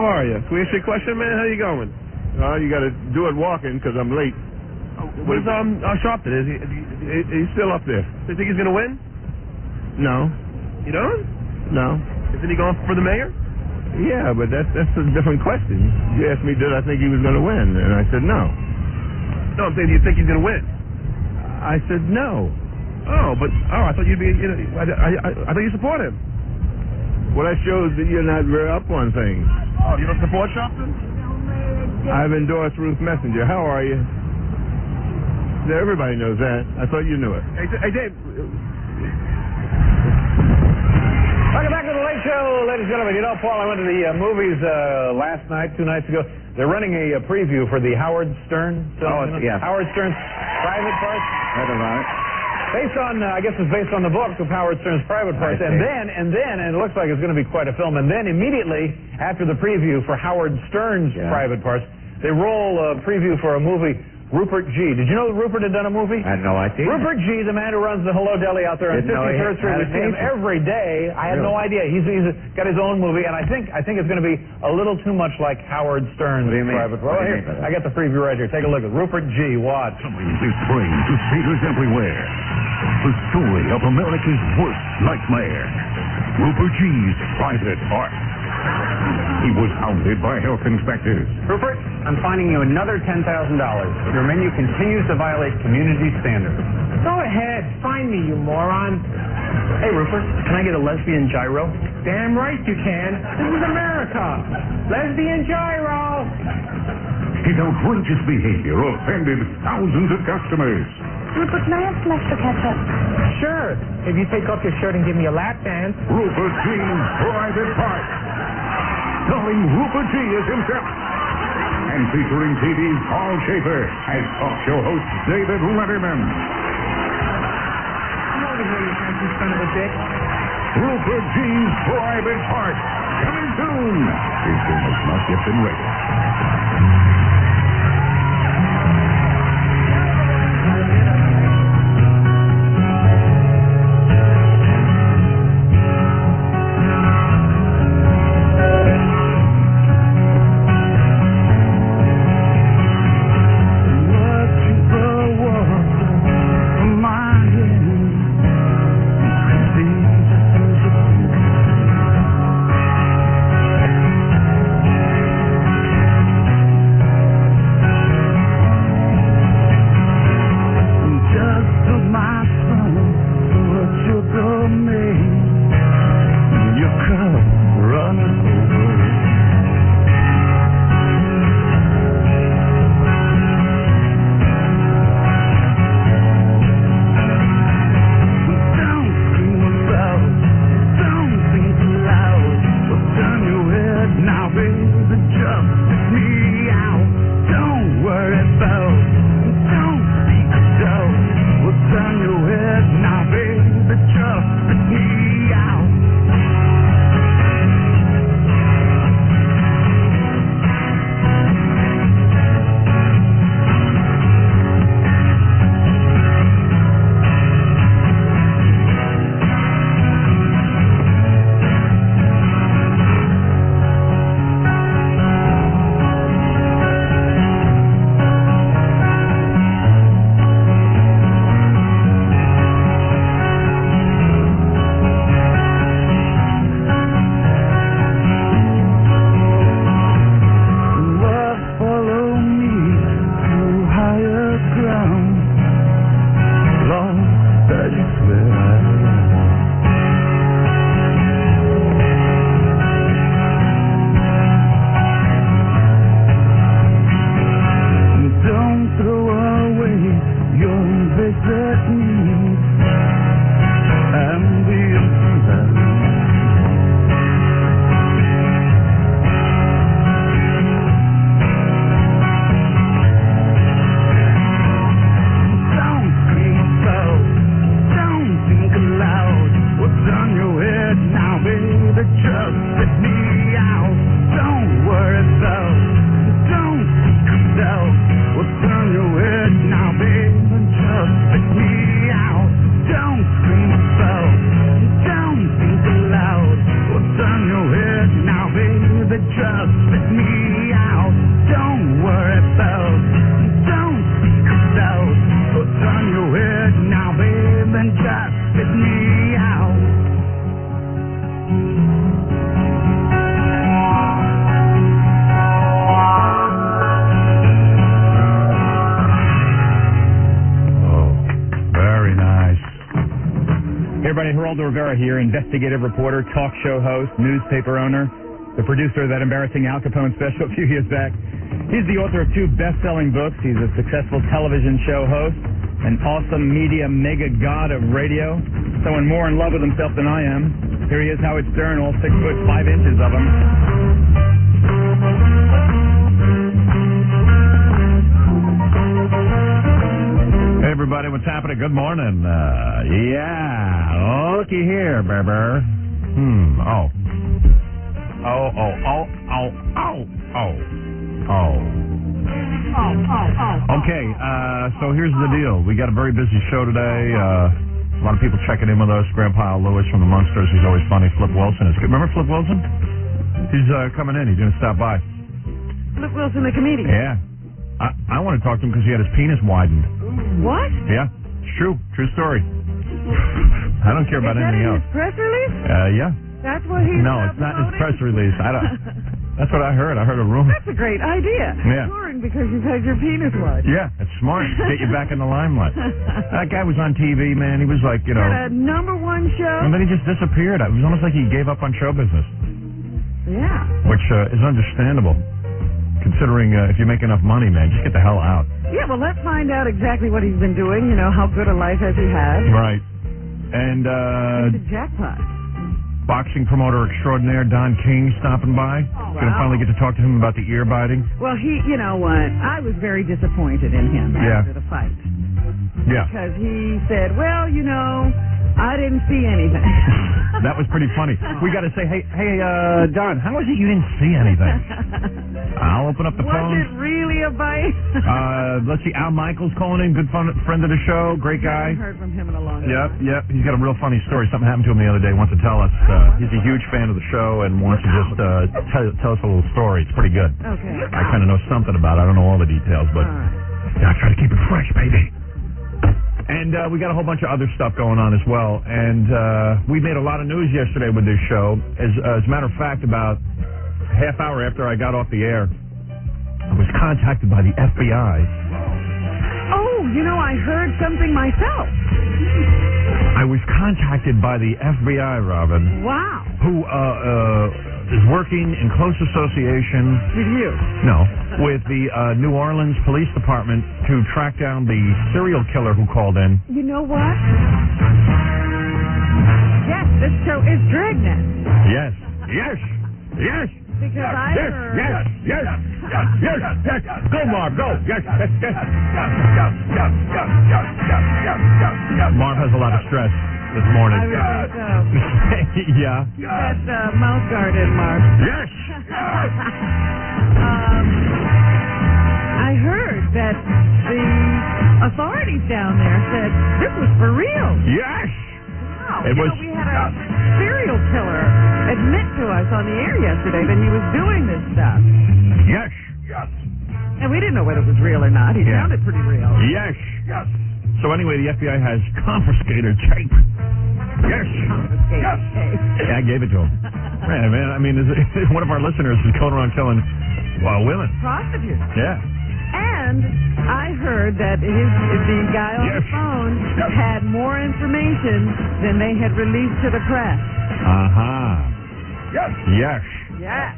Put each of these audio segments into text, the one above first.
How are you? Can we ask you a question, man? How you going? You got to do it walking because I'm late. Where's Sharpton? Is He's still up there. Do you think he's going to win? No. You don't? No. Isn't he going for the mayor? Yeah, but that's a different question. You asked me, did I think he was going to win? And I said no. No, I'm saying, do you think he's going to win? I said no. I thought you'd be, I thought you support him. Well, that shows that you're not very up on things. Oh, you don't support Sharpton? I've endorsed Ruth Messenger. How are you? Everybody knows that. I thought you knew it. Hey, Dave. Welcome back to the Late Show, ladies and gentlemen. You know, Paul, I went to the movies last night, 2 nights ago. They're running a preview for the Howard Stern film. Yeah. Howard Stern's Private Parts. Heard about it. Based on, I guess it's based on the book of Howard Stern's Private Parts. And it looks like it's going to be quite a film. And then immediately after the preview for Howard Stern's Private Parts, they roll a preview for a movie, Rupert G. Did you know that Rupert had done a movie? I had no idea. Rupert G., the man who runs the Hello Deli out there on 53rd Street. We see him every day. I had no idea. He's got his own movie, and I think it's going to be a little too much like Howard Stern's Private Parts. Well, here, I got the preview right here. Take a look at Rupert G. Watch. Coming this spring to theaters everywhere. The story of America's worst nightmare. Rupert G's Private Parts. He was hounded by health inspectors. Rupert, I'm fining you another $10,000. Your menu continues to violate community standards. Go ahead, find me, you moron. Hey, Rupert, can I get a lesbian gyro? Damn right you can. This is America. Lesbian gyro. His outrageous behavior offended thousands of customers. Rupert, can I have some extra ketchup? Sure, if you take off your shirt and give me a lap dance. Rupert G's Private Parts. Starring Rupert G. as himself. And featuring TV's Paul Schaefer as talk show host David Letterman. Come over here, you handsome son of a bitch. Rupert G's Private Parts. Coming soon. This film has not yet been rated. spit me out. Don't worry about, don't seek us out. So turn your head now, babe, and just spit me out. Very nice. Hey everybody, Geraldo Rivera here, investigative reporter, talk show host, newspaper owner, the producer of that embarrassing Al Capone special a few years back. He's the author of 2 best-selling books. He's a successful television show host, an awesome media mega god of radio, someone more in love with himself than I am. Here he is, Howard Stern, all 6 foot 5 inches of him. Hey everybody, what's happening? Good morning. Yeah, looky here, Berber. Okay, so here's the deal. We got a very busy show today. A lot of people checking in with us. Grandpa Al Lewis from the Munsters. He's always funny. Flip Wilson is good. Remember Flip Wilson? He's coming in. He's going to stop by. Flip Wilson, the comedian. Yeah. I want to talk to him because he had his penis widened. What? Yeah, it's true. True story. I don't care about anything else. Is that in his press release? Yeah. That's what he's No, it's not his press release. That's what I heard. I heard a rumor. That's a great idea. Yeah. Touring because you've had your penis wide. Yeah, it's smart. Get you back in the limelight. That guy was on TV, man. He was like, you know. Had a #1 show. And then he just disappeared. It was almost like he gave up on show business. Yeah. Which is understandable. Considering if you make enough money, man, just get the hell out. Yeah, well, let's find out exactly what he's been doing. You know, how good a life has he had? Right. And it's a jackpot. Boxing promoter extraordinaire Don King stopping by. Oh, wow. Gonna finally get to talk to him about the ear biting. Well, you know what? I was very disappointed in him after the fight. Yeah. Because he said, well, you know, I didn't see anything. That was pretty funny. We got to say, hey, Don, how is it you didn't see anything? I'll open up the phone. Was it really a bite? Let's see, Al Michaels calling in, good friend of the show, great guy. I haven't heard from him in a long time. Yep. He's got a real funny story. Something happened to him the other day. Wants to tell us. He's a huge fan of the show and wants to just tell us a little story. It's pretty good. Okay. I kind of know something about it. I don't know all the details, but I try to keep it fresh, baby. And we got a whole bunch of other stuff going on as well. And we made a lot of news yesterday with this show. As a matter of fact, about a half hour after I got off the air, I was contacted by the FBI. Oh, you know, I heard something myself. I was contacted by the FBI, Robin. Wow. Who is working in close association with you? No, with the New Orleans Police Department to track down the serial killer who called in. You know what? Yes, this show is Dragnet. Yes. Because I heard... Yes. Go, Marv, go. Yes. Marv has a lot of stress this morning. I would think so. Yeah. You got mouth guard in, Marv. Yes. I heard that the authorities down there said this was for real. Yes. Wow. It was. We had a serial killer admit to us on the air yesterday that he was doing this stuff. Yes. And we didn't know whether it was real or not. He sounded pretty real. Yes. So anyway, the FBI has confiscated tape. Yes. Yeah, I gave it to him. Man, I mean, one of our listeners is going around killing women. Prostitutes. Yeah. And I heard that the guy on the phone had more information than they had released to the press. Yes. Yes.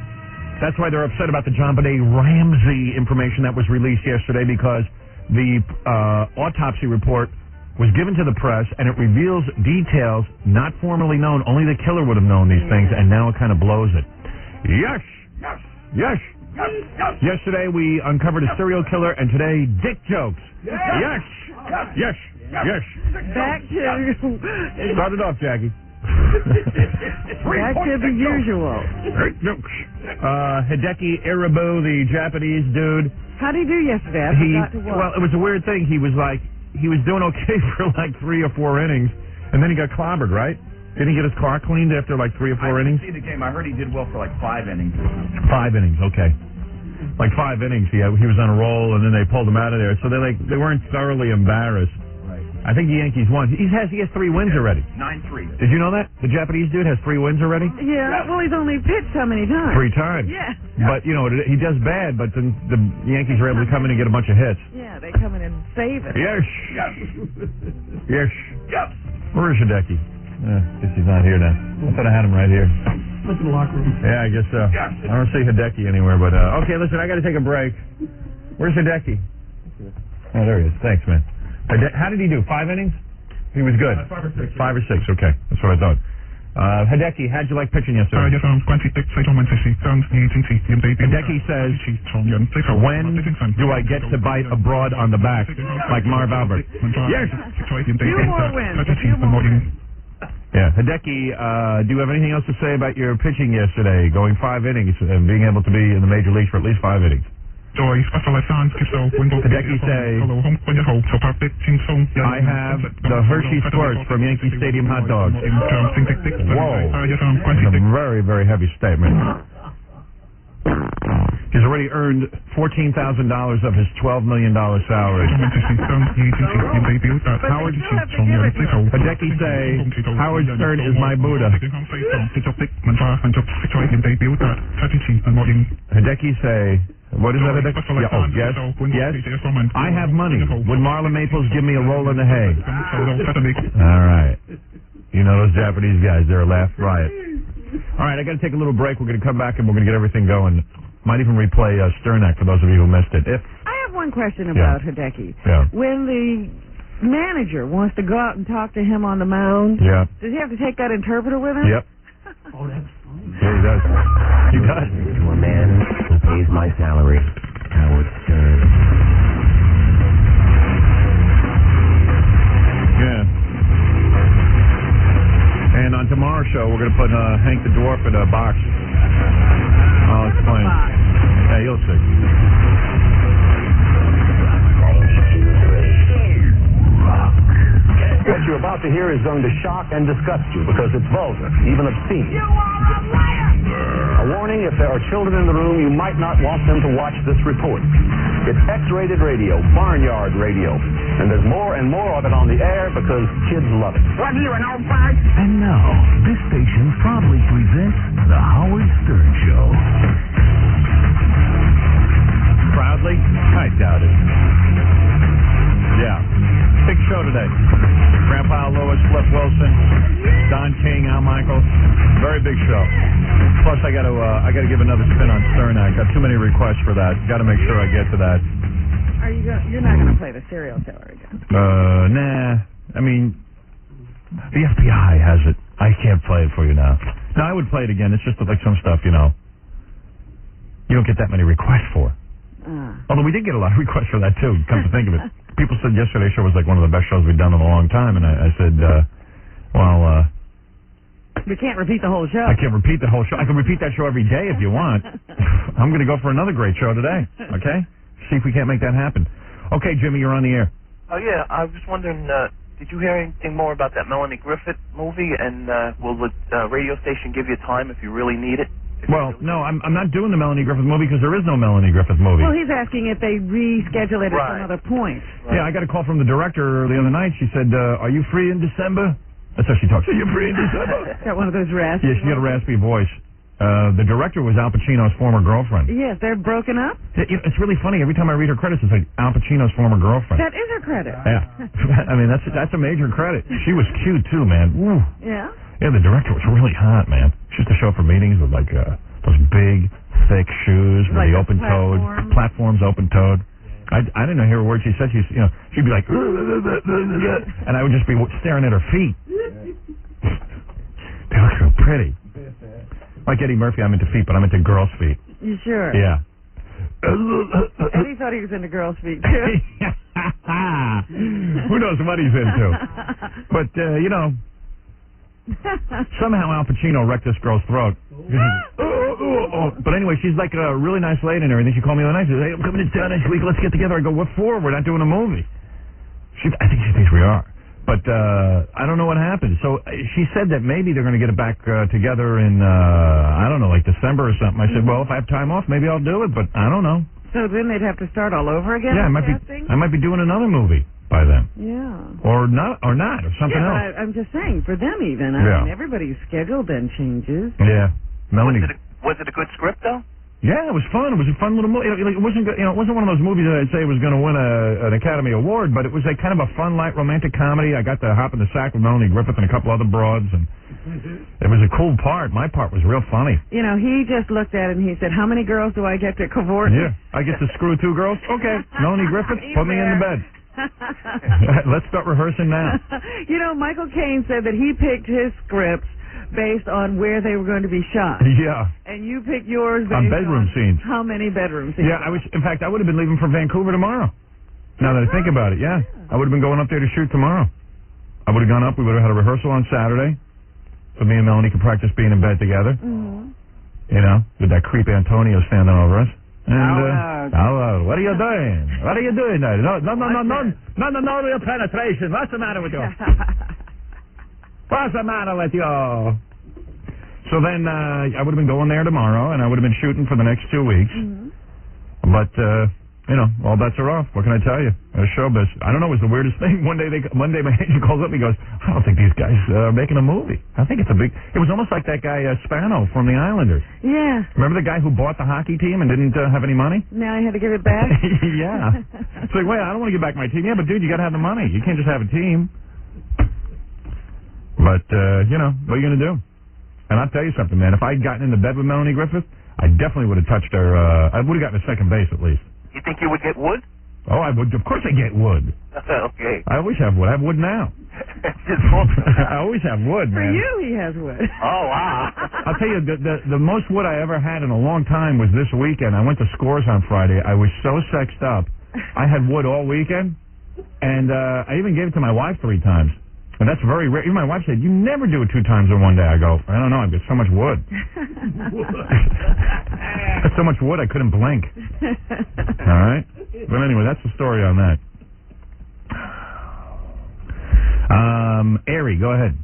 That's why they're upset about the John Benet Ramsey information that was released yesterday, because the autopsy report was given to the press, and it reveals details not formally known. Only the killer would have known these things, and now it kind of blows it. Yes. Yesterday we uncovered a serial killer, and today dick jokes. Yes. Back to... Start it off, Jackie. Back to the usual. Hideki Irabu, the Japanese dude. How did he do yesterday? I forgot to watch. Well, it was a weird thing. He was doing okay for like 3 or 4 innings, and then he got clobbered, right? Didn't he get his car cleaned after like 3 or 4 innings? I didn't see the game. I heard he did well for like 5 innings. 5 innings, okay. Like 5 innings, he was on a roll, and then they pulled him out of there. So they weren't thoroughly embarrassed. Right. I think the Yankees won. He has 3 wins already. 9-3. Did you know that? The Japanese dude has 3 wins already? Yeah, well, he's only pitched how many times? 3 times. Yeah. But, he does bad, but then the Yankees are able to come in and get a bunch of hits. Yeah, they come in and save it. Yes. Yes. Yes. Where is Hideki? Guess he's not here now. I thought I had him right here. Went to the locker room. Yeah, I guess so. I don't see Hideki anywhere, but, okay, listen, I got to take a break. Where's Hideki? Oh, there he is. Thanks, man. How did he do? 5 innings? He was good. 5 or 6. 5 or 6, okay. That's what I thought. Hideki, how'd you like pitching yesterday? Hideki says, when do I get to bite a broad on the back, like Marv Albert? Yes! Few more wins. Yeah. Hideki, do you have anything else to say about your pitching yesterday, going 5 innings and being able to be in the major leagues for at least 5 innings? Hideki say, I have the Hershey Squirts from Yankee Stadium hot dogs. Whoa. That's a very, very heavy statement. He's already earned $14,000 of his $12 million salary. Hideki say, Howard Stern is my Buddha. Hideki say, what is that, Hideki? Yes. I have money. Would Marlon Maples give me a roll in the hay? All right. You know those Japanese guys, they're a laugh riot. All right, I got to take a little break. We're going to come back and we're going to get everything going. Might even replay Sternak for those of you who missed it. I have one question about Hideki. Yeah. When the manager wants to go out and talk to him on the mound, does he have to take that interpreter with him? Yep. Oh, that's funny. Yeah, he does. He does. To a man who pays my salary, Howard Stern. Yeah. And on tomorrow's show, we're going to put Hank the Dwarf in a box. I'll explain. Yeah, you'll see. What you're about to hear is going to shock and disgust you because it's vulgar, even obscene. You are a liar! A warning, if there are children in the room, you might not want them to watch this report. It's X-rated radio, barnyard radio, and there's more and more of it on the air because kids love it. What are you, an old fart? And now, this station proudly presents The Howard Stern Show. Proudly? I doubt it. Yeah. Big show today. Grandpa Lewis, Flip Wilson, Don King, Al Michaels. Very big show. Plus, I got to give another spin on Sternak. Got too many requests for that. Got to make sure I get to that. You're not going to play the serial killer again? Nah. I mean, the FBI has it. I can't play it for you now. No, I would play it again. It's just like some stuff, you don't get that many requests for. Although we did get a lot of requests for that too. Come to think of it. People said yesterday's show was like one of the best shows we've done in a long time, and I said, we can't repeat the whole show. I can't repeat the whole show. I can repeat that show every day if you want. I'm going to go for another great show today. Okay? See if we can't make that happen. Okay, Jimmy, you're on the air. Oh yeah, I was wondering, did you hear anything more about that Melanie Griffith movie? And will the radio station give you time if you really need it? Well, no, I'm not doing the Melanie Griffith movie because there is no Melanie Griffith movie. Well, he's asking if they reschedule it at some other point. Right. Yeah, I got a call from the director the other night. She said, are you free in December? That's how she talks. Are you free in December? Got one of those raspy Yeah, she got a raspy voice. The director was Al Pacino's former girlfriend. Yes, they're broken up? It's really funny. Every time I read her credits, it's like Al Pacino's former girlfriend. That is her credit. Yeah. I mean, that's a major credit. She was cute, too, man. Woo. Yeah? Yeah, the director was really hot, man. She used to show up for meetings with, like, those big, thick shoes with like the open-toed, platforms open-toed. I didn't hear a word she said. She'd be like, and I would just be staring at her feet. They look so pretty. Like Eddie Murphy, I'm into feet, but I'm into girls' feet. You sure? Yeah. Eddie thought he was into girls' feet, too. Who knows what he's into? But, somehow Al Pacino wrecked this girl's throat. But anyway, she's like a really nice lady and everything. She called me the other night. She said, hey, I'm coming to town next week. Let's get together. I go, what for? We're not doing a movie. I think she thinks we are. But I don't know what happened. So she said that maybe they're going to get it back together in, I don't know, like December or something. I said, well, if I have time off, maybe I'll do it, but I don't know. So then they'd have to start all over again? Yeah, I might be doing another movie by then. Yeah. Or not, or something else. But I'm just saying, for them even. I mean, everybody's schedule then changes. Yeah. Melanie. Was it a good script, though? Yeah, it was fun. It was a fun little movie. It wasn't, it wasn't one of those movies that I'd say was going to win an Academy Award, but it was a kind of a fun, light, romantic comedy. I got to hop in the sack with Melanie Griffith and a couple other broads, and it was a cool part. My part was real funny. You know, he just looked at it and he said, how many girls do I get to cavort? Yeah, I get to screw 2 girls? Okay, Melanie Griffith, put me in the bed. Let's start rehearsing now. You know, Michael Caine said that he picked his scripts based on where they were going to be shot. Yeah. And you picked yours based on bedroom scenes. How many bedroom scenes? Yeah, in fact, I would have been leaving for Vancouver tomorrow. Now that I think about it, yeah. I would have been going up there to shoot tomorrow. I would have gone up, we would have had a rehearsal on Saturday, so me and Melanie could practice being in bed together. Mm-hmm. You know, with that creep Antonio standing over us. And, hello, what are you doing? What are you doing there? No real penetration. What's the matter with you? What's the matter with you? So then I would have been going there tomorrow, and I would have been shooting for the next 2 weeks. Mm-hmm. But, you know, all bets are off. What can I tell you? Showbiz. I don't know. It was the weirdest thing. One day my agent calls up and he goes, I don't think these guys are making a movie. I think it's a big... It was almost like that guy Spano from the Islanders. Yeah. Remember the guy who bought the hockey team and didn't have any money? Now he had to give it back? Yeah. It's like, wait, I don't want to give back my team. Yeah, but dude, you got to have the money. You can't just have a team. But, you know, what are you going to do? And I'll tell you something, man. If I'd gotten into bed with Melanie Griffith, I definitely would have touched her. I would have gotten to second base at least. You think you would get wood? Oh, I would. Of course I get wood. Okay. I always have wood. I have wood now. I always have wood, man. For you, he has wood. Oh, wow. I'll tell you, the most wood I ever had in a long time was this weekend. I went to Scores on Friday. I was so sexed up. I had wood all weekend, and I even gave it to my wife 3 times. And that's very rare. Even my wife said, you never do it 2 times in one day. I go, I don't know. I've got so much wood. Got so much wood I couldn't blink. All right? But anyway, that's the story on that. Ari, go ahead.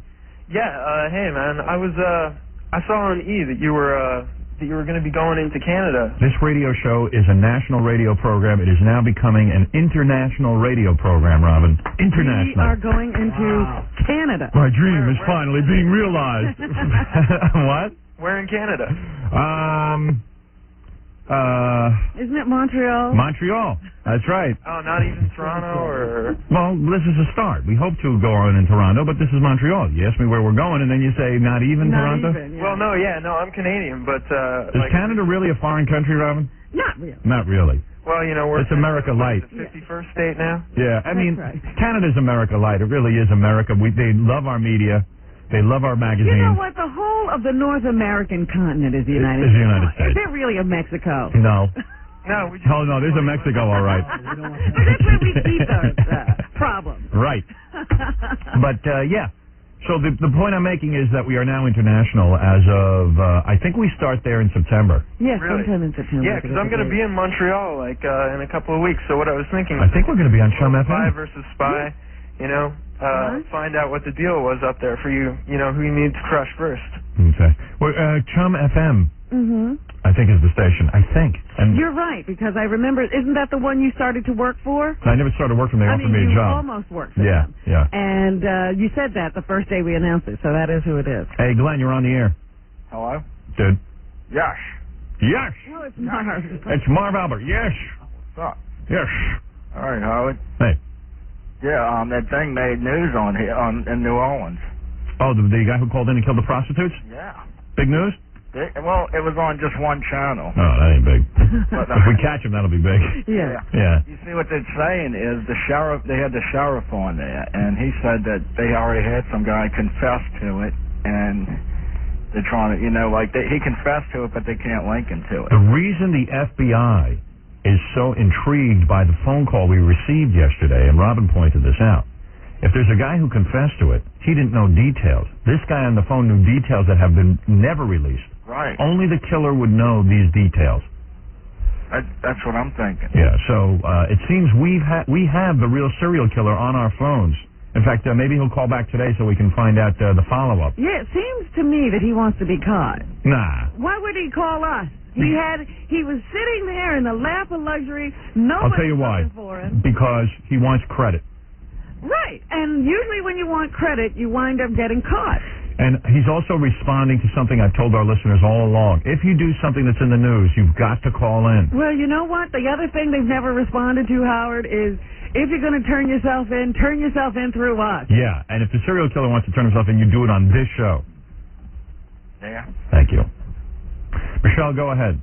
Yeah, hey man, I saw on E that you were going to be going into Canada. This radio show is a national radio program. It is now becoming an international radio program, Robin. International. We are going into Canada. My dream is finally being realized. What? Where in Canada? Isn't it Montreal? Montreal. That's right. Oh, not even Toronto or... Well, this is a start. We hope to go on in Toronto, but this is Montreal. You ask me where we're going, and then you say not even Toronto? Even, yeah. Well, no, I'm Canadian, but... is Canada really a foreign country, Robin? Not really. Not really. Well, you know, it's America Light. The 51st state now? Yeah, I mean, right. Canada's America Light. It really is America. They love our media. They love our magazines. You know what? The whole of the North American continent is the United States. Is the United States. Is there really a Mexico? No. No, no, there's a Mexico, all right. But that's where we keep those problems. Right. But, yeah. So the point I'm making is that we are now international as of, I think we start there in September. Yes, really? sometime in September. Yeah, because I'm going to be in Montreal, like, in a couple of weeks. So what I was thinking... I think we're going to be on Chum FM. Spy versus Spy, you know, find out what the deal was up there for you, you know, who you need to crush first. Okay. Well, Chum FM, I think, is the station. I think. And you're right, because I remember, isn't that the one you started to work for? I never started working. They offered me a job. You almost worked for them. Yeah. And you said that the first day we announced it, so that is who it is. Hey, Glenn, you're on the air. Hello? Dude. Yes. Yes. Oh, it's Marv. It's Marv Albert. Yes. What's up? Yes. All right, Howard. Hey. Yeah, that thing made news on here in New Orleans. Oh, the guy who called in and killed the prostitutes? Yeah. Big news? Well, it was on just one channel. Oh, that ain't big. If we catch him, that'll be big. Yeah. You see, what they're saying is they had the sheriff on there, and he said that they already had some guy confess to it, and they're trying to, he confessed to it, but they can't link him to it. The reason the FBI is so intrigued by the phone call we received yesterday, and Robin pointed this out, if there's a guy who confessed to it, he didn't know details. This guy on the phone knew details that have been never released. Right. Only the killer would know these details. That's what I'm thinking. Yeah, so it seems we have the real serial killer on our phones, In fact, maybe he'll call back today so we can find out the follow-up. Yeah, it seems to me that he wants to be caught. Nah. Why would he call us? He was sitting there in the lap of luxury. I'll tell you why. Looking for him. Because he wants credit. Right. And usually when you want credit, you wind up getting caught. And he's also responding to something I've told our listeners all along. If you do something that's in the news, you've got to call in. Well, you know what? The other thing they've never responded to, Howard, is if you're going to turn yourself in through us. Yeah, and if the serial killer wants to turn himself in, you do it on this show. Yeah. Thank you. Michelle, go ahead.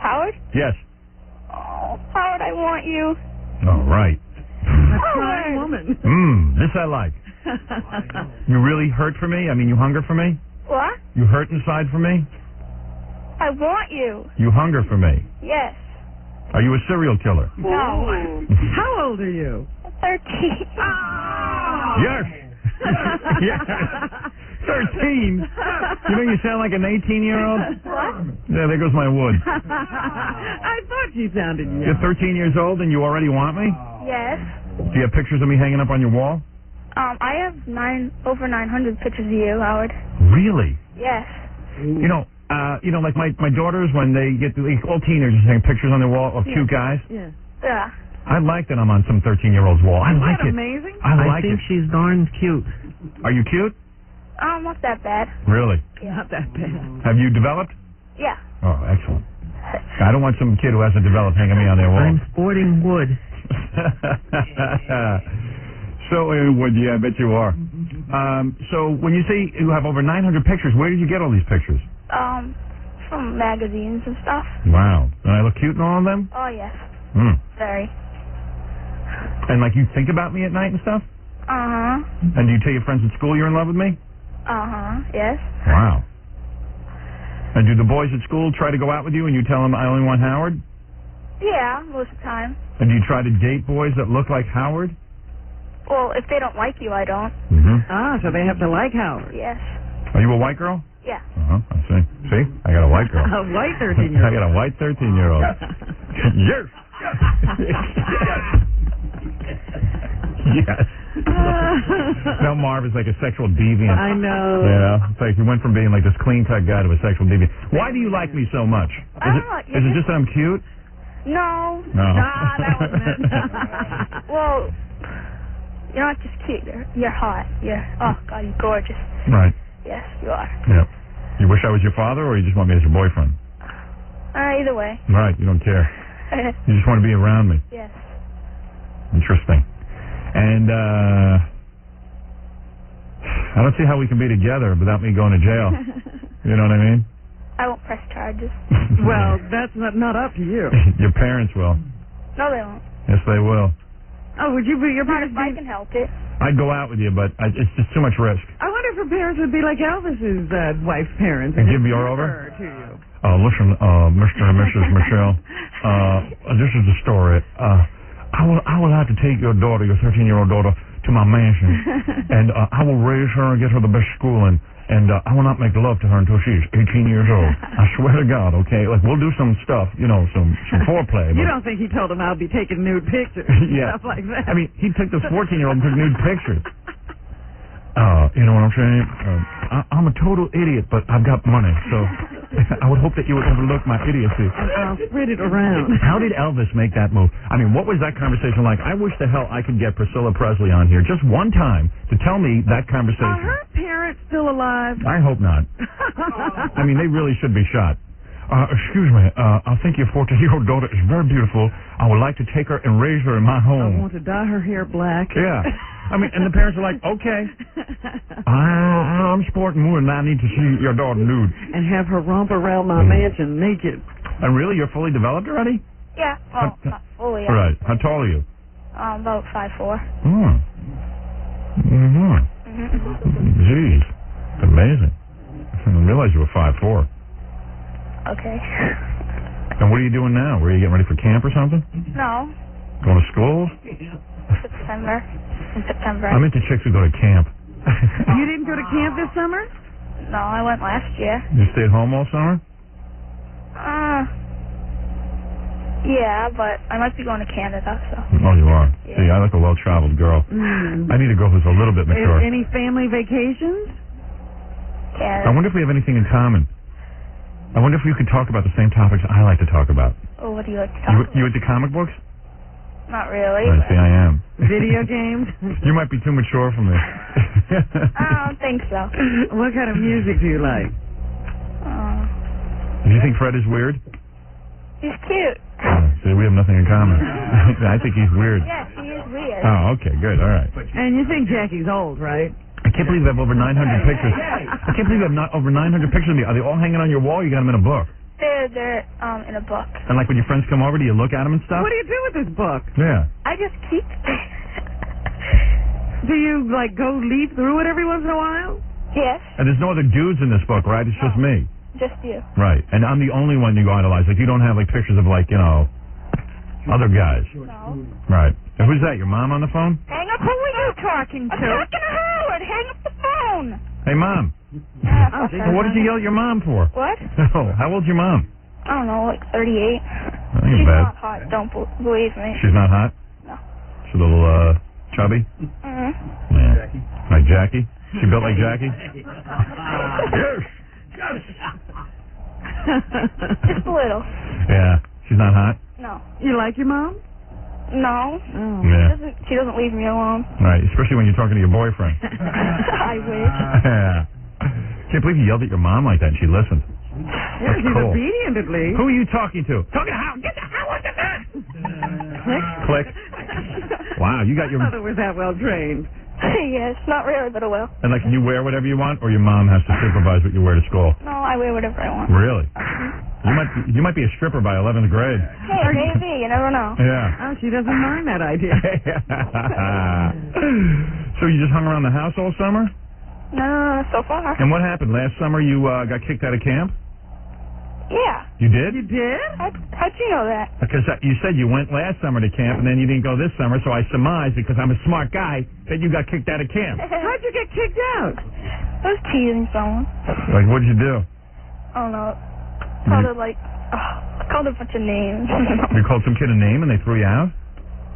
Howard? Yes. Oh, Howard, I want you. All right. A crying woman. This I like. You really hurt for me? I mean, you hunger for me? What? You hurt inside for me? I want you. You hunger for me? Yes. Are you a serial killer? No. How old are you? 13. Yes. Yes. 13? You know you sound like an 18-year-old? What? Yeah, there goes my wood. I thought you sounded young. You're 13 years old and you already want me? Yes. Do you have pictures of me hanging up on your wall? I have over 900 pictures of you, Howard. Really? Yes. You know, like my daughters, when they get all teenagers hang pictures on their wall of cute guys. Yeah. Yeah. I like that I'm on some 13-year-old's wall. I like it. Amazing? I think she's darn cute. Are you cute? Not that bad. Really? Yeah. Not that bad. Have you developed? Yeah. Oh, excellent. I don't want some kid who hasn't developed hanging me on their wall. I'm sporting wood. So, wood, yeah, I bet you are. So, when you say you have over 900 pictures, where did you get all these pictures? From magazines and stuff. Wow. And I look cute in all of them? Oh, yes. Very. And, like, you think about me at night and stuff? Uh-huh. And do you tell your friends at school you're in love with me? Uh-huh. Yes. Wow. And do the boys at school try to go out with you and you tell them I only want Howard? Yeah, most of the time. And do you try to date boys that look like Howard? Well, if they don't like you, I don't. So they have to like Howard. Yes. Are you a white girl? Yeah. I see. See? I got a white girl. A white 13-year-old. I got a white 13-year-old. Yes. Yes. Now Marv is like a sexual deviant. I know. Yeah. It's like he went from being like this clean-cut guy to a sexual deviant. Why do you like me so much? Is it just that I'm cute? No. No. Nah, that wasn't it. Well, you're not just cute. You're hot. Oh, God, you're gorgeous. Right. Yes, you are. Yeah. You wish I was your father, or you just want me as your boyfriend? Either way. Right. You don't care. You just want to be around me. Yes. Interesting. And I don't see how we can be together without me going to jail. You know what I mean? I won't press charges. Well, that's not up to you. Your parents will. No, they won't. Yes, they will. Oh, would you be your Not parents? if I can help it. I'd go out with you, but it's just too much risk. I wonder if her parents would be like Elvis's wife's parents. And give me her over? To you. Listen, Mr. and Mrs. Michelle, this is the story. I will have to take your daughter, your 13-year-old daughter, to my mansion, and I will raise her and get her the best schooling, and I will not make love to her until she's 18 years old. I swear to God, okay? Like, we'll do some stuff, some foreplay. You but don't think he told him I'll be taking nude pictures? Yeah. Stuff like that. I mean, he took this 14-year-old and took nude pictures. You know what I'm saying? I'm a total idiot, but I've got money, so I would hope that you would overlook my idiocy. And I'll spread it around. How did Elvis make that move? I mean, what was that conversation like? I wish the hell I could get Priscilla Presley on here just one time to tell me that conversation. Are her parents still alive? I hope not. I mean, they really should be shot. Excuse me, I think your 14-year-old daughter is very beautiful. I would like to take her and raise her in my home. I want to dye her hair black. Yeah. I mean, and the parents are like, okay. I'm sporting wood and I need to see your daughter nude. And have her romp around my mansion naked. And really, you're fully developed already? Yeah. Well, not fully. Right. How tall are you? About 5'4". Jeez. Amazing. I didn't realize you were 5'4". Okay. And what are you doing now? Were you getting ready for camp or something? No. Going to school? September. In September. I'm into chicks who go to camp. You didn't go to camp this summer? No, I went last year. You stayed home all summer? Yeah, but I might be going to Canada, so. Oh, you are. See, I like a well-traveled girl. I need a girl who's a little bit mature. Any family vacations? I wonder if we have anything in common. I wonder if you could talk about the same topics I like to talk about. Oh, what do you like to talk about? You into comic books? Not really. I see, I am. Video games? You might be too mature for me. I don't think so. What kind of music do you like? Do you think Fred is weird? He's cute. See, we have nothing in common. I think he's weird. Yes, he is weird. Oh, okay, good, all right. And you think Jackie's old, right? I can't believe I have over 900 pictures. I can't believe I have over 900 pictures of me. Are they all hanging on your wall or you got them in a book? They're in a book. And like when your friends come over, do you look at them and stuff? What do you do with this book? Yeah. I just keep Do you, like, go leaf through it every once in a while? Yes, And there's no other dudes in this book, right? It's just me. just you. Right. And I'm the only one you idolize. Like, you don't have, like, pictures of, like, other guys. No. Right. And who's that? Your mom on the phone? Hang up. Who are you talking to? I'm talking to Howard. Hang up the phone. Hey, Mom. Well, what did you yell at your mom for? What? Oh, how old's your mom? I don't know, like 38. That ain't She's bad. not hot. Don't believe me. She's not hot? No. She's a little, chubby? Mm-hmm. Yeah. Like Jackie? She built like Jackie? Yes. Just a little. Yeah. She's not hot? No. You like your mom? No. Oh. Yeah. She doesn't leave me alone. Right. Especially when you're talking to your boyfriend. I wish. Yeah. Can't believe you yelled at your mom like that and she listened. Yeah, That's she's cool. obedient at least. Who are you talking to? Talking to Howard. Get the Howard to that. Click. Click. Wow, you got your... Mother was that well trained. Yes, not really, but I will. And like, can you wear whatever you want, or your mom has to supervise what you wear to school? No, I wear whatever I want. Really? You might be a stripper by 11th grade. Hey, maybe. You never know. Yeah. Oh, she doesn't mind that idea. So you just hung around the house all summer? No, so far. And what happened? Last summer you got kicked out of camp? Yeah. You did? You did? How'd you know that? Because you said you went last summer to camp, and then you didn't go this summer, so I surmised, because I'm a smart guy, that you got kicked out of camp. How'd you get kicked out? I was teasing someone. Like, what'd you do? I don't know. Called her I called her a bunch of names. You called some kid a name and they threw you out?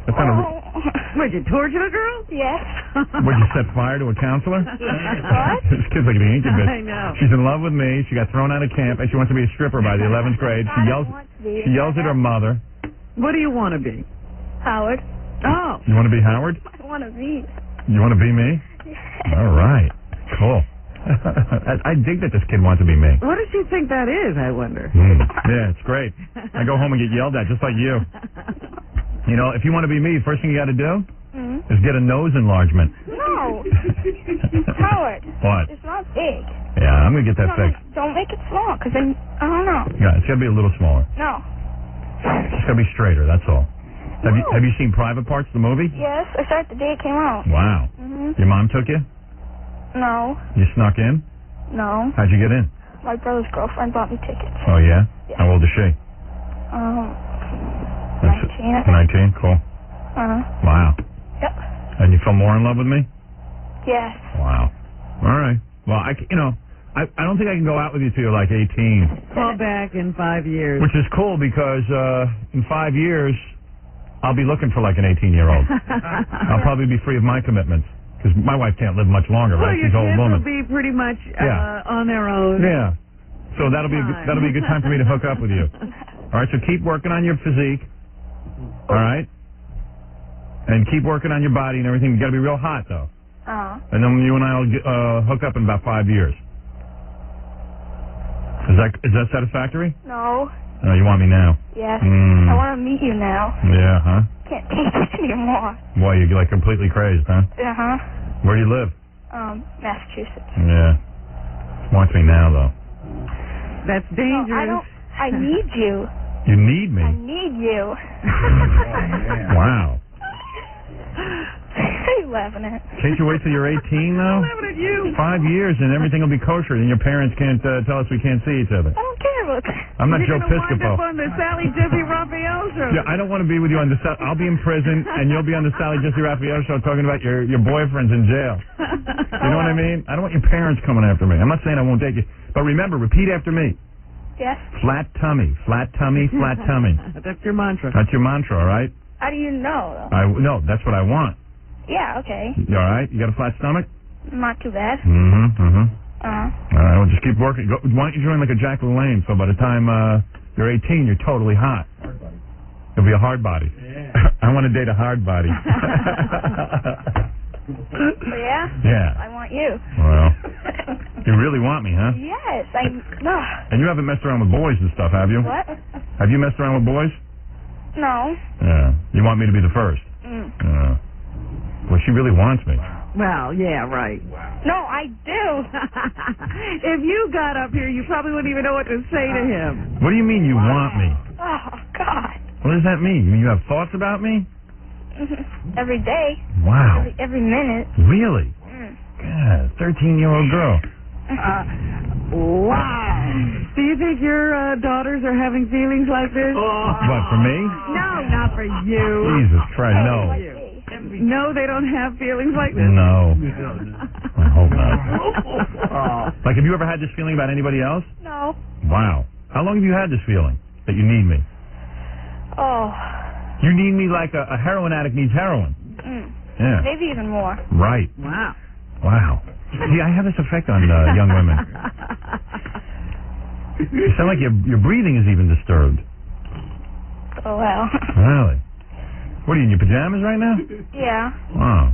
That's not Would you torture a girl? Yes. Would you set fire to a counselor? What? This kid's like an incubus. I know. She's in love with me. She got thrown out of camp, and she wants to be a stripper by the 11th grade. She yells at her mother. What do you want to be? Howard. Oh. You want to be Howard? I want to be. You want to be me? All right. Cool. I dig that this kid wants to be me. What does she think that is, I wonder? Yeah, it's great. I go home and get yelled at, just like you. You know, if you want to be me, first thing you got to do is get a nose enlargement. No. Howard. What? It's not big. Yeah, I'm going to get that fixed. Don't make it small, because then, I don't know. Yeah, it's got to be a little smaller. No. It's got to be straighter, that's all. Have you seen Private Parts, the movie? Yes, I saw it the day it came out. Wow. Your mom took you? No. You snuck in? No. How'd you get in? My brother's girlfriend bought me tickets. Oh, yeah? How old is she? 19, cool. Wow. Yep. And you fell more in love with me? Yes. Wow. All right. Well, I don't think I can go out with you till you're like 18. Call back in 5 years. Which is cool because in 5 years, I'll be looking for like an 18-year-old. I'll probably be free of my commitments because my wife can't live much longer, Well, right? your She's an old kids woman. will be pretty much Yeah. on their own. Yeah. So that'll be a good time for me to hook up with you. All right. So keep working on your physique. All right. And keep working on your body and everything. You got to be real hot though. And then you and I will hook up in about 5 years. Is that satisfactory? No. No, you want me now? Yes. Mm. I want to meet you now. Yeah, huh? Can't take it anymore. Boy, you're like completely crazy, huh? Uh-huh. Where do you live? Massachusetts. Yeah. Watch me now, though. That's dangerous. I need you. You need me? I need you. Wow. What are you laughing at? Can't you wait till you're 18, though? I'm laughing at you. 5 years and everything will be kosher, and your parents can't tell us we can't see each other. I don't care about that. I'm not You're Joe gonna wind Piscopo. up on the Sally Jesse Raphael show. Yeah, I don't want to be with you on the... I'll be in prison, and you'll be on the Sally Jesse Raphael show talking about your boyfriends in jail. You know what I mean? I don't want your parents coming after me. I'm not saying I won't date you. But remember, repeat after me. Yes. Flat tummy, flat tummy, flat tummy. That's your mantra. That's your mantra, all right? How do you know? No, that's what I want. Yeah, okay. You all right? You got a flat stomach? Not too bad. Mm-hmm. Uh-huh. All right, well, just keep working. Why don't you join like a Jack LaLanne, so by the time you're 18, you're totally hot. You'll be a hard body. Yeah. I want to date a hard body. Yeah? Yeah. I want you. Well, you really want me, huh? Yes, no. And you haven't messed around with boys and stuff, have you? What? Have you messed around with boys? No. Yeah. You want me to be the first? Well, she really wants me. Well, yeah, right. No, I do. If you got up here, you probably wouldn't even know what to say to him. What do you mean you want me? Oh, God. What does that mean? You mean you have thoughts about me? Every day. Wow. Every minute. Really? God, 13-year-old girl. Wow. Do you think your daughters are having feelings like this? What, for me? No, not for you. Jesus Christ, no. No, they don't have feelings like this? No. I hope not. Like, have you ever had this feeling about anybody else? No. Wow. How long have you had this feeling that you need me? Oh. You need me like a heroin addict needs heroin. Yeah. Maybe even more. Right. Wow. Wow. See, I have this effect on young women. You sound like your breathing is even disturbed. Oh, well. Really? What are you in your pajamas right now? Yeah. Wow.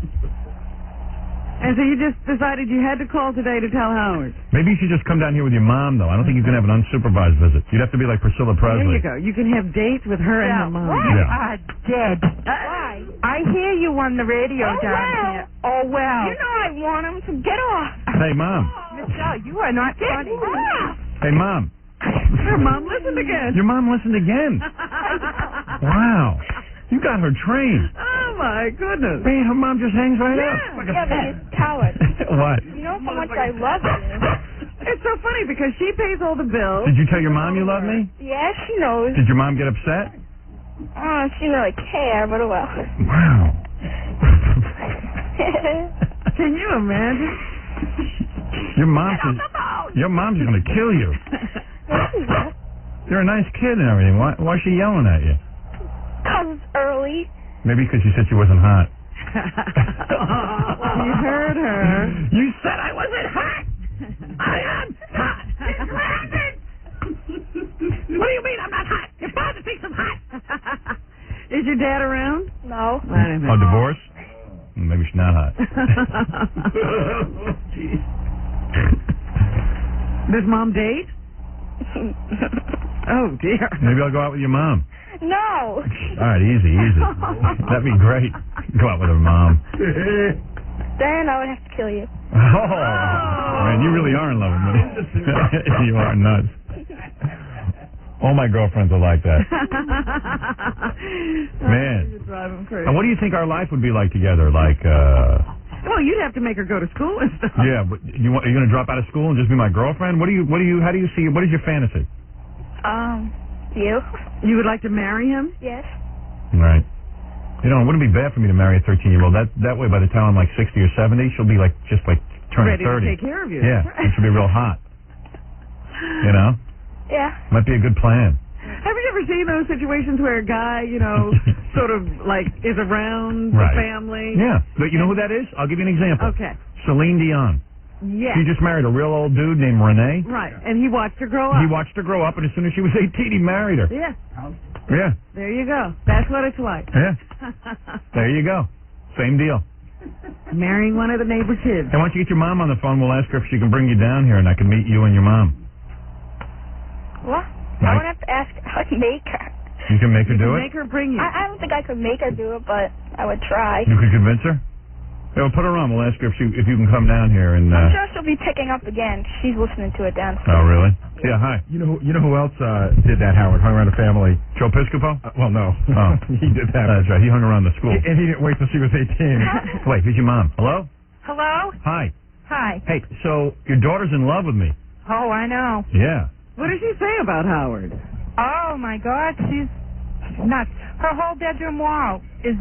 And so you just decided you had to call today to tell Howard. Maybe you should just come down here with your mom, though. I don't think you can have an unsupervised visit. You'd have to be like Priscilla Presley. There you go. You can have dates with her and her mom. Yeah. Dead. Why? I hear you on the radio down here. Oh, well. You know I want him to get off. Hey, Mom. Michelle, you are not funny. Hey, Mom. Her mom listened again. Your mom listened again. Wow. You got her trained. Oh, my goodness. Man, her mom just hangs right up. But it's coward. What? You know how much I love you. It's so funny because she pays all the bills. Did you tell your mom you love me? Yeah, she knows. Did your mom get upset? Oh, she didn't really care, but oh well. Wow. Can you imagine? Your mom's going to kill you. You're a nice kid and everything. Why is she yelling at you? 'Cause it's early. Maybe because you said she wasn't hot. You heard her. You said I wasn't hot. I am hot. What do you mean I'm not hot? Your father thinks I'm hot. Is your dad around? No. Oh, divorce? Maybe she's not hot. Does mom date? Oh, dear. Maybe I'll go out with your mom. No. All right, easy. That'd be great. Go out with her mom. Then I would have to kill you. Oh, man, you really are in love with me. You are nuts. All my girlfriends are like that. Man. You drive them crazy. And what do you think our life would be like together? Like, well, you'd have to make her go to school and stuff. yeah, but are you going to drop out of school and just be my girlfriend? How do you see, what is your fantasy? You? You would like to marry him? Yes. Right. You know, it wouldn't be bad for me to marry a 13-year-old. That way, by the time I'm like 60 or 70, she'll be like just like turning ready 30. to take care of you. Yeah, and she'll be real hot. You know? Yeah. Might be a good plan. Have you ever seen those situations where a guy, sort of like is around Right. the family? Yeah. But you know who that is? I'll give you an example. Okay. Celine Dion. Yes. She just married a real old dude named Rene. Right. And he watched her grow up. He watched her grow up, and as soon as she was 18, he married her. Yeah. Yeah. There you go. That's what it's like. Yeah. There you go. Same deal. Marrying one of the neighbor kids. And once you get your mom on the phone, we'll ask her if she can bring you down here, and I can meet you and your mom. What? Right. I would have to ask. I would make her. You can make her do it? Make her bring you. I don't think I could make her do it, but I would try. You could convince her? Yeah, we'll put her on. We'll ask her if you can come down here and. I'm sure she'll be picking up again. She's listening to it downstairs. Oh, really? Yeah. Hi. You know who else did that, Howard? Hung around the family. Joe Piscopo? Well, no. Oh, he did that. That's right. He hung around the school. And he didn't wait till she was 18. Wait, who's your mom? Hello? Hello? Hi. Hi. Hey, so your daughter's in love with me? Oh, I know. Yeah. What does she say about Howard? Oh, my God. She's nuts. Her whole bedroom wall is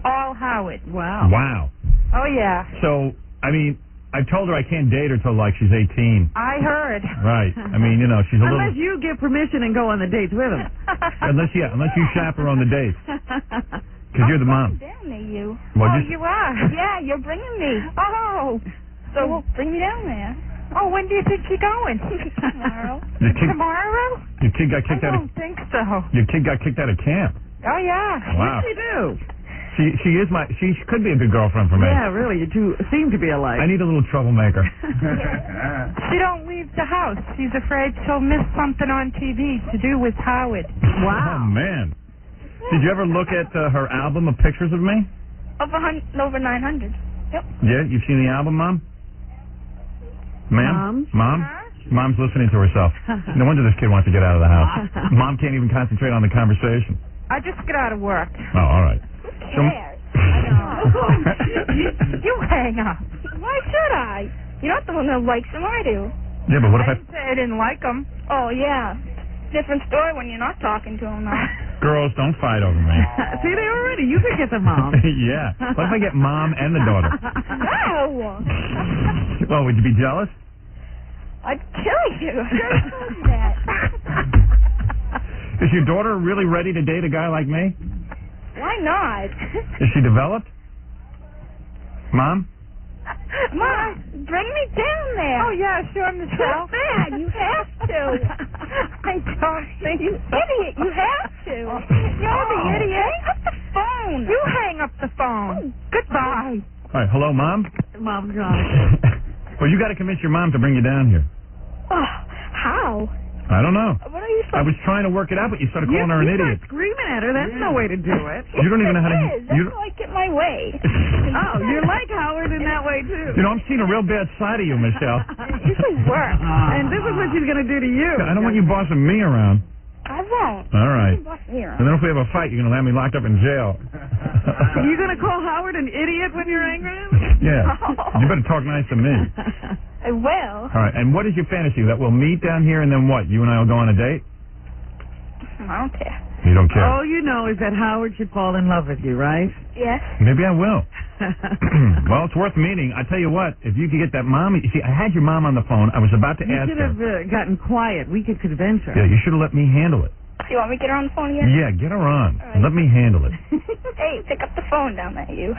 all Howard. Wow. Wow. Oh, yeah. So, I mean, I've told her I can't date her till like she's 18. I heard. Right. I mean, you know, she's a Unless little. you give permission and go on the dates with him. Unless you chaperone the dates. Because you're the mom. Down there, you. Well, you are. Yeah, you're bringing me. Oh. So bring me down there. Oh, when do you think you're going? Tomorrow. Tomorrow? Your kid got kicked out. I don't think so. Your kid got kicked out of camp. Oh yeah. Wow. What did she do? She could be a good girlfriend for me. Yeah, really. You two seem to be alike. I need a little troublemaker. She don't leave the house. She's afraid she'll miss something on TV to do with Howard. Oh man. Did you ever look at her album of pictures of me? Over 900. Yep. Yeah, you've seen the album, Mom? Ma'am? Mom? Mom's listening to herself. No wonder this kid wants to get out of the house. Mom can't even concentrate on the conversation. I just get out of work. Oh, all right. Who cares? You hang up. Why should I? You're not the one that likes him, I do. Yeah, but what if I didn't say I didn't like him. Oh, yeah. Different story when you're not talking to him, though. Girls, don't fight over me. See, they were ready. You could get the mom. Yeah. What if I get Mom and the daughter? No. Well, would you be jealous? I'd kill you. Don't do that. Is your daughter really ready to date a guy like me? Why not? Is she developed? Mom? Mom, bring me down there. Oh, yeah, sure, Michelle. Too bad. You have to. I don't think You idiot. You have to. You're the idiot. Hang up the phone. You hang up the phone. Goodbye. All right, hello, Mom? Mom, John. Well, you got to convince your mom to bring you down here. Oh, how? I don't know. What are you I was trying to work it out, but you started calling her an idiot. Screaming at her. That's no way to do it. You don't even know how to. That's how I get my way. Oh, you're like Howard in that way, too. You know, I'm seeing a real bad side of you, Michelle. It usually works. And this is what she's going to do to you. I don't want you bossing me around. I won't. All right. You boss me around. And then if we have a fight, you're going to have me locked up in jail. Are you going to call Howard an idiot when you're angry? Yeah. You better talk nice to me. I will. All right. And what is your fantasy? That we'll meet down here and then what? You and I will go on a date? I don't care. You don't care? All you know is that Howard should fall in love with you, right? Yes. Maybe I will. Well, it's worth meeting. I tell you what, if you could get that mom... You see, I had your mom on the phone. I was about to You ask should her. have gotten quiet. We could convince her. Yeah, you should have let me handle it. You want me to get her on the phone again? Yeah, get her on. All right. Let me handle it. Hey, pick up the phone down there, you.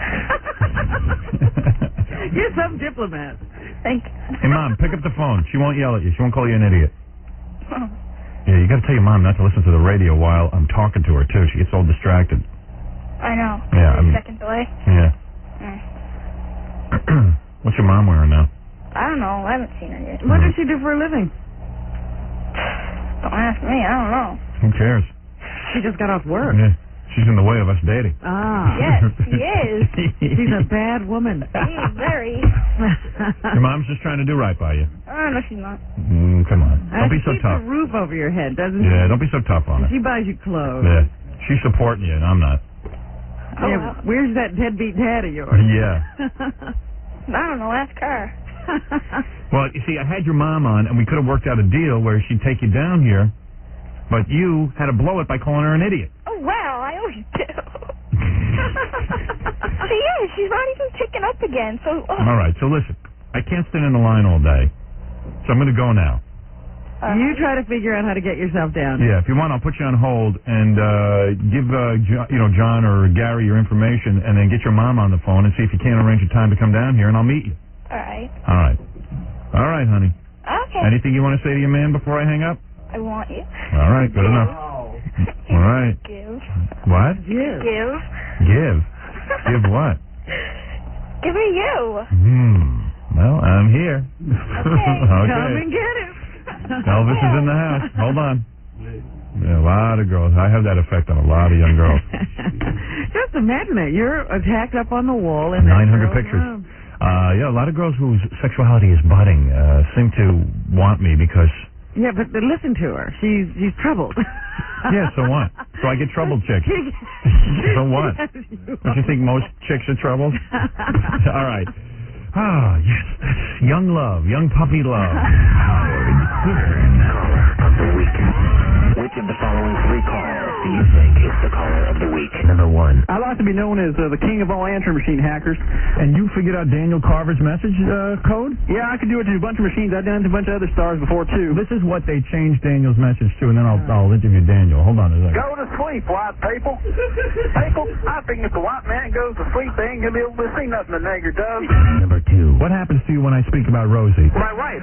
You're some diplomat. Thank you. Hey, Mom, pick up the phone. She won't yell at you. She won't call you an idiot. Oh. Yeah, you got to tell your mom not to listen to the radio while I'm talking to her, too. She gets all distracted. I know. Yeah, Second delay. Yeah. Mm. What's your mom wearing now? I don't know. I haven't seen her yet. What does she do for a living? Don't ask me. I don't know. Who cares? She just got off work. Yeah. She's in the way of us dating. Ah. Yes, she is. She's a bad woman. She's very. Your mom's just trying to do right by you. No, she's not. Come on. Don't be so She keeps tough. a roof over your head, doesn't she? Yeah, don't be so tough on her. She buys you clothes. Yeah. She's supporting you, and I'm not. Oh, Yeah, well. where's that deadbeat dad of yours? Yeah. I don't know. Ask her. Well, you see, I had your mom on, and we could have worked out a deal where she'd take you down here, but you had to blow it by calling her an idiot. Oh, well, I always do. She is. She's not even picking up again. So. All right, so listen. I can't stand in the line all day, so I'm going to go now. You try to figure out how to get yourself down. Yeah, if you want, I'll put you on hold and give John or Gary your information, and then get your mom on the phone and see if you can't arrange a time to come down here, and I'll meet you. All right. All right. All right, honey. Okay. Anything you want to say to your man before I hang up? I want you. All right, good enough. All right. Give. What? Give. Give? Give what? Give me you. Well, I'm here. Okay. Come and get him. Elvis is in the house. Hold on. Yeah, a lot of girls. I have that effect on a lot of young girls. Just imagine it. You're attacked up on the wall in 900 pictures. Yeah, a lot of girls whose sexuality is budding seem to want me because... Yeah, but listen to her. She's troubled. Yeah, so what? So I get troubled chicks. So what? Don't you think most chicks are troubled? All right. Ah, yes. Young love. Young puppy love. Howard Stern. Caller of the week. Which of the following three calls do you think is the caller of the week? Number 1. I'd like to be known as the king of all answering machine hackers. And you figured out Daniel Carver's message code? Yeah, I could do it to a bunch of machines. I've done it to a bunch of other stars before, too. This is what they changed Daniel's message to, and then I'll interview Daniel. Hold on a second. Go to sleep, white people. People, I think if the white man goes to sleep, they ain't going to be able to see nothing the nigger does. Number 2. What happens to you when I speak about Rosie? My wife,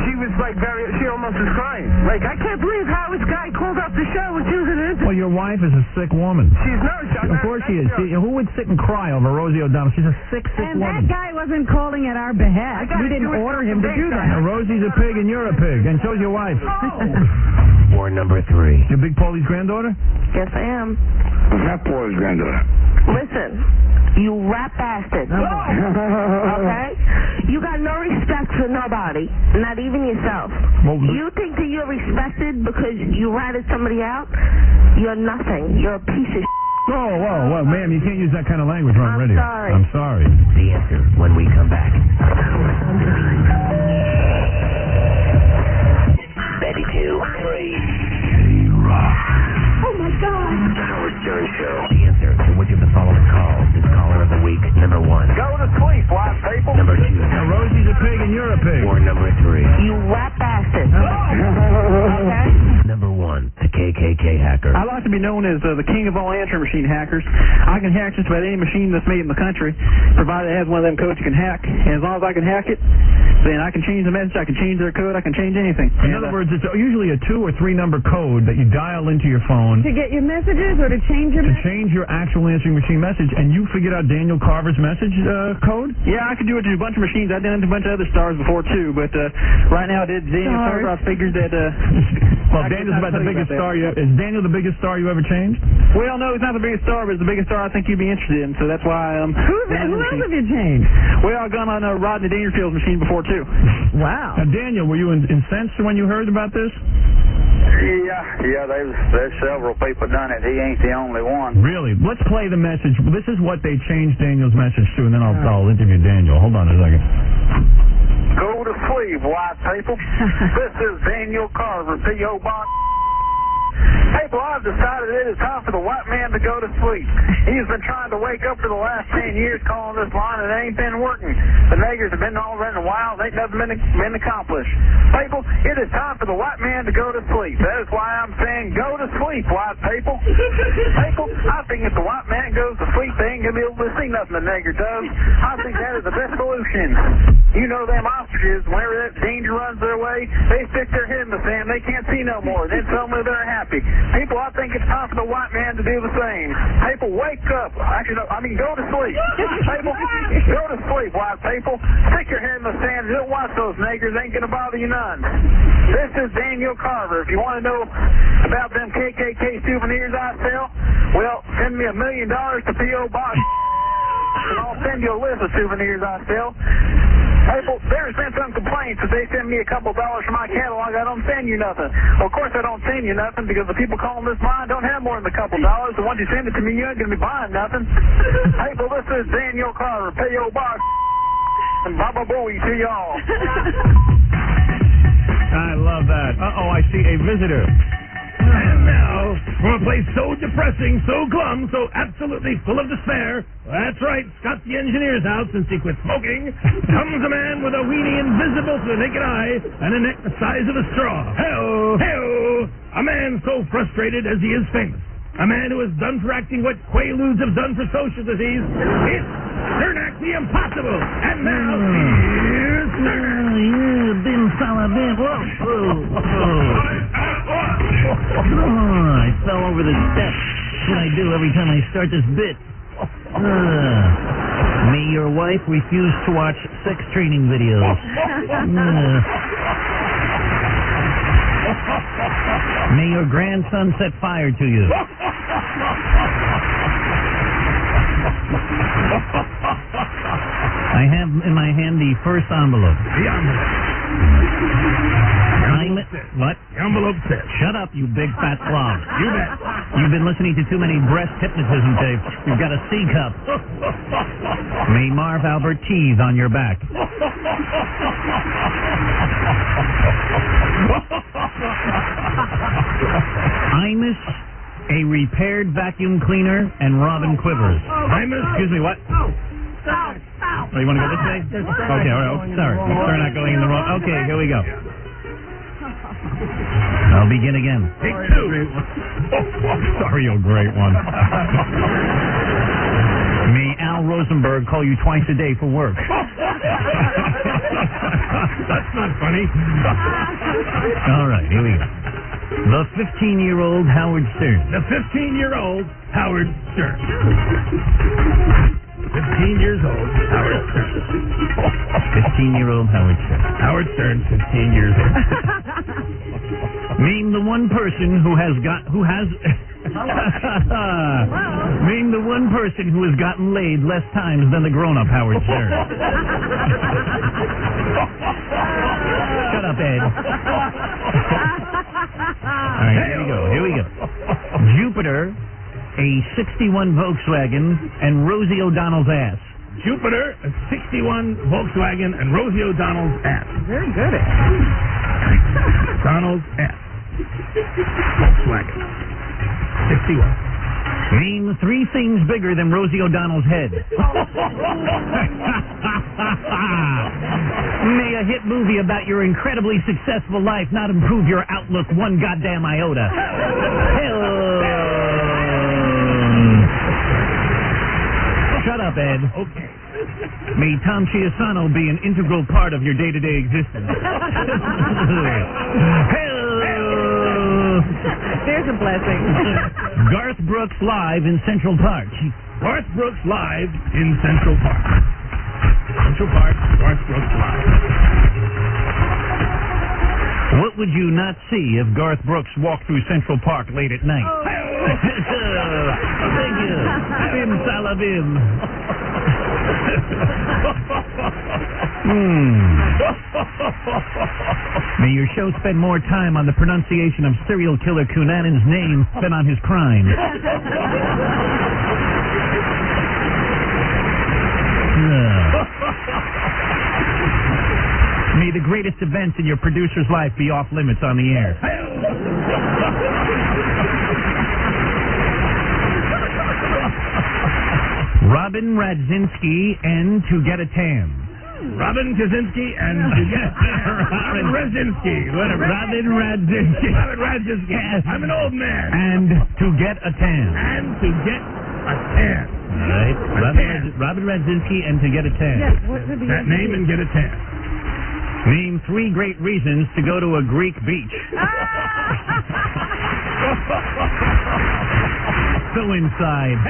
she was like she almost was crying. Like, I can't believe how this guy called up the show and she was an interview. Well, your wife is a sick woman. She's no, Of course she is. Who would sit and cry over Rosie O'Donnell? She's a sick And woman. that guy wasn't calling at our behest. We didn't order him to do that. Now, Rosie's a pig and you're a pig, and so's your wife. Or number 3. Your Big Paulie's granddaughter? Yes, I am. Not Paulie's granddaughter. Listen, you rap bastard. Okay? You got no respect for nobody, not even yourself. You think that you're respected because you ratted somebody out? You're nothing. You're a piece of Whoa, ma'am, you can't use that kind of language on radio. sorry. I'm sorry. The answer when we come back. Betty 2. 3. Oh, my God. The Howard Stern Show. The answer to which of the following calls is caller of the week? Number 1. Go to sleep, white people. Number 2. Now, Rosie's a pig and you're a pig. Or number 3. You rap bastard. Okay? Number 1. The KKK hacker. I'd like to be known as the king of all answering machine hackers. I can hack just about any machine that's made in the country, provided it has one of them codes you can hack. And as long as I can hack it, then I can change the message, I can change their code, I can change anything. In other words, it's usually a 2 or 3 number code that you dial into your phone To get your messages or to change your to message? change your actual answering machine message, and you figured out Daniel Carver's message code? Yeah, I could do it to a bunch of machines. I've done it to a bunch of other stars before, too. But right now, Daniel Carver, I figured that... Well, Daniel's about the biggest star you ever... Is Daniel the biggest star you ever changed? Well, no, he's not the biggest star, but it's the biggest star I think you'd be interested in. So that's why... Who else have you changed? Well, I've gone on Rodney Dangerfield's machine before, too. Wow. Now, Daniel, were you incensed when you heard about this? Yeah, there's several people done it. He ain't the only one. Really? Let's play the message. This is what they changed Daniel's message to, and then I'll interview Daniel. Hold on a second. Go to sleep, white people. This is Daniel Carver, P.O. Box. People, I've decided it is time for the white man to go to sleep. He's been trying to wake up for the last 10 years calling this line, and it ain't been working. The niggers have been all running wild. Ain't nothing been accomplished. People, it is time for the white man to go to sleep. That is why I'm saying go to sleep, white people. People, I think if the white man goes to sleep, they ain't going to be able to see nothing the nigger does. I think that is the best solution. You know them ostriches, whenever that danger runs their way, they stick their head in the sand. They can't see no more. Then suddenly they're happy. People, I think it's time for the white man to do the same. People, wake up. Actually, no, go to sleep. People, go to sleep, white people. Stick your head in the sand. Don't watch those niggers. Ain't going to bother you none. This is Daniel Carver. If you want to know about them KKK souvenirs I sell, well, send me $1 million to P.O. Box, and I'll send you a list of souvenirs I sell. People, there's been some complaints that they send me a couple dollars for my catalog. I don't send you nothing. Well, of course I don't send you nothing because the people calling this line don't have more than a couple dollars. So once you send it to me, you ain't going to be buying nothing. People, this is Daniel Carver, P.O. Box, and Baba Booey to y'all. I love that. Uh-oh, I see a visitor. And now, from a place so depressing, so glum, so absolutely full of despair, that's right, Scott the engineer's out since he quit smoking, comes a man with a weenie invisible to the naked eye and a neck the size of a straw. Hey-oh, hey-oh, a man so frustrated as he is famous. A man who has done for acting what Quaaludes have done for social disease. It's Cernak the Impossible. And now, here's Cernak. Yeah, Bim Salah Bim. Whoa. I fell over the steps. What I do every time I start this bit. May your wife refuse to watch sex training videos. May your grandson set fire to you. I have in my hand the first envelope. The envelope. What? The envelope says. Shut up, you big fat slob. You bet. You've been listening to too many breast hypnotism tapes. You've got a C cup. May Marv Albert tease on your back. Imus a repaired vacuum cleaner, and Robin Quivers. Excuse me, what? Oh, you want to go this way? Okay, all right. Oh, sorry. We're not going in the wrong... Okay, here we go. I'll begin again. Take two. Sorry, you great one. May Al Rosenberg call you twice a day for work. That's not funny. All right, here we go. The 15-year-old Howard Stern. The 15-year-old Howard Stern. 15 years old Howard Stern. 15-year-old Howard Stern. Howard Stern, 15 years old. Name the one person who has Name the one person who has gotten laid less times than the grown-up Howard Stern. Shut up, Ed. All right, here we go. Jupiter, a 61 Volkswagen, and Rosie O'Donnell's ass. Jupiter, a 61 Volkswagen, and Rosie O'Donnell's ass. Very good at Donald's ass. Volkswagen. 61. Name three things bigger than Rosie O'Donnell's head. May a hit movie about your incredibly successful life not improve your outlook one goddamn iota. Shut up, Ed. Okay. May Tom Chiasano be an integral part of your day-to-day existence. There's a blessing. Garth Brooks live in Central Park. Garth Brooks live in Central Park. Central Park, Garth Brooks live. What would you not see if Garth Brooks walked through Central Park late at night? Oh. Thank you. Bim salabim. May your show spend more time on the pronunciation of serial killer Cunanan's name than on his crime. May the greatest events in your producer's life be off limits on the air. Robin Radzinski and To Get a Tan. Robin Kaczynski and To Get a Tan. Robin Radzinski. Whatever. Robin Radzinski. Robin Radzinski. I'm an old man. And To Get a Tan. And To Get a Tan. All right. Robin Radzinski and To Get a Tan. Yes, what would be that name and get a tan. Name three great reasons to go to a Greek beach. So inside. All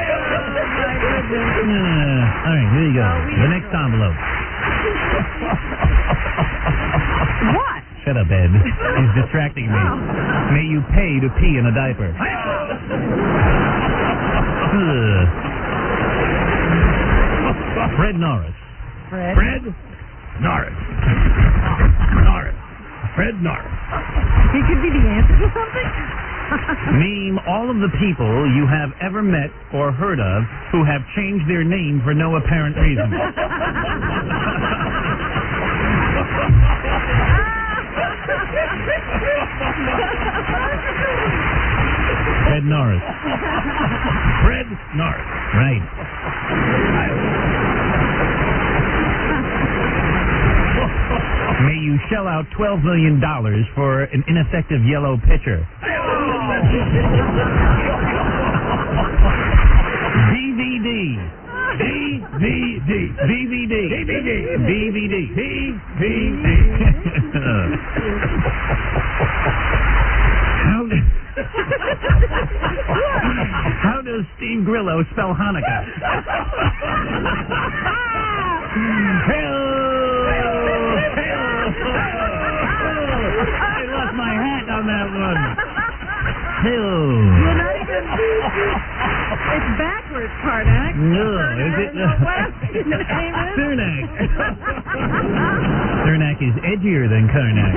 right, here you go. The next envelope. What? Shut up, Ed. He's distracting me. May you pay to pee in a diaper. Fred Norris. Fred Norris. Norris. Fred Norris. He could be the answer to something? Name all of the people you have ever met or heard of who have changed their name for no apparent reason. Fred Norris. Fred Norris. Right. May you shell out $12 million for an ineffective yellow pitcher. DVD. DVD. DVD. DVD. DVD. How does Steve Grillo spell Hanukkah? I lost my hat on that one. You're not even... It's backwards, Karnak. No, is it? Cernak. Cernak is edgier than Karnak.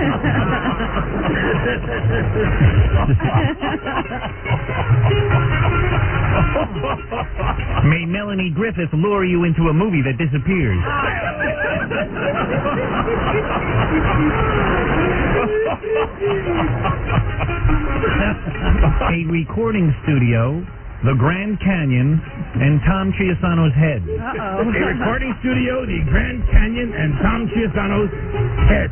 May Melanie Griffith lure you into a movie that disappears. A recording studio, the Grand Canyon, and Tom Chiasano's head. Uh-oh. A recording studio, the Grand Canyon, and Tom Chiasano's head.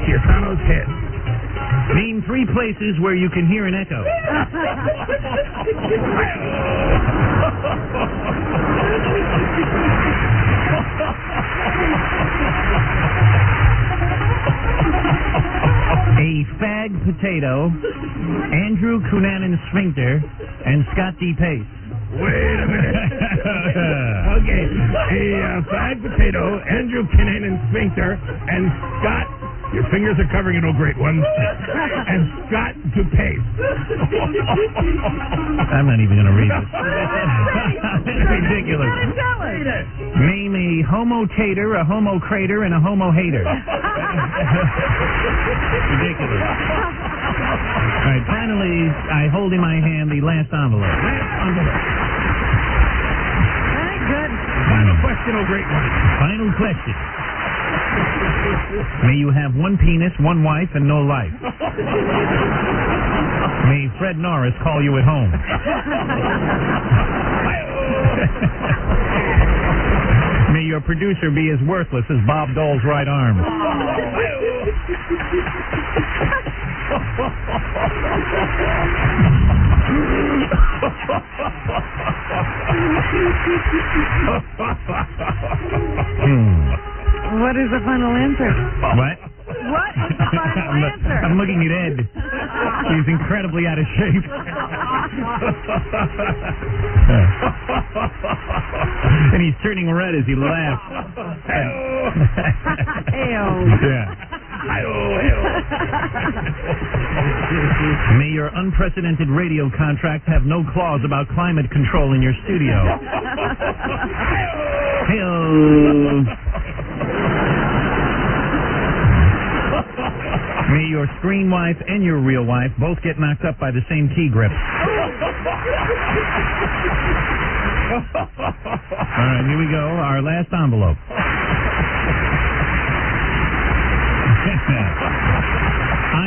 Chiasano's head. Name 3 places where you can hear an echo. A fag potato, Andrew Cunanan Sphincter, and Scott D. Pace. Wait a minute. Okay. A fag potato, Andrew Cunanan Sphincter, and Scott. Your fingers are covering it, oh great one. And Scott DuPace. I'm not even going to read this. It's ridiculous. Name a homo tater, a homo crater, and a homo hater. Ridiculous. All right, finally, I hold in my hand the last envelope. Thank goodness. Final question, oh great one. Final question. May you have one penis, one wife, and no life. May Fred Norris call you at home. May your producer be as worthless as Bob Dole's right arm. What is the final answer? What? What is the final answer? I'm looking at Ed. He's incredibly out of shape. And he's turning red as he laughs. Yeah. May your unprecedented radio contract have no clause about climate control in your studio. May your screen wife and your real wife both get knocked up by the same key grip. All right, here we go. Our last envelope.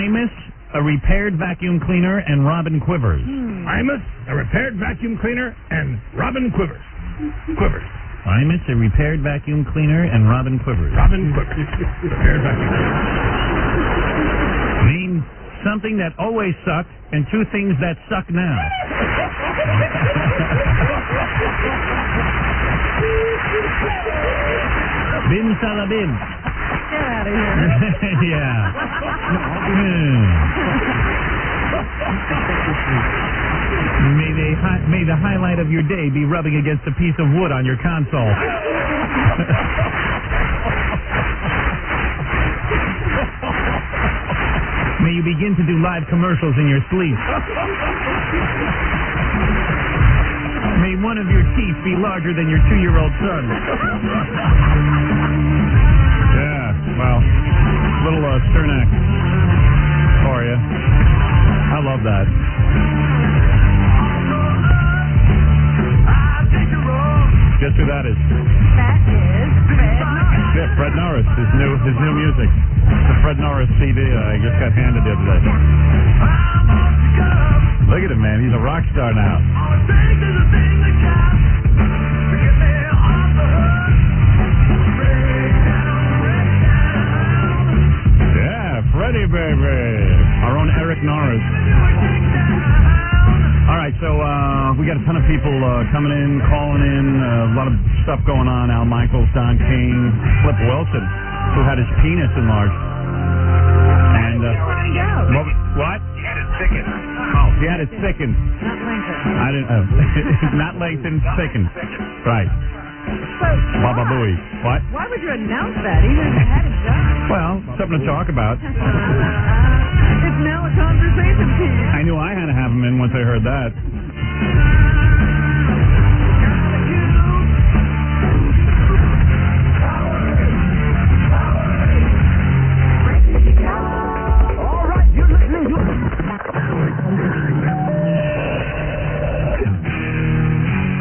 Imus, a repaired vacuum cleaner, and Robin Quivers. Imus, a repaired vacuum cleaner, and Robin Quivers. Imus, a repaired vacuum cleaner, and Robin Quivers. Robin Quivers. Repaired vacuum cleaner. Name something that always sucked and 2 things that suck now. Bin Salabin. Get out of here. Yeah. May the highlight of your day be rubbing against a piece of wood on your console. May you begin to do live commercials in your sleep. May one of your teeth be larger than your 2-year-old son. Yeah, well, little Sternak for you. I love that. Guess who that is? That is Fred Norris. Yeah, Fred Norris. His new music. The Fred Norris CD I just got handed the other day. Look at him, man. He's a rock star now. Yeah, Freddie, baby. Our own Eric Norris. All right, so we got a ton of people coming in, calling in, a lot of stuff going on. Al Michaels, Don King, Flip Wilson, who had his penis enlarged. And what? He had it thickened. Oh, he had it thickened. Not lengthened. I didn't. Not lengthened, thickened. Right. So, Baba Booey. What? why would you announce that? Even if you had it done. Well, something to talk about. It's now a conversation piece. I knew I had to have him in once I heard that.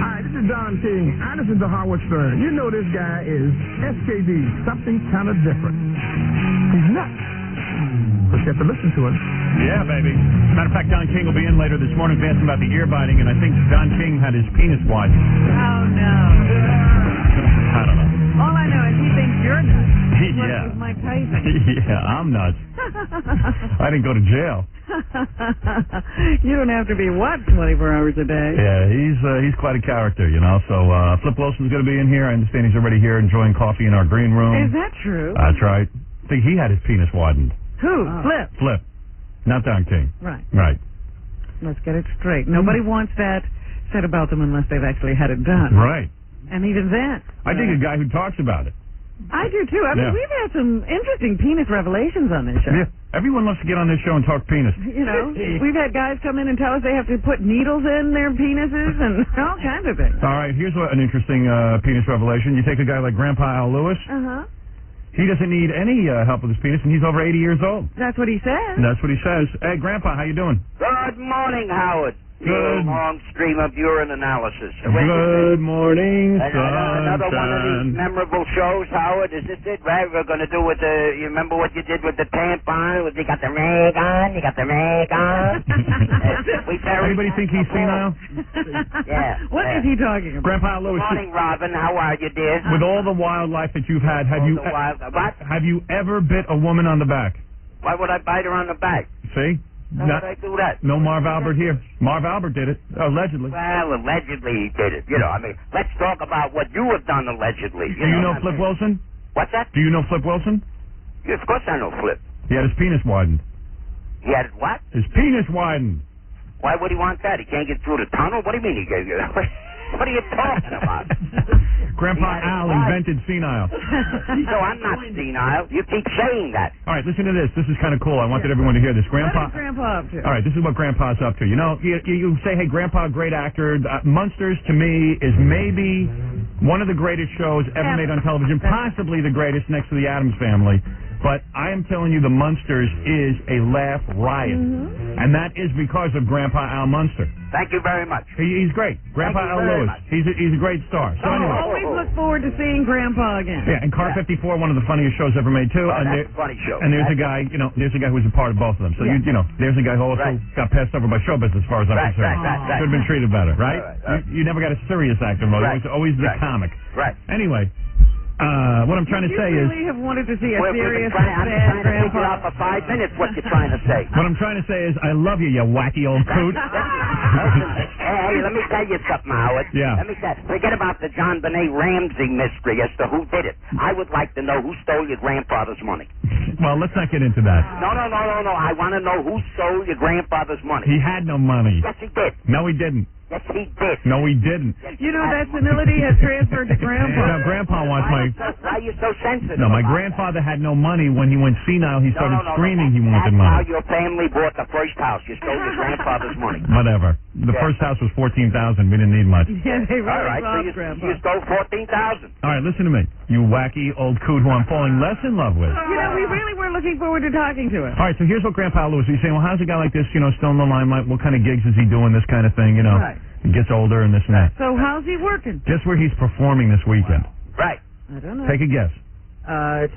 Hi, this is Don King. I listen to Howard Stern. You know this guy is SKD, something kind of different. He's nuts. But you have to listen to him. Yeah, baby. Matter of fact, Don King will be in later this morning to ask him about the ear biting, and I think Don King had his penis widened. Oh, no. I don't know. All I know is he thinks you're nuts. Yeah. With Mike Tyson. Yeah, I'm nuts. I didn't go to jail. You don't have to be, 24 hours a day? Yeah, he's quite a character, you know. So Flip Wilson's going to be in here. I understand he's already here enjoying coffee in our green room. Is that true? That's right. I think he had his penis widened. Who? Flip. Flip. Not Don King. Right. Right. Let's get it straight. Nobody wants that said about them unless they've actually had it done. Right. And even then. I dig a guy who talks about it. I do, too. I mean, we've had some interesting penis revelations on this show. Yeah. Everyone loves to get on this show and talk penis. You know, we've had guys come in and tell us they have to put needles in their penises and all kinds of things. All right, here's an interesting penis revelation. You take a guy like Grandpa Al Lewis. Uh-huh. He doesn't need any help with his penis, and he's over 80 years old. That's what he says. And that's what he says. Hey, Grandpa, how you doing? Good morning, Howard. Good. Long stream of urine analysis. Good morning, Another one of sunshine. these memorable shows, Howard. Is this it, right? We're going to do with the... You remember what you did with the tampon? You got the rag on? You got the rag on? Anybody think he's senile? Yeah. What is he talking about? Grandpa Lewis. Good morning, Robin. How are you, dear? With all the wildlife that you've had, have you ever bit a woman on the back? Why would I bite her on the back? See? How would I do that? No Marv Albert here. Marv Albert did it, allegedly. Well, allegedly he did it. You know, I mean, let's talk about what you have done allegedly. Do you know Flip Wilson? What's that? Do you know Flip Wilson? Yeah, of course I know Flip. He had his penis widened. He had what? His penis widened. Why would he want that? He can't get through the tunnel? What do you mean he can't get... What are you talking about? Grandpa Al invented senile. So I'm not senile. You keep saying that. All right, listen to this. This is kind of cool. I wanted everyone to hear this. What is Grandpa up to? All right, this is what Grandpa's up to. You know, you say, hey, Grandpa, great actor. Munsters, to me, is maybe one of the greatest shows ever made on television, possibly the greatest next to the Addams Family. But I am telling you, the Munsters is a laugh riot. And that is because of Grandpa Al Munster. Thank you very much. He's great. Grandpa Al Lewis. He's a great star. So anyway. Always look forward to seeing Grandpa again. Yeah, and Car 54, one of the funniest shows ever made, too. Oh, and that's a funny show. And there's a guy, there's a guy who's a part of both of them. So, there's a guy who also got passed over by showbiz as far as I'm concerned. Should have been treated better, right? You never got a serious actor role. It was always the comic. Right. Anyway, what I'm trying to say is... You really have wanted to see a serious, I'm sad trying to figure out for 5 minutes what you're trying to say. What I'm trying to say is, I love you, you wacky old coot. Hey, let me tell you something, Howard. Yeah. Let me say, forget about the John Benet Ramsey mystery as to who did it. I would like to know who stole your grandfather's money. Well, let's not get into that. No. I want to know who stole your grandfather's money. He had no money. Yes, he did. No, he didn't. Yes, he did. No, he didn't. You know, that senility has transferred to Grandpa. Now, Grandpa wants my... Why are you so sensitive? No, my about grandfather had no money. When he went senile, he started screaming he wanted That's money. how your family bought the first house. You stole your grandfather's money. Whatever. The first house was $14,000. We didn't need much. Yeah, they really All right, so you stole $14,000. All right, listen to me, you wacky old coot who I'm falling less in love with. You know, we really were looking forward to talking to him. All right, so here's what Grandpa Lewis, he's saying, well, how's a guy like this, still in the limelight? What kind of gigs is he doing, this kind of thing, Right. He gets older and this and that. So how's he working? Guess where he's performing this weekend? Right. I don't know. Take a guess.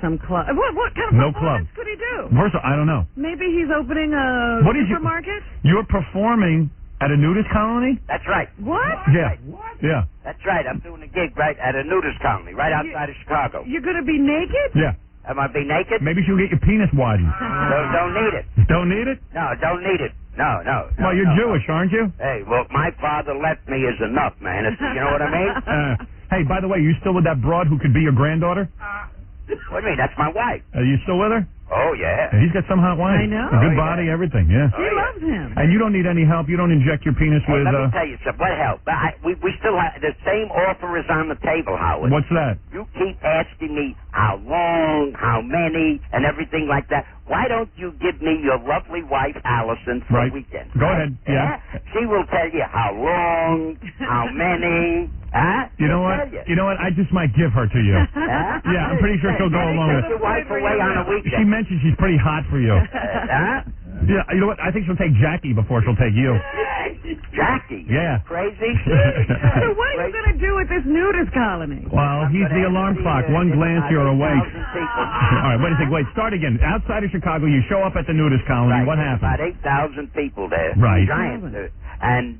Some club. What kind of No performance club. could he do? First of all, I don't know. Maybe he's opening a What is supermarket? You're performing at a nudist colony? That's right. What? Yeah. Yeah. That's right. I'm doing a gig right at a nudist colony right outside of Chicago. You're going to be naked? Yeah. Am I be naked? Maybe she'll get your penis widened. Don't need it. Don't need it? No, don't need it. No. Well, you're Jewish, aren't you? Hey, well, my father left me is enough, man. You know what I mean? Hey, by the way, you still with that broad who could be your granddaughter? What do you mean? That's my wife. Are you still with her? Oh, yeah. He's got some hot wife. I know. A good body, everything, yeah. She loves him. And you don't need any help. You don't inject your penis Hey, with... let me tell you something. What help? We still have... The same offer is on the table, Howard. What's that? You keep asking me how long, how many, and everything like that. Why don't you give me your lovely wife, Allison, for a weekend? Go ahead. Yeah. She will tell you how long, how many... Huh? You know what? You know what? I just might give her to you. Huh? Yeah, I'm pretty sure she'll go along with it. Take your wife away on a weekend. She mentioned she's pretty hot for you. Huh? Yeah, you know what? I think she'll take Jackie before she'll take you. Jackie? Yeah. Crazy? So what are you going to do with this nudist colony? Well, he's the alarm clock. One glance, you're awake. People. All right, wait a second. Wait, start again. Outside of Chicago, you show up at the nudist colony. Right. What happens? About 8,000 people there. Right. Giant. And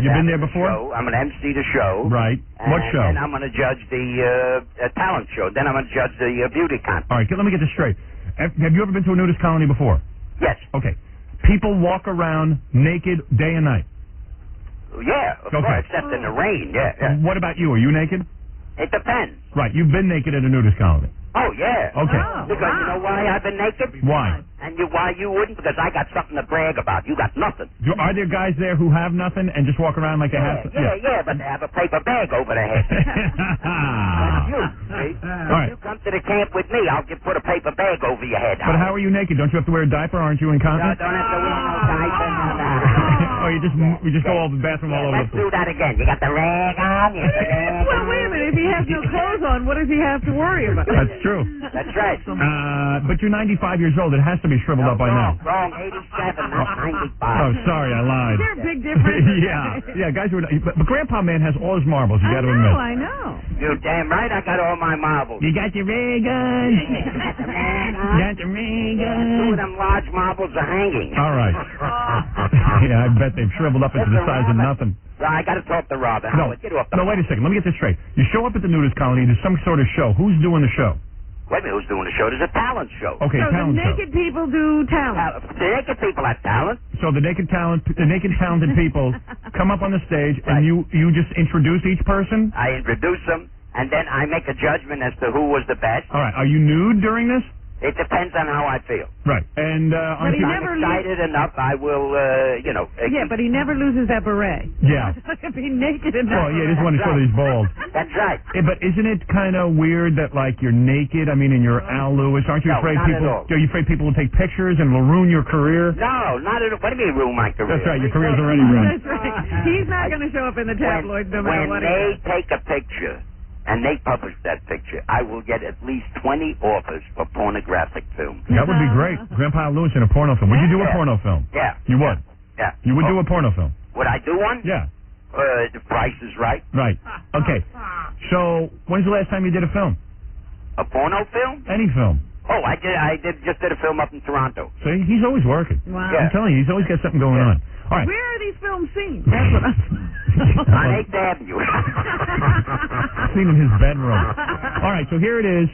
You've been there before? Show. I'm going to MC the show. Right. What show? And I'm going to judge the talent show. Then I'm going to judge the beauty contest. All right, let me get this straight. Have you ever been to a nudist colony before? Yes. Okay. People walk around naked day and night. Yeah, of course, except in the rain, yeah. What about you? Are you naked? It depends. Right, you've been naked at a nudist colony. Oh, yeah. Okay. Because you know why I've been naked? Why? And why you wouldn't? Because I got something to brag about. You got nothing. Are there guys there who have nothing and just walk around like they have... Yeah, but they have a paper bag over their head. That's you, see? All right. You come to the camp with me, I'll put a paper bag over your head. But how are you naked? Don't you have to wear a diaper? Aren't you incontinent? No, don't have to wear no diaper. Oh, you just go all the bathroom all over the Let's do that again. You got the rag on. Well, wait a minute. If he has no clothes on, what does he have to worry about? That's true. That's right. But you're 95 years old. It has to be shriveled up by now. Wrong. 87, not 95. Oh, sorry, I lied. Is there a big difference? Yeah, guys. But Grandpa Man has all his marbles. You got to admit. I know. You're damn right. I got all my marbles. You got your ray gun. Got your ray gun. Two of them large marbles are hanging. All right. Yeah, I bet they've shriveled up into the size of nothing. I got to talk to Robin. No, Get off the wait a second. Let me get this straight. You show up at the nudist colony. There's some sort of show. Who's doing the show? Wait a minute. Who's doing the show? There's a talent show. Okay, so talent the naked people do talent. The naked people have talent. So the naked talented people come up on the stage, and you just introduce each person? I introduce them, and then I make a judgment as to who was the best. All right. Are you nude during this? It depends on how I feel. Right. And But he I'm never excited enough, I will, Yeah, but he never loses that beret. Yeah. If he's naked enough. Well, yeah, just want to show that he's bald. That's right. Yeah, but isn't it kind of weird that, like, you're naked? I mean, and you're Al Lewis. Aren't you No, afraid not people... at all. Are you afraid people will take pictures and it'll ruin your career? No, not at all. What do you mean ruin my career? That's right. Your career's already ruined. That's right. He's not going to show up in the tabloids no matter what. When they take a picture and they publish that picture, I will get at least 20 offers for pornographic film. That would be great. Grandpa Lewis in a porno film. Would you do a porno film? Yeah. You would? Yeah. You would do a porno film? Would I do one? Yeah. The price is right. Right. Okay. So, when's the last time you did a film? A porno film? Any film. Oh, I just did a film up in Toronto. So he's always working. Wow. I'm telling you, he's always got something going on. All right. Where are these films seen? That's what I'm... On 8th Avenue. Seen in his bedroom. All right, so here it is.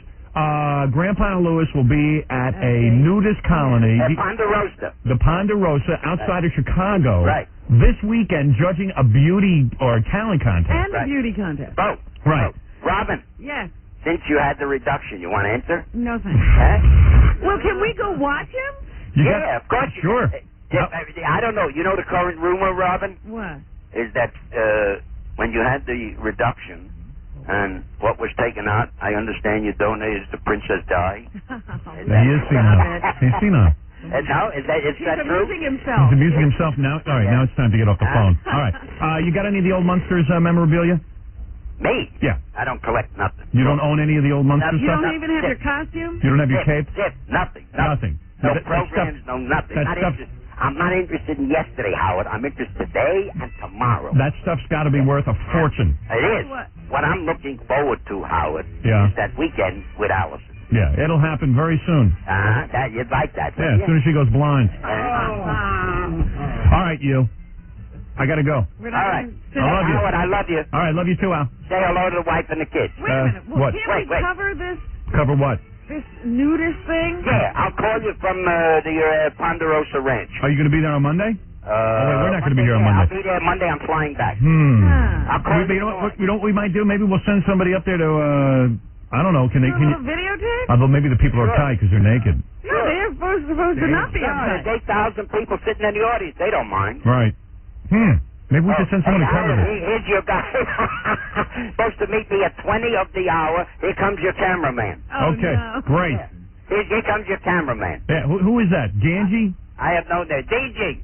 Grandpa Lewis will be at a nudist colony. Ponderosa. The Ponderosa outside of Chicago. Right. This weekend, judging a beauty or a talent contest. And a beauty contest. Both. Right. Robin. Yes. Since you had the reduction, you want to enter? No thanks. Huh? Well, can we go watch him? Yeah, of course. Sure. I don't know. You know the current rumor, Robin? What? Is that when you had the reduction and what was taken out, I understand you donated to Princess Di. He is senile. He's senile. Is that true? He's amusing himself. He's amusing himself now. All right, now it's time to get off the phone. All right. You got any of the old Munsters memorabilia? Me? Yeah. I don't collect nothing. You don't own any of the old Munster You stuff? don't even have your costume? You don't have your cape? Nothing. Nothing. No That programs, stuff, no nothing. that I'm not interested in yesterday, Howard. I'm interested today and tomorrow. That stuff's got to be worth a fortune. It is. What I'm looking forward to, Howard, Yeah. is that weekend with Allison. Yeah, it'll happen very soon. That you'd like that. Yeah, as soon as she goes blind. Oh. All right, you. I got to go. All right. I love you. Howard, I love you. All right, love you too, Al. Say hello to the wife and the kids. Wait a minute. Well, what? Can't we cover this Cover what? nudist thing? Yeah, I'll call you from the Ponderosa Ranch. Are you going to be there on Monday? we're not going to be here on I'll Monday. be there Monday. I'm flying back. I'll call you know what we might do? Maybe we'll send somebody up there to, I don't know. Can you? Videotape? Although maybe the people are tight because they're naked. No, they're supposed to not be uptight. There's 8,000 people sitting in the audience. They don't mind. Right. Maybe we should send someone to cover this. Here's your guy. Supposed to meet me at 20 of the hour. Here comes your cameraman. Okay, great. Here comes your cameraman. Yeah, who is that? Ganji? I have no idea. DG,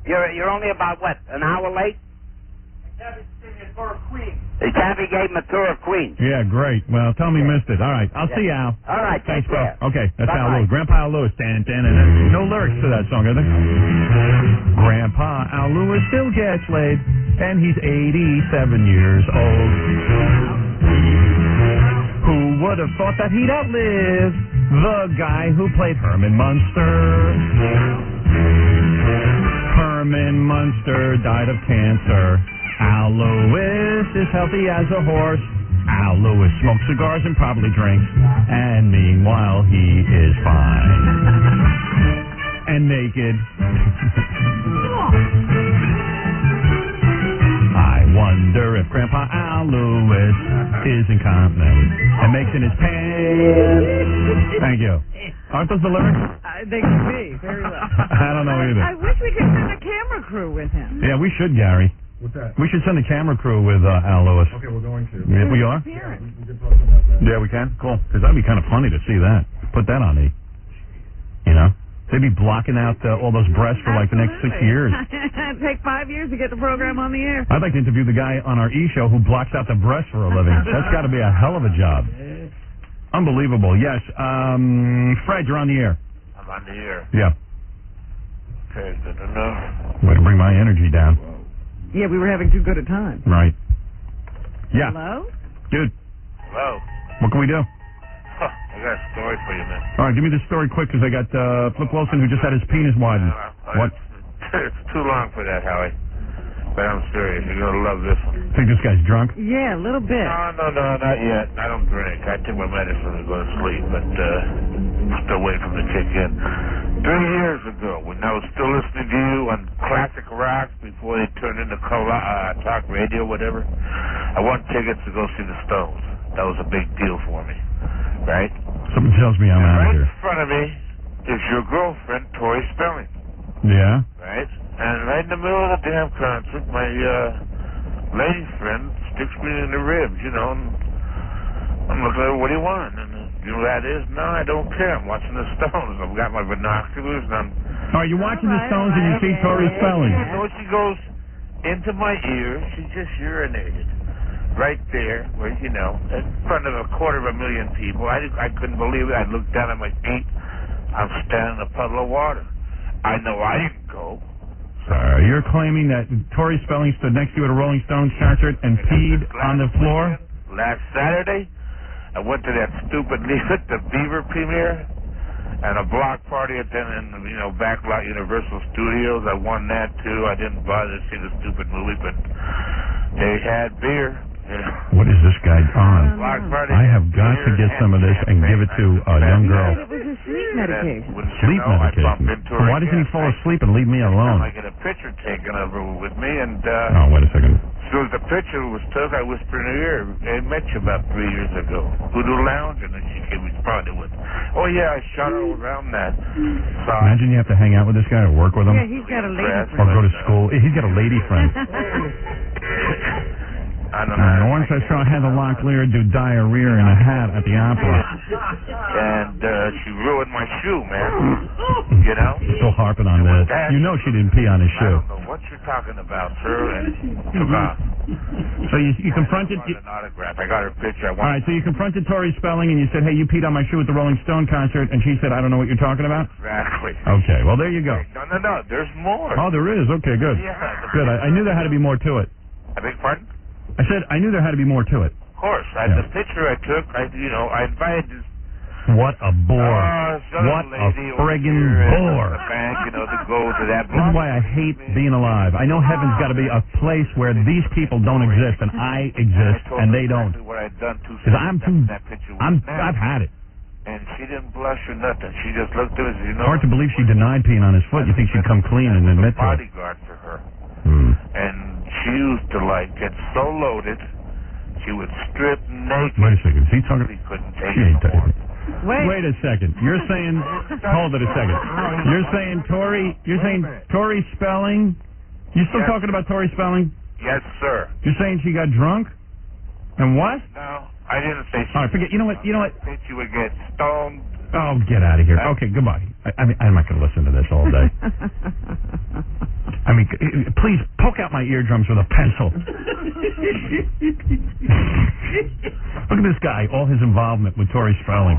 you're only about, what, an hour late? Tabby gave him a tour of Queens. Yeah, great. Well, tell him he missed it. All right. I'll see you, Al. All right, Thanks, take bro. care. Okay, that's Al Bye-bye. Lewis. Grandpa Al Lewis. No lyrics to that song, are there? Grandpa Al Lewis still gets laid, and he's 87 years old. Who would have thought that he'd outlive the guy who played Herman Munster? Herman Munster died of cancer. Al Lewis is healthy as a horse. Al Lewis smokes cigars and probably drinks. And meanwhile, he is fine. And naked. I wonder if Grandpa Al Lewis is incontinent and makes in his pants. Thank you. Aren't those the lyrics? They could be, very well. I don't know either. I wish we could send a camera crew with him. Yeah, we should, Gary. What's that? We should send a camera crew with Al Lewis. Okay, we're going to. Yeah, we are? We can talk about that. Yeah, we can? Cool. Because that'd be kind of funny to see that. Put that on you know? They'd be blocking out all those breasts for like the next 6 years. It'd take 5 years to get the program on the air. I'd like to interview the guy on our E-show who blocks out the breasts for a living. That's got to be a hell of a job. Unbelievable. Yes. Fred, you're on the air. I'm on the air. Yeah. Okay, good enough. Way to bring my energy down. Yeah, we were having too good a time. Right. Yeah. Hello? Dude, Hello. what can we do? Huh, I got a story for you, man. All right, give me the story quick because I got Flip Wilson who just had his penis widened. What? It's too long for that, Howie. But I'm serious. You're going to love this one. Think this guy's drunk? Yeah, a little bit. No, not yet. I don't drink. I take my medicine to go to sleep, but still waiting for him to kick in. 3 years ago, when I was still listening to you on classic rock before they turned into talk radio, whatever, I won tickets to go see the Stones. That was a big deal for me, right? Something tells me I'm out of Right here. in front of me is your girlfriend, Tori Spelling, Yeah? right? And right in the middle of the damn concert, my lady friend sticks me in the ribs, you know, and I'm looking at her, what do you want? And you know what that is? No, I don't care. I'm watching the Stones. I've got my binoculars, and I'm... Are you watching the Stones and you see Tori Spelling? You know, she goes into my ear. She just urinated right there, where, you know, in front of 250,000 people. I couldn't believe it. I looked down at my feet. I'm standing in a puddle of water. I know I didn't go. You're claiming that Tori Spelling stood next to you at a Rolling Stones concert and peed on the floor? Last Saturday, I went to that stupid Leave It to Beaver premiere and a block party at Backlot Universal Studios. I won that too. I didn't bother to see the stupid movie, but they had beer. What is this guy on? Block party. I have got to get some of this and give it to a young girl. It was a sleep medication. Sleep medication. So why doesn't he fall asleep and leave me alone? I get a picture taken of her with me, and Oh, wait a second. as soon as the picture was took, I whispered in her ear, I met you about 3 years ago. Voodoo Lounge, and then she responded with, oh yeah, I shot her around that. So Imagine you have to hang out with this guy or work with him. Yeah, he's got a lady Or friend. go to school. He's got a lady friend. I don't know. Once I saw Heather Locklear do diarrhea in a hat at the opera. And she ruined my shoe, man. You know? Still harping on this. You know she didn't pee on his I shoe. don't know what you're talking about, sir, and took off. So you confronted... An autograph. I got her picture. I All right, so you confronted Tori Spelling and you said, hey, you peed on my shoe at the Rolling Stone concert, and she said, I don't know what you're talking about? Exactly. Okay, well, there you go. No. There's more. Oh, there is? Okay, good. Yeah. Good. I knew there had to be more to it. I beg your pardon? I said I knew there had to be more to it. Of course. The picture I took, I invited this... What a bore. some What a lady friggin' over here bore. at the bank, to go to that... This is why I hate being alive. I know heaven's got to be a place where these people don't exist, and I exist, and they don't. What I'd done Because I've had it. And she didn't blush or nothing. She just looked at us, Hard to believe she denied peeing on his foot. You think she'd come clean and admit to it. bodyguard for her. And she used to get so loaded, she would strip naked. Wait a second. Is he talking? She couldn't take She ain't it no more. Wait a second. You're saying, hold it a second. You're saying Tori Spelling? You still talking about Tori Spelling? Yes, sir. You're saying she got drunk? And what? No, I didn't say she... All right, forget. You know what? She would get stoned Oh, get out of here. Okay, goodbye. I mean, I'm not going to listen to this all day. I mean, please poke out my eardrums with a pencil. Look at this guy, all his involvement with Tori Spelling.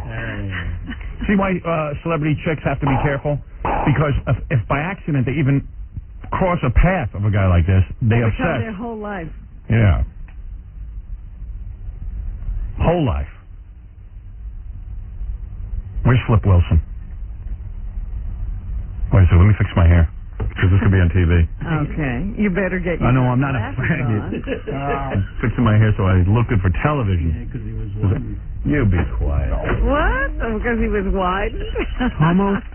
See why celebrity chicks have to be careful? Because if by accident they even cross a path of a guy like this, they obsess. Their whole life. Yeah. Whole life. Where's Flip Wilson? Wait a second, let me fix my hair. Because this could be on TV. Okay. You better get your I know, I'm not a faggot. I'm fixing my hair so I look good for television. Yeah, because he was white. You be quiet. What? Oh, because he was white? Almost.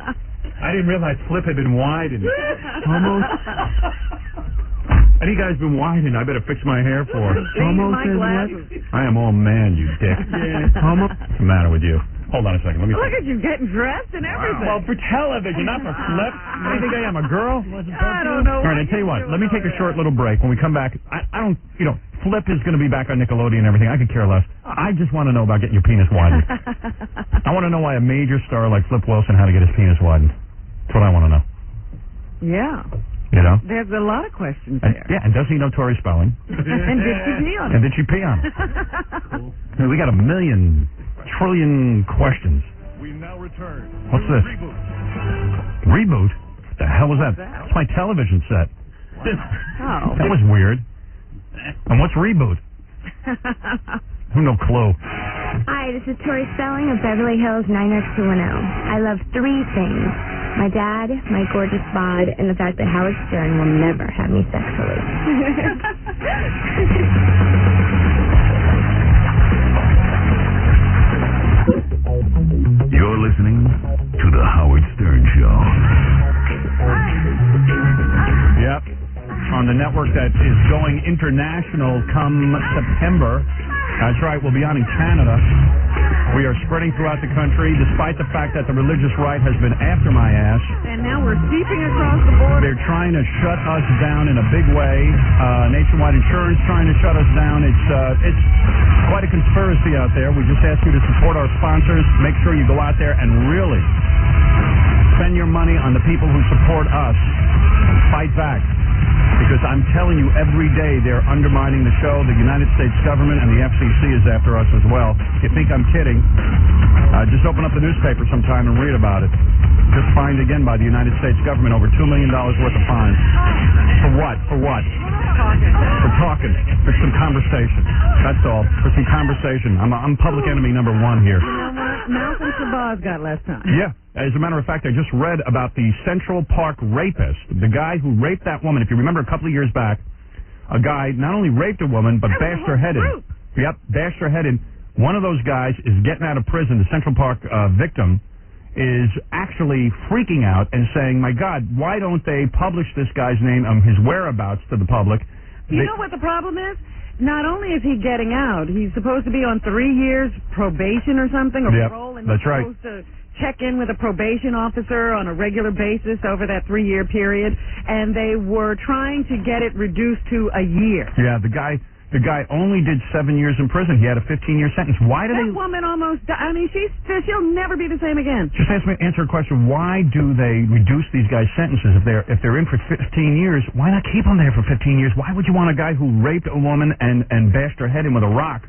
I didn't realize Flip had been widened. Almost. Any guy's been widened, I better fix my hair for. Almost. I am all man, you dick. Almost. What's the matter with you? Hold on a second. Let me. Look at you getting dressed and everything. Well, for television, not for Flip. What do you think I am, a girl? I don't know. All right, I tell you what. Let me take a short little break. When we come back, I don't. Flip is going to be back on Nickelodeon and everything. I could care less. I just want to know about getting your penis widened. I want to know why a major star like Flip Wilson had to get his penis widened. That's what I want to know. Yeah. You know? There's a lot of questions there. Yeah, and does he know Tori Spelling? And did she pee on him? And did she pee on him? We got 1 million trillion questions. We now return. What's this? Reboot? What the hell was that? That's my television set. Oh. That was weird. And what's Reboot? No clue. Hi, this is Tori Spelling of Beverly Hills 90210. I love 3 things. My dad, my gorgeous bod, and the fact that Howard Stern will never have me sexually. You're listening to The Howard Stern Show. Yep. On the network that is going international come September. That's right, we'll be on in Canada. We are spreading throughout the country, despite the fact that the religious right has been after my ass. And now we're seeping across the border. They're trying to shut us down in a big way. Nationwide Insurance trying to shut us down. It's quite a conspiracy out there. We just ask you to support our sponsors. Make sure you go out there and really spend your money on the people who support us and fight back. Because I'm telling you, every day they're undermining the show. The United States government and the FCC is after us as well. If you think I'm kidding, just open up the newspaper sometime and read about it. Just fined again by the United States government, over $2 million worth of fines. For what? For what? For talking. For some conversation. That's all. For some conversation. I'm public enemy number 1 here. You know what? Malcolm Shabazz got last time. Yeah. As a matter of fact, I just read about the Central Park rapist, the guy who raped that woman. If you remember a couple of years back, a guy not only raped a woman, but bashed her head in. Yep, bashed her head in. One of those guys is getting out of prison. The Central Park victim is actually freaking out and saying, my God, why don't they publish this guy's name, his whereabouts to the public? You know what the problem is? Not only is he getting out, he's supposed to be on 3 years probation or something, or parole, and he's supposed to check in with a probation officer on a regular basis over that 3-year period, and they were trying to get it reduced to a year. Yeah, the guy only did 7 years in prison. He had a 15-year sentence. Why did that woman almost died? I mean, she'll never be the same again. Just answer a question. Why do they reduce these guys' sentences if they're in for 15 years? Why not keep them there for 15 years? Why would you want a guy who raped a woman and bashed her head in with a rock?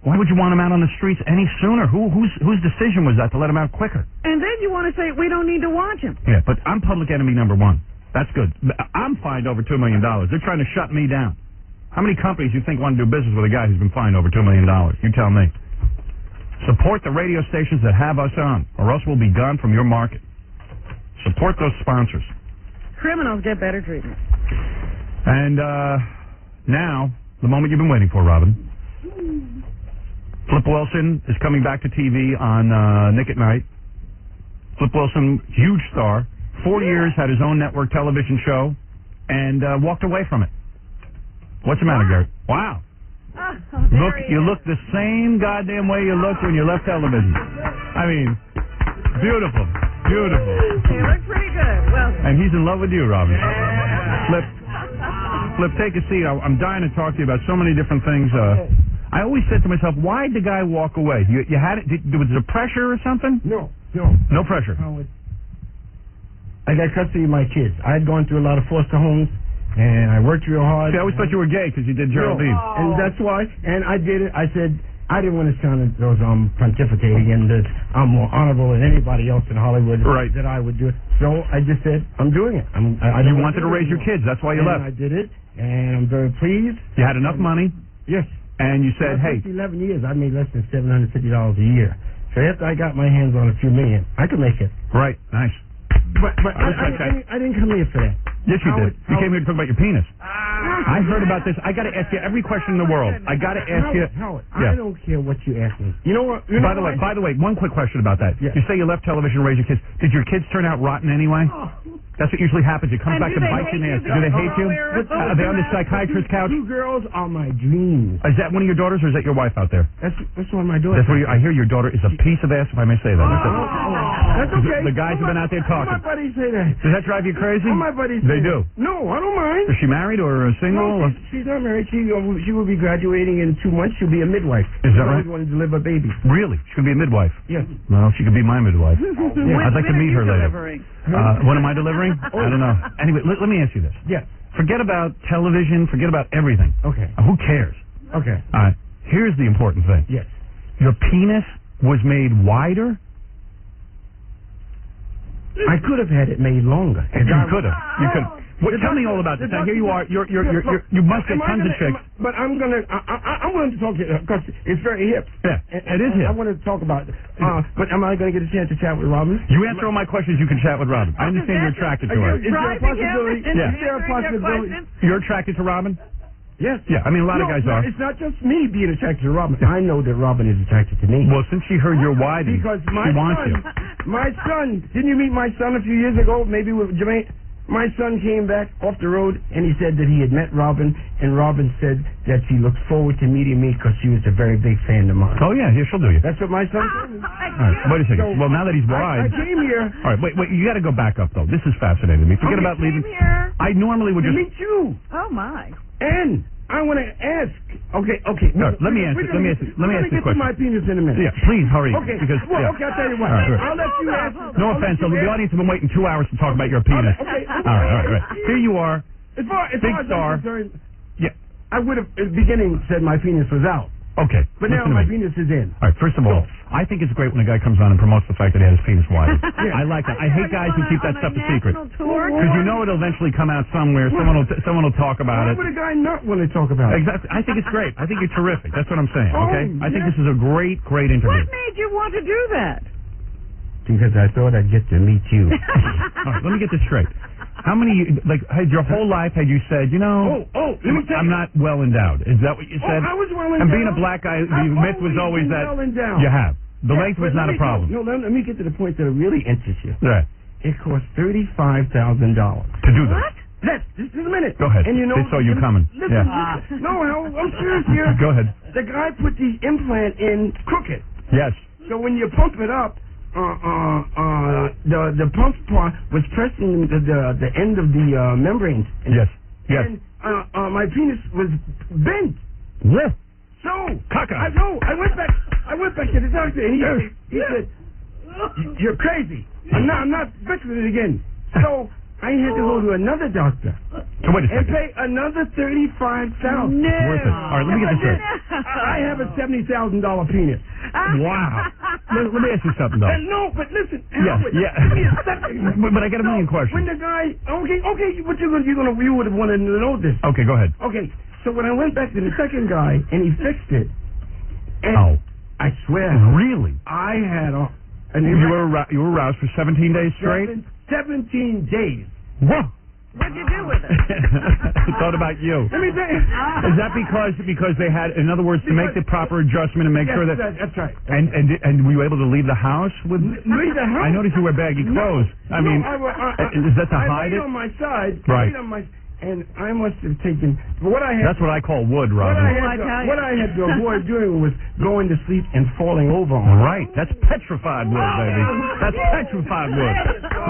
Why would you want him out on the streets any sooner? Whose decision was that to let him out quicker? And then you want to say we don't need to watch him. Yeah, but I'm public enemy number 1. That's good. I'm fined over $2 million. They're trying to shut me down. How many companies you think want to do business with a guy who's been fined over $2 million? You tell me. Support the radio stations that have us on, or else we'll be gone from your market. Support those sponsors. Criminals get better treatment. And now, the moment you've been waiting for, Robin. Flip Wilson is coming back to TV on Nick at Night. Flip Wilson, huge star. 4 years, had his own network television show, and walked away from it. What's the matter, Gary? Wow. You look the same goddamn way you looked when you left television. I mean, beautiful. Beautiful. You look pretty good. Well, and he's in love with you, Robin. Flip, take a seat. I'm dying to talk to you about so many different things. I always said to myself, why did the guy walk away? You had it? Was it pressure or something? No. No pressure. Howard, I got custody of my kids. I had gone through a lot of foster homes, and I worked real hard. See, I always thought you were gay because you did Geraldine. And that's why. And I did it. I said, I didn't want to sound as though I'm pontificating and that I'm more honorable than anybody else in Hollywood that I would do it. So I just said, I'm doing it. You wanted to raise your kids. That's why you left. I did it, and I'm very pleased. You had enough money? Yes. And you said, hey. 11 years, I made less than $750 a year. So after I got my hands on a few million, I could make it. Right. Nice. But I didn't come here for that. Yes, you did. You came here to talk about your penis. I heard about this. I got to ask you every question in the world. I got to ask you. Howard, I don't care what you ask me. You know what? By the way, one quick question about that. Yeah. You say you left television to raise your kids. Did your kids turn out rotten anyway? That's what usually happens. It comes back to bite you in the ass. Do they hate you? Are they on the psychiatrist's couch? Two girls are my dreams. Is that one of your daughters, or is that your wife out there? That's one of my daughters. That's what I hear. Your daughter is a piece of ass, if I may say that. That's okay. The guys have been out there talking. My buddies say that. Does that drive you crazy? My buddies. They do. No, I don't mind. Is she married or single? No, she's not married. She will be graduating in 2 months. She'll be a midwife. Is that right? She wanted to deliver a baby. Really? She could be a midwife? Yes. Well, she could be my midwife. I'd like to meet her later. When am I delivering? I don't know. Anyway, let me ask you this. Yeah. Forget about television. Forget about everything. Okay. Who cares? Okay. All right. Here's the important thing. Yes. Your penis was made wider? I could have had it made longer. You could have. You could. Well, tell me all about this. Now here you are. You must get tons of chicks. But I'm willing to talk to you because it's very hip. Yeah, it is hip. I want to talk about it. But am I going to get a chance to chat with Robin? You answer all my questions. You can chat with Robin. I understand you're attracted to her. Is there a possibility? Yeah. Is there a possibility? You're attracted to Robin? Yes. Yeah. I mean, a lot of guys are. It's not just me being attracted to Robin. I know that Robin is attracted to me. Well, since she heard you're wide, she wants you. My son, didn't you meet my son a few years ago? Maybe with Jermaine. My son came back off the road, and he said that he had met Robin, and Robin said that she looked forward to meeting me because she was a very big fan of mine. Oh, yeah, she'll do you. That's what my son said. All right, wait a second. So, well, now that he's wide... I came here... All right, wait, you got to go back up, though. This is fascinating to me. Forget about leaving... Here. I normally would to just... meet you. Oh, my. And I want to ask... Okay. No, let me ask this question. We're going to get to my penis in a minute. Yeah, please hurry. Okay. Because, I'll tell you what. Right. I'll let you ask. No offense, the audience has been waiting 2 hours to talk about your penis. Okay. All right. Here you are. As far big as star. I'm concerned, yeah. I would have, at the beginning, said my penis was out. Okay. But now my penis is in. All right, first of all, I think it's great when a guy comes on and promotes the fact that he has his penis wide. I like that. I hate guys who keep that stuff a secret. Because you know it'll eventually come out somewhere. Someone will talk about it. Why would a guy not want to talk about it? Exactly. I think it's great. I think you're terrific. That's what I'm saying, okay? I think this is a great interview. What made you want to do that? Because I thought I'd get to meet you. All right, let me get this straight. How many, had your whole life had you said, let me tell you. I'm not well endowed. Is that what you said? I was well endowed. And being a black guy, the myth was always that you have. The length was not a problem. No, let me get to the point that really interests you. Right. It cost $35,000. To do that? What? Yes, just a minute. Go ahead. And you know, they saw you coming. Listen, no, I'm serious here. Go ahead. The guy put the implant in crooked. Yes. So when you pump it up, the pump part was pressing the end of the membranes. Yes. And my penis was bent. Yeah. So Caca. I went back to the doctor, and he said, "You're crazy. I'm not fixing it again." So I had to go to another doctor. So wait a second. And pay another $35,000. No. All right, let me get this straight. I have a $70,000 penis. Wow. Let me ask you something, though. No, but listen. Yeah. But I got a million questions. When the guy, okay, what you would have wanted to know this. Okay, go ahead. Okay, so when I went back to the second guy and he fixed it, and I swear, really, I had you were aroused for 17 days straight. 17 days. What? What'd you do with it? Thought about you. Let me tell you. Is that because they had, in other words, to make the proper adjustment and make sure that... That's right. And were you able to leave the house with... Leave the house? I noticed you wear baggy clothes. Is that to hide it? I laid on my side. Right. And I must have taken what I had. That's what I call wood, Robin. What I had to avoid doing was going to sleep and falling over on. Right. That's petrified wood, baby. That's petrified wood.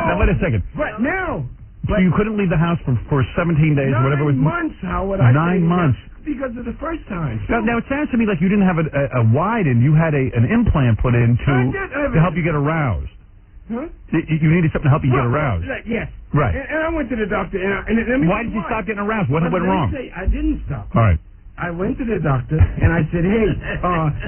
Now, wait a second. But now... So you couldn't leave the house for 17 days, whatever it was. 9 months, Howard. 9 months. Because of the first time. Now it sounds to me like you didn't have a wide-in. You had an implant put in to help you get aroused. Huh? You needed something to help you get aroused. Yes. Right. And I went to the doctor, and let me Why did you stop getting aroused? What went wrong? I didn't stop. All right. I went to the doctor, and I said, hey,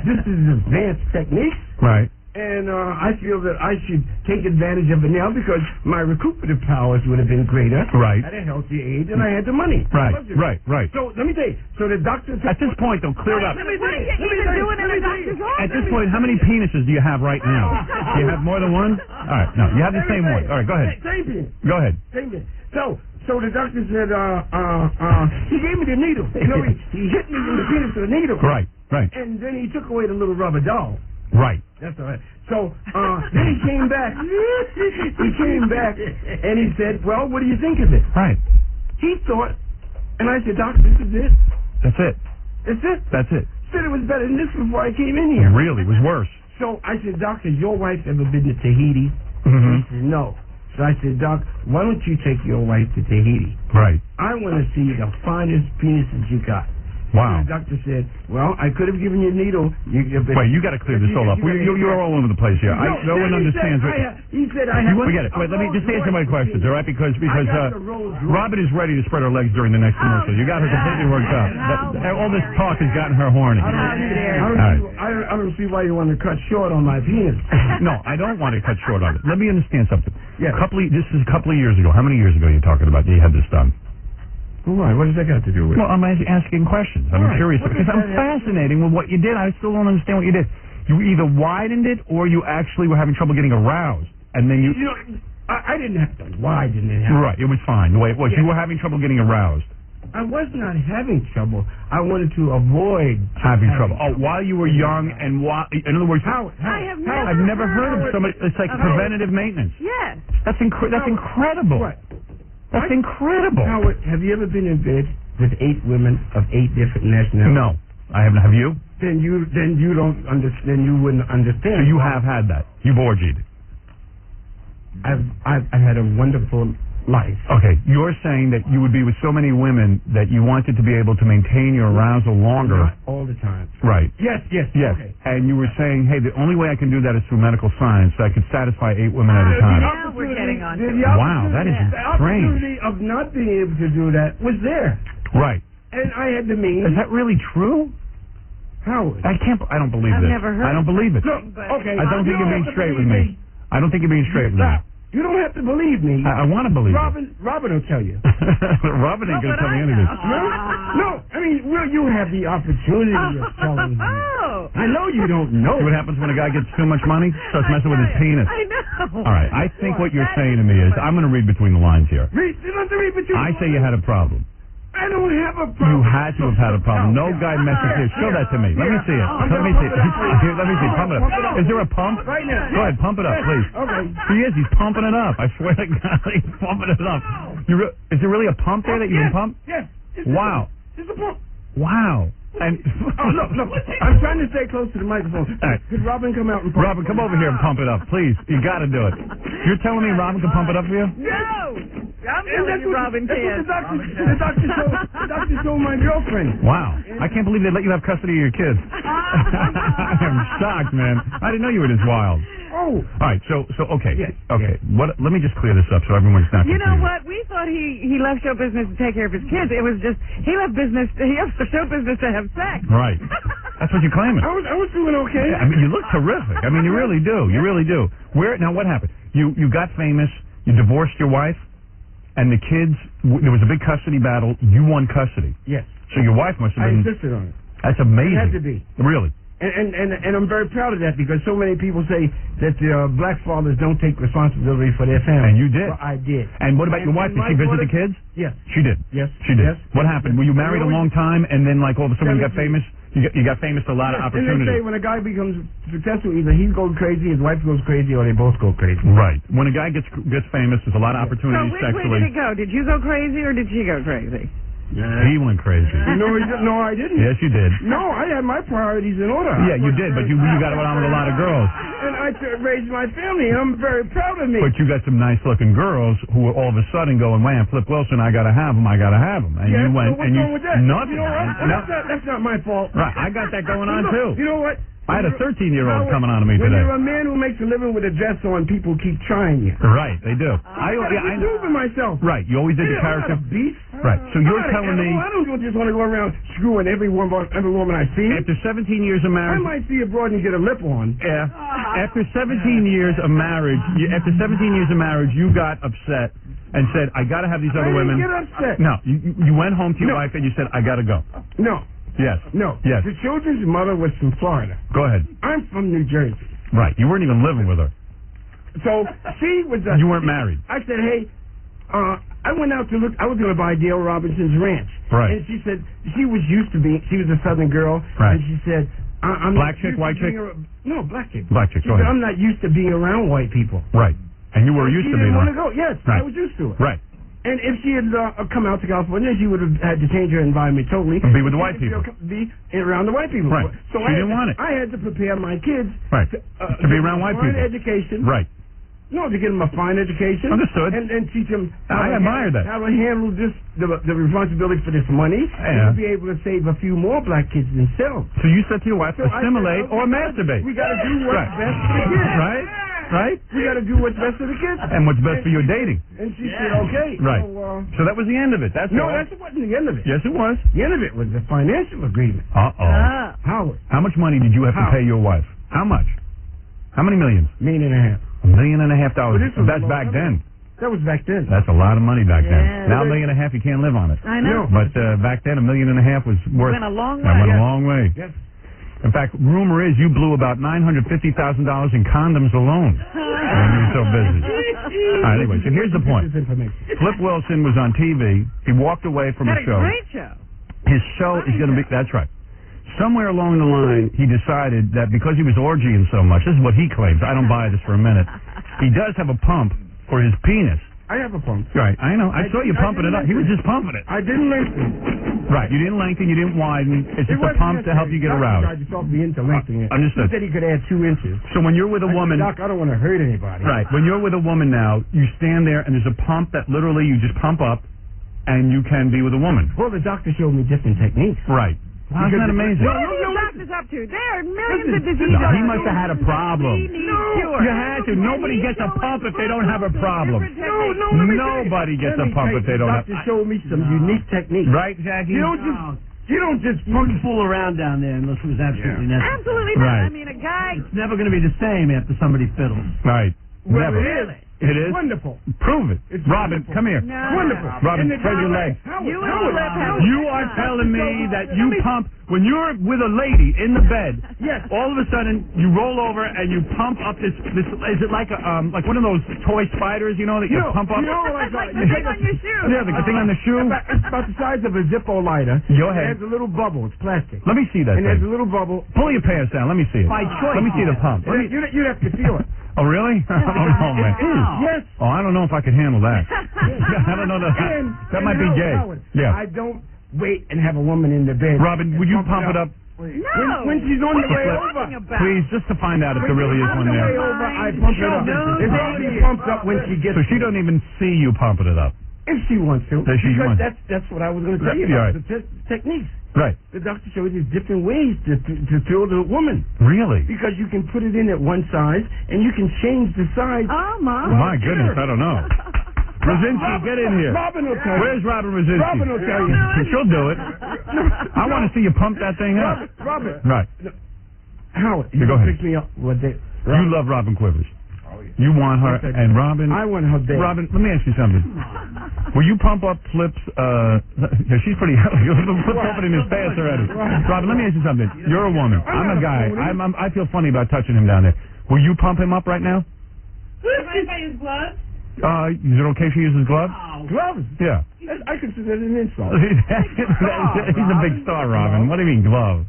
this is advanced techniques. Right. And I feel that I should take advantage of it now because my recuperative powers would have been greater Right. at a healthy age, and I had the money. Right. So let me tell you. So the doctor. At this point, though, clear it up. What are you even doing in the doctor's office? At this point, how many penises do you have right now? Do you have more than one? All right. No, you have the same one. All right, go ahead. Same penis. Go ahead. Same penis. So the doctor said, he gave me the needle. You know, he hit me in the penis with a needle. Right. And then he took away the little rubber doll. Right. That's all right. So then he came back. And he said, well, what do you think of it? Right. He thought, and I said, Doctor, this is it. That's it. That's it. Said it was better than this before I came in here. Really? It was worse. So I said, Doctor, has your wife ever been to Tahiti? Mm-hmm. He said, no. So I said, Doc, why don't you take your wife to Tahiti? Right. I want to see the finest penises you got. Wow. And the doctor said, well, I could have given you a needle. Wait, you got to clear this all up. You're all over the place here. No one understands. He said I have. Forget it. Wait, let me just answer my questions, all right? Because Robin is ready to spread her legs during the next commercial. You got her completely worked up. All this talk has gotten her horny. I don't see why you want to cut short on my penis. No, I don't want to cut short on it. Let me understand something. Yeah. This is a couple of years ago. How many years ago are you talking about you had this done? Why? What does that got to do with it? Well, I'm asking questions. I'm curious because I'm fascinated with what you did. I still don't understand what you did. You either widened it or you actually were having trouble getting aroused, and then you. You know, I didn't have to widen it. Right, it was fine the way it was. Yeah. You were having trouble getting aroused. I was not having trouble. I wanted to avoid having trouble. Oh, while you were young and in other words, I've never heard of somebody. It's like preventative maintenance. Yes. That's incredible. What? That's incredible. Howard, have you ever been in bed with 8 women of 8 different nationalities? No, I haven't. Have you? Then you don't understand. You wouldn't understand. So you have had that. You've orgied. I've had a wonderful life. Okay, you're saying that you would be with so many women that you wanted to be able to maintain your arousal longer. Not all the time. Right. Yes. Okay. And you were Okay. saying, hey, the only way I can do that is through medical science, so I could satisfy 8 women at a time. Now we're getting on. Wow, that is The strange. opportunity of not being able to do that was there. Right. And I had the means. Is that really true? Howard. I don't believe I've this. never heard I don't believe it. No, okay. I don't think you're being straight with me. I don't think you're being straight with me. You don't have to believe me. I want to believe Robin will tell you. Robin ain't going to tell me anything. No, I mean, you have the opportunity of telling me. I know you don't know. See what happens when a guy gets too much money? Starts messing with his penis. I know. All right, I think what you're saying to me is, I'm going to read between the lines here. You don't have to read between I say you had a problem. I don't have a problem. You had to have had a problem. No guy messes here. Show that to me. Let me see it. Let me see it. Let me see. Pump it up. Is there a pump? Right now. Go ahead, pump it up, please. Okay. He is. He's pumping it up. I swear to God, he's pumping it up. Is there really a pump there that you can pump? Yes. Wow. It's a pump. Wow. And look. I'm trying to stay close to the microphone. All right. Could Robin come out and pump? Robin, come over here and pump it up, please. You got to do it. You're telling me Robin can pump it up for you? No. I'm telling you, Robin can. That's what the doctor told my girlfriend. Wow. I can't believe they let you have custody of your kids. I am shocked, man. I didn't know you were this wild. Oh. All right, so okay. Yes. Okay. Let me just clear this up so everyone's not You confused. know what? We thought he left show business to take care of his kids. It was just he left show business to have sex. Right. That's what you're claiming. I was doing okay. I mean, you look terrific. I mean, you really do. You really do. Now, what happened? You got famous. You divorced your wife, and the kids. There was a big custody battle. You won custody. Yes. So your wife must have I been. insisted on it. That's amazing. It had to be. Really. And I'm very proud of that because so many people say that black fathers don't take responsibility for their family. And you did. Well, I did. And what about your wife? Did she visit the kids? Yes. She did. Yes. She did. Yes. What happened? Were you married a long time and then like all of a sudden you got famous? You got famous to a lot of And opportunities. they say when a guy becomes successful, either he goes crazy, his wife goes crazy, or they both go crazy. Right. When a guy gets famous, there's a lot of opportunities So which way sexually. did it go? Did you go crazy or did she go crazy? He went crazy. No, I didn't. Yes, you did. No, I had my priorities in order. Yeah, you did, but you got on with a lot of girls. And I raised my family, and I'm very proud of me. But you got some nice-looking girls who were all of a sudden going, man, Flip Wilson, I got to have him. And yeah, you went, so what's and wrong with that? Nothing. You know what? That's not my fault. Right, I got that going on, too. You know what? I had a 13-year-old coming on to me when today. you're a man who makes a living with a dress on, people keep trying you. Right, they do. I proving myself. Right, you always did the character. I'm not a beast. Right, so you're telling me... I don't just want to go around screwing every woman I see. After 17 years of marriage... I might see a broad and get a lip on. Yeah. After 17 years of marriage, you got upset and said, I got to have these other women. I didn't get upset. No, you went home to your wife and you said, I got to go. No. Yes. No. Yes. The children's mother was from Florida. Go ahead. I'm from New Jersey. Right. You weren't even living with her. So she was... You weren't married. I said, hey, I went out to look. I was going to buy Dale Robinson's ranch. Right. And she said she was used to being... She was a Southern girl. Right. And she said... I'm black chick, white chick? No, black chick. Black chick, she go said, ahead. I'm not used to being around white people. Right. And you were used to being around... around... She didn't want to go. Yes, right. I was used to it. Right. And if she had come out to California, she would have had to change her environment totally. Be with the white people. Be around the white people. Right. So she didn't want it. I had to prepare my kids right. to be around white people. Education. Right. No, to get them a fine education. Understood. And teach them I admire that. How to handle the responsibility for this money. Yeah. And to be able to save a few more black kids themselves. So you said to your wife, assimilate or masturbate. We got to do what's best for the kids. Right? Right? We got to do what's best for the kids. And what's best for your dating. And she said, okay. Right. So, that was the end of it. That's all. No, that wasn't the end of it. Yes, it was. The end of it was the financial agreement. Uh-oh. Howard. How much money did you have to pay your wife? How much? How many millions? $1.5 million. $1.5 million. That's back then. That was back then. That's a lot of money back then. Now $1.5 million, you can't live on it. I know. But back then, $1.5 million was worth... Went a long way. That went a long way. Yes. In fact, rumor is you blew about $950,000 in condoms alone when you were so busy. All right, anyway, so here's the point. Flip Wilson was on TV. He walked away from a show. Great show. His show is going to be... That's right. Somewhere along the line, he decided that because he was orgying so much, this is what he claims. I don't buy this for a minute. He does have a pump for his penis. I have a pump. Right, I know. I saw you pumping it up. He was just pumping it. I didn't lengthen. Right, you didn't lengthen, you didn't widen. It's just a pump to help you get aroused. I just talked me into lengthening it. Understood. He said he could add 2 inches. So when you're with a woman... Doc, I don't want to hurt anybody. Right, when you're with a woman now, you stand there and there's a pump that literally you just pump up and you can be with a woman. Well, the doctor showed me different techniques. Right. Wow, isn't that amazing? What are these doctors up to? There are millions of diseases. No, he must have had a problem. No. You had to. Nobody gets a pump if they don't have a problem. Nobody gets a pump if they don't have... The doctor showed me some unique techniques. Right, Jackie? You don't just fool around down there unless it was absolutely necessary. Absolutely not. Right. I mean, a guy... It's never going to be the same after somebody fiddles. Right. Well, Never. it is. It is? Wonderful. Prove it. It's Robin, wonderful. come here. No. Wonderful. Robin, And the spread your doctor- legs. You and Flip have... You are telling me that you pump, when you're with a lady in the bed, Yes. all of a sudden you roll over and you pump up this is it like like one of those toy spiders, you know, that you pump up? Like the thing on your shoe. Yeah, the thing on the shoe. It's about the size of a Zippo lighter. Go It ahead. has a little bubble. It's plastic. Let me see that And there's thing. a little bubble. Pull your pants down. Let me see it. By choice. Let me see the pump. You have to feel it. Oh, really? I don't know, man. Yes. Oh, I don't know if I can handle that. I don't know that might be gay. Howard, Yeah. I don't wait and have a woman in the bed. Robin, would you pump it up? No. When she's on the way What are you over. talking about? Please, just to find out if there really is one On the way there. over, I pump it up. It's only pumped up when she gets. So she don't even see you pumping it up. If she wants to. Does she Because want- that's what I was going to tell you Right. about. The techniques. Right. The doctor showed you different ways to fill the woman. Really? Because you can put it in at one size, and you can change the size. Oh, my. My goodness, I don't know. Rosinski, get in here. Robin will tell you. Where's Robin Rosinski? Robin will tell you. She'll do it. I want to see you pump that thing up. Robin. Right. Howard, Yeah, you go ahead. pick me up. You love Robin Quivers. You want her, and Robin... I want her bed. Robin, let me ask you something. Will you pump up Flip's... yeah, she's pretty... Flip's opening his pants already. Robin, let me ask you something. You're a woman. I'm a guy. I feel funny about touching him down there. Will you pump him up right now? If I use gloves? Is it okay if she uses gloves? Gloves? Yeah. I consider that an insult. He's a big star, Robin. What do you mean, gloves?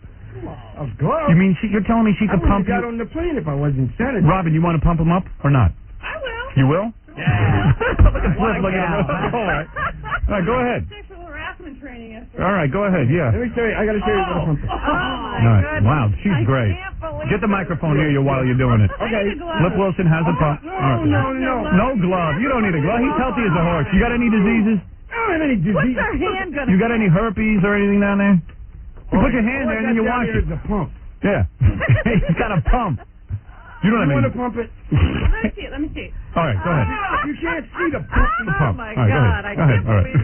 Of gloves? You mean you're telling me she I could wouldn't pump have got you? on the plane if I wasn't sanitary. Robin, you want to pump him up or not? I will. You will? Yeah. Look at Flip. Look at him. All right. All right, go ahead. Sexual harassment training yesterday. All right, go ahead. Yeah. Let me show you. I got to show you what a pump is. Oh, my All right. goodness. Wow, she's great. Can't believe Get the microphone near you while you're doing it. Okay. Flip Wilson has a pump. No. No glove. You don't need a glove. He's healthy as a horse. You got any diseases? I don't have any disease. What's her hand going to You got any herpes or anything down there? You put your hand there and then you wash it. Is a pump. Yeah. He's got a pump. You know what I mean? want to pump it? Let me see. All right, go ahead. You can't see the pump. Oh, my All right, God. I can't believe it.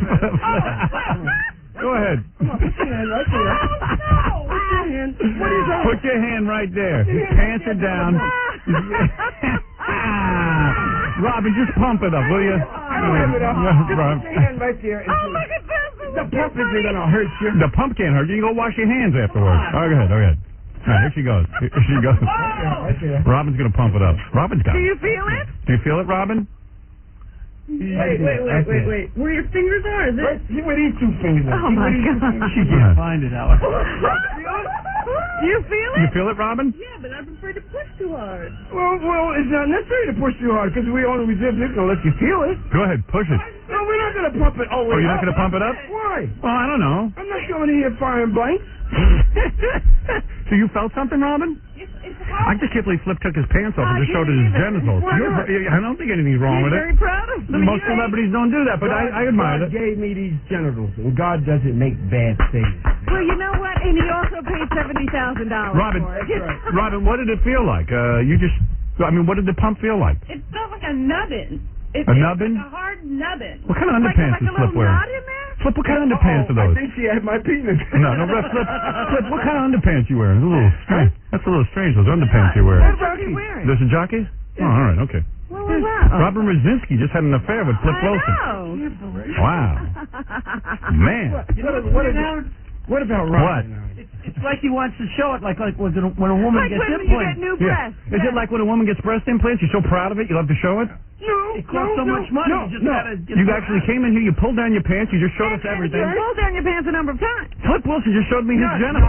Go ahead. Come on, put your hand right there. Put your hand. What is that? Put your hand right there. His pants are down. Robin, just pump it up, will you? Pump it up. Just put your hand right there. Oh, look at this. The pump isn't going to hurt you. The pump can't hurt you. You can go wash your hands afterwards. All right, go ahead. All right, here she goes. Here she goes. Right there. Robin's going to pump it up. Robin's got it. Do you feel it? Do you feel it, Robin? Wait. Where your fingers are? Is it? See where these two fingers are. Oh, my God. She can't find it, Alex. You feel it? You feel it, Robin? Yeah, but I'm afraid to push too hard. Well, it's not necessary to push too hard because we only reserve this unless you feel it. Go ahead, push it. No, we're not going to pump it all the way Oh, you're not up. going to pump it up? Why? Well, I don't know. I'm not going in here firing blanks. So you felt something, Robin? I just can't believe Flip took his pants off and just showed his genitals. I don't think anything's wrong with it. Very proud of them. Most celebrities don't do that, but I admire God it. gave me these genitals, and God doesn't make bad things. Well, you know what? And he also paid $70,000 Robin, for it. Robin, what did it feel like? What did the pump feel like? It felt like a nubbin. A nubbin? Like a hard nubbin. What kind of underpants like is a Flip little wearing? knot in there? Flip, what kind of underpants are those? I think she had my penis. No, Flip, what kind of underpants you wearing? It's a little strange. That's a little strange, those underpants you're wearing. What are you wearing? Those are jockeys? Oh, all right, okay. What was that? Robin Rosinski just had an affair with Flip Wilson. Wow. Man. What about Robin? It's like he wants to show it, like when a woman Like gets when you implants. get new breasts. Is it like when a woman gets breast implants? You're so proud of it, you love to show it? It costs so much money. You just gotta get You actually came in here, you pulled down your pants, you just showed us everything. You pulled down your pants a number of times. Flip Wilson just showed me his genitals.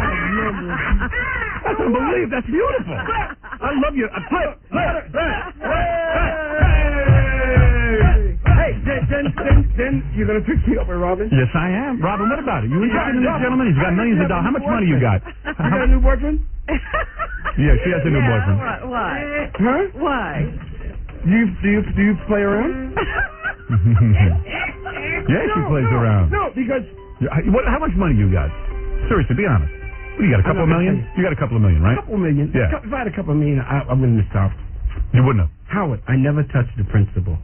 That's unbelievable. That's beautiful. I love you. Flip. Hey, then you're going to pick me up with Robin? Yes, I am. Robin, what about it? You interested in this gentleman? He's got millions of dollars. How much money you got? You got a new boyfriend? Yeah, she has a new boyfriend. Why? Huh? Why? Do you play around? Yeah, she plays around. No, because... How much money you got? Seriously, be honest. What, you got a couple of million? You got a couple of million, right? A couple of million. Yeah. If I had a couple of million, I wouldn't have stopped. You wouldn't have. Howard, I never touched the principal.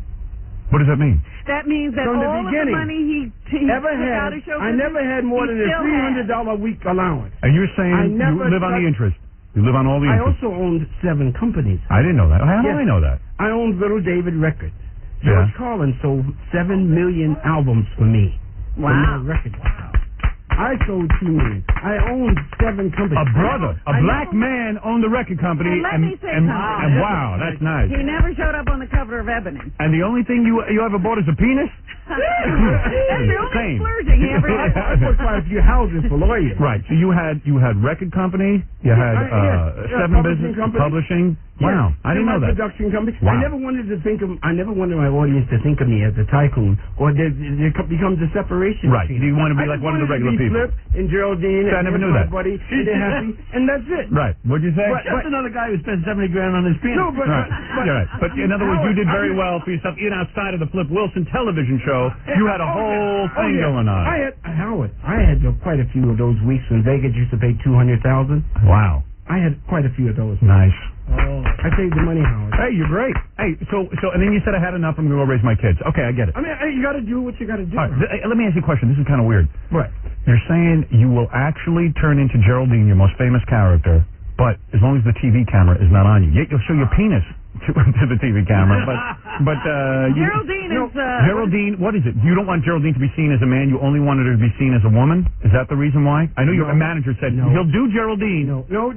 What does that mean? That means that From the all of the beginning, money he ever took had, out of show I business, never had more he than a still had. $300 a week allowance. And you're saying I you never live on the touched- interest. You live on all the I interest. also owned 7 companies. I didn't know that. How do Yes. I know that? I owned Little David Records. Yeah. George Carlin sold 7 million albums for me. Wow. For my records. I sold 2 million. I owned 7 companies. A brother, a black man owned the record company, And let me say something. and wow, that's nice. He never showed up on the cover of Ebony. And the only thing you ever bought is a penis? That's the only Same. splurging he ever had. I bought quite a few houses for lawyers. Right. So you had record company, you had yes. 7 Publishing business, company. publishing. Wow, I didn't know that. Production company. Wow. I never wanted my audience to think of me as a tycoon, or there becomes a separation. Right. between You us. want to be I like just one of the wanted to regular be people. Flip and Geraldine. See, I and never knew my that. buddy, and they're happy, and that's it. Right. What'd you say? Just another guy who spent $70 grand on his penis. No, but Right. You're right. But in other words, you did very well for yourself. Even outside of the Flip Wilson television show, you had a whole thing going on. I had quite a few of those weeks when Vegas used to pay $200,000. Wow. I had quite a few of those. Nice. I saved the money, Howard. Hey, you're great. Hey, so, and then you said I had enough. I'm going to go raise my kids. Okay, I get it. I mean, you got to do what you got to do. All right, let me ask you a question. This is kind of weird. What? You're saying you will actually turn into Geraldine, your most famous character, but as long as the TV camera is not on you. Yet you'll show your penis to the TV camera, but Geraldine is... Geraldine, what is it? You don't want Geraldine to be seen as a man. You only wanted her to be seen as a woman? Is that the reason why? I know your manager said he'll do Geraldine,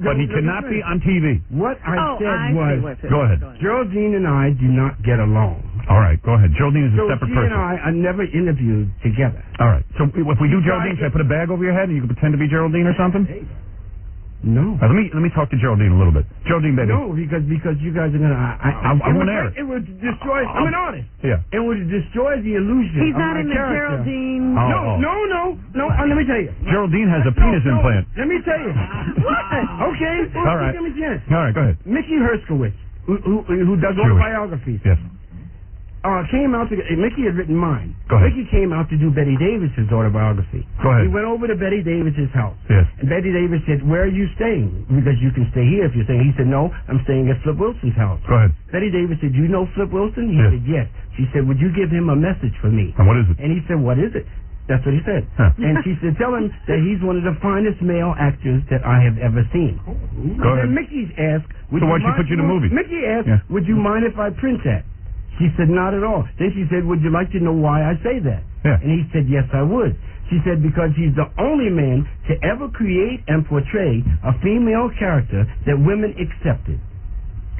but he cannot be on TV. What I said was... Go ahead. Geraldine and I do not get along. All right, go ahead. Geraldine is a separate she person. and I are never interviewed together. All right. So if we do Geraldine, should I put a bag over your head and you can pretend to be Geraldine or something? No. Let me talk to Geraldine a little bit. Geraldine, baby. No, because you guys are gonna. I won't air it. It would destroy. I'm an artist. Yeah. It would destroy the illusion. He's of not my in the character. Geraldine. No. Let me tell you. Geraldine has a penis implant. Let me tell you. What? Okay. All right. Give me a chance. All right, go ahead. Mickey Herskowitz, who does all the biographies. Yes. came out to Mickey had written mine. Go ahead. Mickey came out to do Betty Davis's autobiography. Go ahead. He went over to Betty Davis's house. Yes. And Betty Davis said, "Where are you staying? Because you can stay here if you're staying." He said, "No, I'm staying at Flip Wilson's house." Go ahead. Betty Davis said, "You know Flip Wilson?" He Yes. said, "Yes." She said, "Would you give him a message for me?" And what is it? And he said, "What is it?" That's what he said. Huh. And she said, "Tell him that he's one of the finest male actors that I have ever seen." Go ahead. And Mickey's asked, So why'd she put you in a movie? Mickey asked, Yeah. "Would you mind if I print that?" She said, "Not at all." Then she said, "Would you like to know why I say that?" Yeah. And he said, "Yes, I would." She said, "Because he's the only man to ever create and portray a female character that women accepted."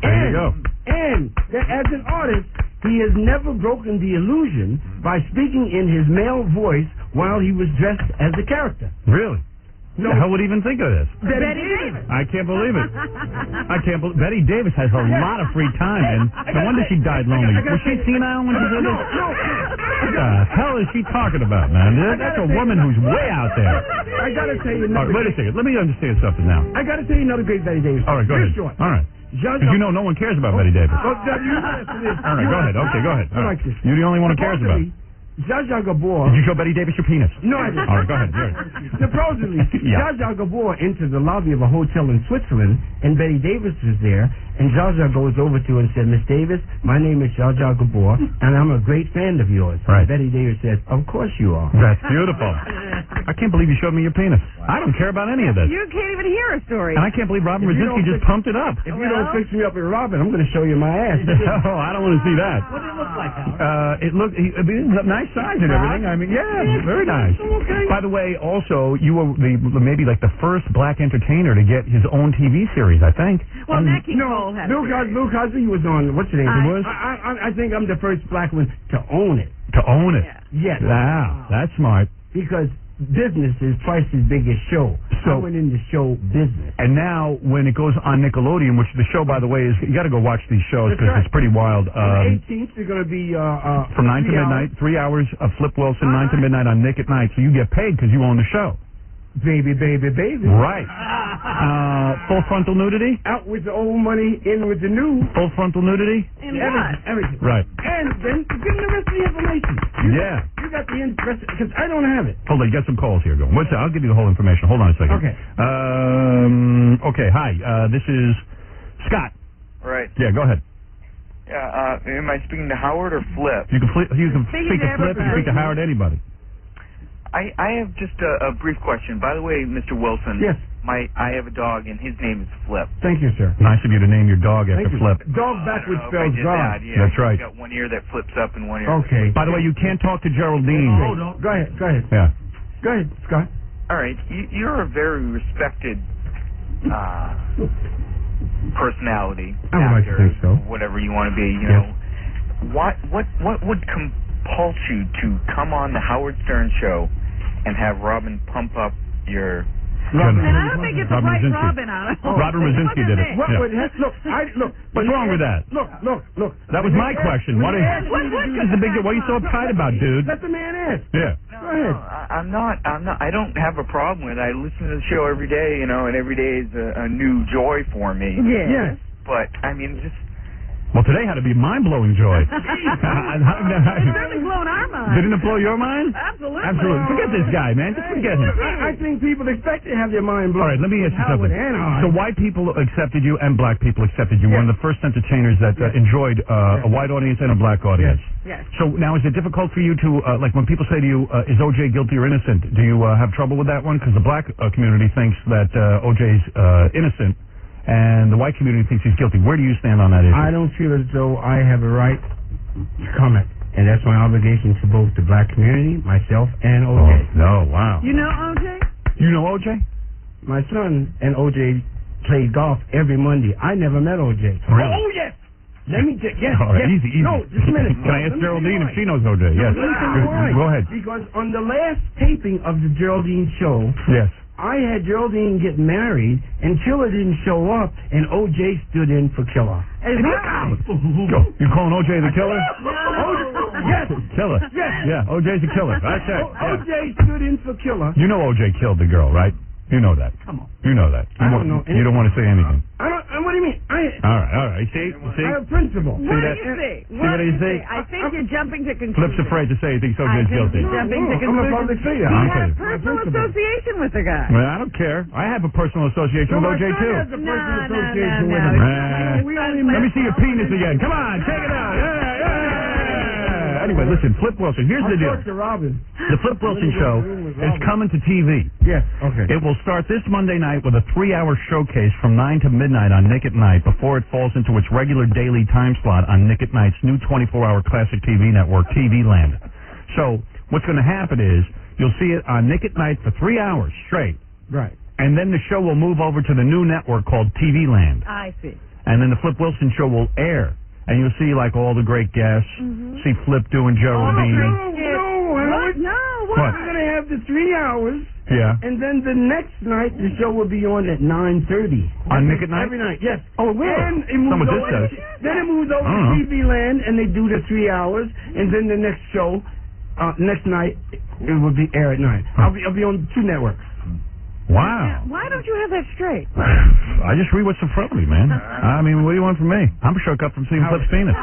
There you go. And that as an artist, he has never broken the illusion by speaking in his male voice while he was dressed as a character. Really? Who the hell would even think of this? Betty Davis. I can't believe it. I can't believe Betty Davis has a lot of free time, and no wonder she died lonely. Was she senile when she did this? What the hell is she talking about, man? That's a woman who's way out there. I gotta tell you All another. right, wait a second. Let me understand something now. I gotta tell you another great Betty Davis. All right, go Real ahead. short. All right. Because you know no one cares about Betty Davis. Oh, you listen to this. All right, go ahead. Okay, go ahead. All right. Like this. You're the only one who cares about it. Zsa Zsa Gabor. Did you show Betty Davis your penis? No, I didn't. All right, go ahead. Supposedly, Yeah. Zsa Zsa Gabor entered the lobby of a hotel in Switzerland, and Betty Davis was there, and Zsa Zsa goes over to her and said, "Miss Davis, my name is Zsa Zsa Gabor, and I'm a great fan of yours." Right. And Betty Davis says, "Of course you are." That's beautiful. I can't believe you showed me your penis. I don't care about any of this. You can't even hear a story. And I can't believe Robin If you Brzezinski don't just pumped it up. If you don't fix me up with Robin, I'm going to show you my ass. No, I don't want to see that. What did it look like, Howard? It looked, I mean, it's a nice size and everything. I mean, yeah, very nice. Okay. By the way, also, you were maybe like the first black entertainer to get his own TV series, I think. Well, Nat King Cole had Bill Cosby was on, what's the name? He was? I think I'm the first black one to own it. To own it. Yes. Wow, that's smart. Because business is twice as big as show. So- I went into show business. And now, when it goes on Nickelodeon, which the show, by the way, is, you got to go watch these shows That's because right. it's pretty wild. On the 18th, they're going to be From 9 to 3 hours. midnight, 3 hours of Flip Wilson, 9 to midnight on Nick at Night. So you get paid because you own the show. Baby, baby, baby. Right. Full frontal nudity? Out with the old money, in with the new. Full frontal nudity? Everything. Right. And then give them the rest of the information. Yeah. You got the rest, because I don't have it. Hold on, you got some calls here going. What's that? I'll give you the whole information. Hold on a second. Okay. Okay, hi. This is Scott. Right. Yeah, go ahead. Yeah, am I speaking to Howard or Flip? You can speak to Flip, you can speak to Howard, anybody. I have just a brief question. By the way, Mr. Wilson. Yes. I have a dog, and his name is Flip. Thank you, sir. Nice of you to name your dog after Thank you. Flip. Dog backwards I spells did God. that, yeah. That's right. He's got one ear that flips up and one ear. Okay. By the way, you can't talk to Geraldine. Oh, no. Go ahead. Yeah. Go ahead, Scott. All right. You're a very respected personality. I would like to think so. Whatever you want to be, you know. What would compel you to come on the Howard Stern show and have Robin pump up your... And I don't think it's the right Brzezinski. Robin on it. Robin Brzezinski did it. What Yeah. would look? What's wrong with that? Look. That was my question. What is the big deal? What are you so uptight about, dude? Let the man ask. Yeah. Go ahead. I'm not. I don't have a problem with it. I listen to the show every day, you know, and every day is a new joy for me. Yes. But I mean, just. Well, today had to be mind-blowing joy. It's certainly blown our mind. Didn't it blow your mind? Absolutely. Absolutely. Forget this guy, man. Just forget him. I think people expect to have their mind blown. All right, let me ask you Howard something. and I. So white people accepted you and black people accepted you. One of the first entertainers that enjoyed a white audience and a black audience. Yes. So now is it difficult for you to, like when people say to you, is O.J. guilty or innocent, do you have trouble with that one? Because the black community thinks that O.J.'s innocent. And the white community thinks he's guilty. Where do you stand on that issue? I don't feel as though I have a right to comment. And that's my obligation to both the black community, myself, and O.J. Oh, no, wow. You know O.J.? You know O.J.? My son and O.J. played golf every Monday. I never met O.J. Really? Oh, yes. Let me yes. All right, yes. easy. No, just a minute. Can I ask Let me Geraldine if tell you she knows O.J.? Yes. Let me tell you why. Go ahead. Because on the last taping of the Geraldine show, Yes. I had Geraldine get married, and Killer didn't show up, and O.J. stood in for Killer. You calling O.J. the killer? Yes. Killer. Yes. Yeah, O.J.'s a killer. That's it. O.J. stood in for Killer. You know O.J. killed the girl, right? You know that. Come on. You know that. I don't know You don't want to say anything. And what do you do you mean? All right. See? I have principle. What do you see? What do you see? I think you're jumping to conclusions. Flip's afraid to say he thinks OJ's guilty. You're jumping to I'm a conclusions. public figure. He Okay. had personal association with the guy. Well, I don't care. I have a personal association with OJ, too. No. Let me see your penis again. Come on, check it out. Yeah. Anyway, listen, Flip Wilson, here's the deal. The Flip Wilson Show is coming to TV. Yes, okay. It will start this Monday night with a 3-hour showcase from 9 to midnight on Nick at Night before it falls into its regular daily time slot on Nick at Night's new 24-hour classic TV network, TV Land. So what's going to happen is you'll see it on Nick at Night for 3 hours straight. Right. And then the show will move over to the new network called TV Land. I see. And then the Flip Wilson Show will air. And you'll see, like, all the great guests. See Flip doing Geraldine. What? We're going to have the 3 hours. Yeah. And then the next night, the show will be on at 9:30. On Nick at Night? Every night, yes. Oh, really? And it moves Some of this over, does. then it moves over to TV Land, and they do the 3 hours. And then the next show, next night, it will be air at 9. I'll be on 2 networks. Wow. Why don't you have that straight? I just read what's in front of me, man. I mean, what do you want from me? I'm shook up from seeing Flip's penis.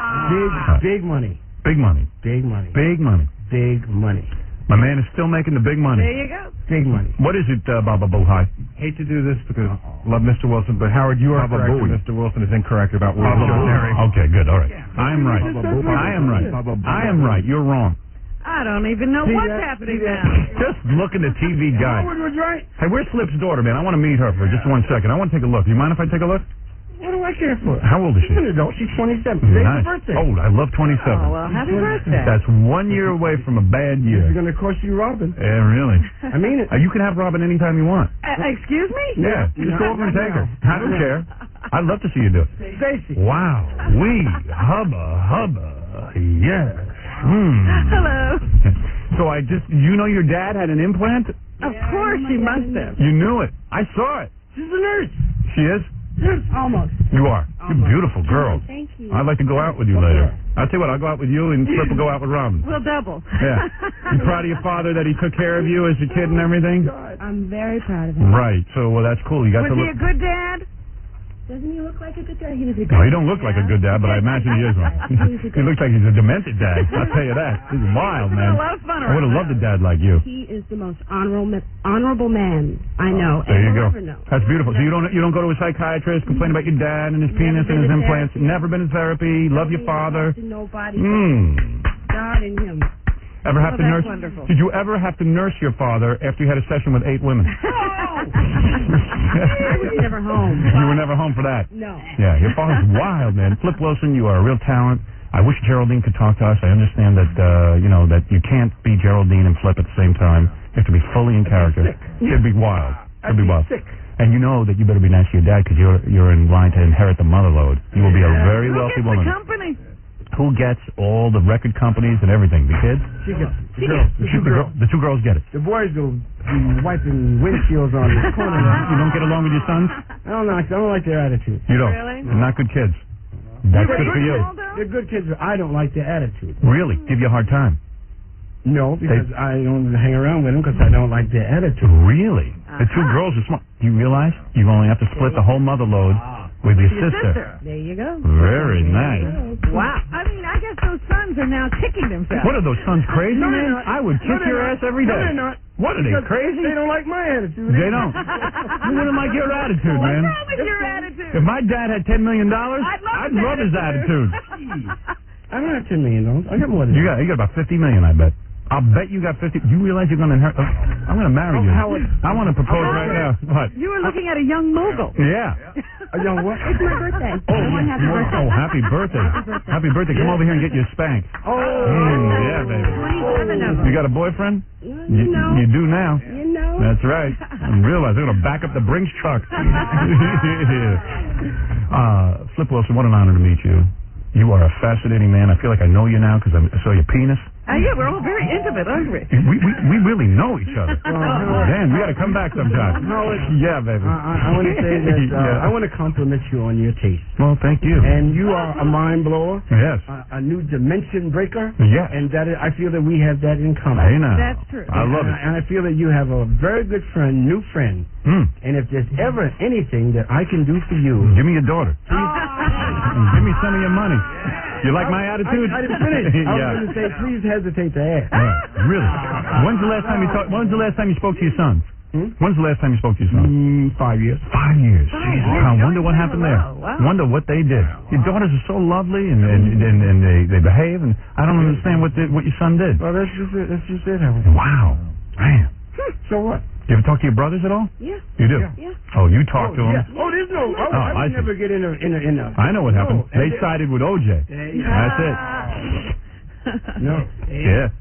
Big money. Big money. Big money. Big money. Big money. My man is still making the big money. There you go. Big money. What is it, Baba Boohai? Hate to do this because love Mr. Wilson, but Howard, you are correct. Mr. Wilson is incorrect about what Baba you're sharing. Okay, good. All right. I am right. I am right. I am right. You're wrong. I don't even know what's happening now. Just look at the TV guide. Howard was right. Hey, where's Flip's daughter, man? I want to meet her for just 1 second. I want to take a look. You mind if I take a look? What do I care for? How old is she? She's an adult. She's 27. Today's her Nice. birthday. Oh, I love 27. Oh, well, happy birthday. That's 1 year away from a bad It's year. going to cost you Robin. Yeah, really. I mean it. You can have Robin anytime you want. Excuse me? Yeah, just go over and take her. I don't care. I'd love to see you do it. Stacy. Wow. Hubba. Yes. Hello. So you know your dad had an implant? Of course she must have. You knew it. I saw it. She's a nurse. She is? Yes, almost. You are. You're a beautiful girl. Thank you. I'd like to go out with you later. I'll tell you what, I'll go out with you and Flip will go out with Robin. We'll double. Yeah. You proud of your father that he took care of you as a kid and everything? I'm very proud of him. Right. So, well, that's cool. You got Was to he look. a good dad? Doesn't he look like a good dad? He was a good No, he don't look like a good dad, but I imagine he is one. He looks like he's a demented dad. I'll tell you that. He's wild, man. A lot of fun I would have loved a dad like you. He is the most honorable man I know. There you and go. will ever know. That's beautiful. So you don't go to a psychiatrist, complain about your dad and his penis and his implants. Never been in therapy. Love your father. Nobody. God and him. Ever have to that's nurse? wonderful. Did you ever have to nurse your father after you had a session with 8 women? I was never home. You were never home for that. No. Yeah, your father's wild, man. Flip Wilson, you are a real talent. I wish Geraldine could talk to us. I understand that that you can't be Geraldine and Flip at the same time. You have to be fully in character. It'd be wild. It'd be wild. And you know that you better be nice to your dad because you're in line to inherit the mother load. You will be a very wealthy woman. The company. Who gets all the record companies and everything? The kids? She gets The 2 girls get it. The boys will be wiping windshields on the corner. You don't get along with your sons? I don't like their attitude. You don't? Really? They're not good kids. That's good for you. They're good kids, but I don't like their attitude. Really? Give you a hard time? No, because I don't hang around with them because I don't like their attitude. Really? The 2 girls are smart. You realize you only have to split the whole mother load with your sister. There you go. Very nice. Wow. I mean, I guess those sons are now kicking themselves. What are those sons, crazy, No, man? they're not. I would kick your ass every day. No, they're not. What are they, Because crazy? They don't like my attitude. They don't. Who wouldn't like your attitude, man? What's wrong with your attitude? If my dad had $10 million, I'd love his attitude. I don't have $10 million. I got more than You got about $50 million, I bet. I'll bet you got 50. You realize you're going to inherit? I'm going to marry you. I want to propose right now. What? You were looking at a young mogul. Yeah. A young what? It's my birthday. Everyone happy birthday. Oh, happy birthday. Happy birthday. Come over here and get your spank. Yeah, baby. 27 of them. You got a boyfriend? You know. You do now. You know. That's right. I realize they're going to back up the Brinks truck. Flip Wilson, what an honor to meet you. You are a fascinating man. I feel like I know you now because I saw your penis. Yeah, we're all very intimate, aren't we? We really know each other. Dan, we got to come back sometime. Yeah, baby. I want to say that I want to compliment you on your taste. Well, thank you. And you are a mind blower. Yes. A new dimension breaker. Yes. And I feel that we have that in common. Hey, now. That's true. I love it. And I feel that you have a very good friend, new friend. And if there's ever anything that I can do for you, give me your daughter. Give me some of your money. You like my attitude? I didn't finish. I was going to say, please hesitate to ask. Really? When's the last time you spoke to your sons? When's the last time you spoke to your sons? 5 years. 5 years. I wonder what happened there. Wow. Wonder what they did. Your daughters are so lovely and they behave, and I don't understand what your son did. Well, that's just it. Wow. Man. So what? You ever talk to your brothers at all? Yeah. You do? Yeah. Oh, you talk to them? Yeah. Oh, there's no. I would never get in a. I know what happened. They sided with OJ. That's it. No. Yeah.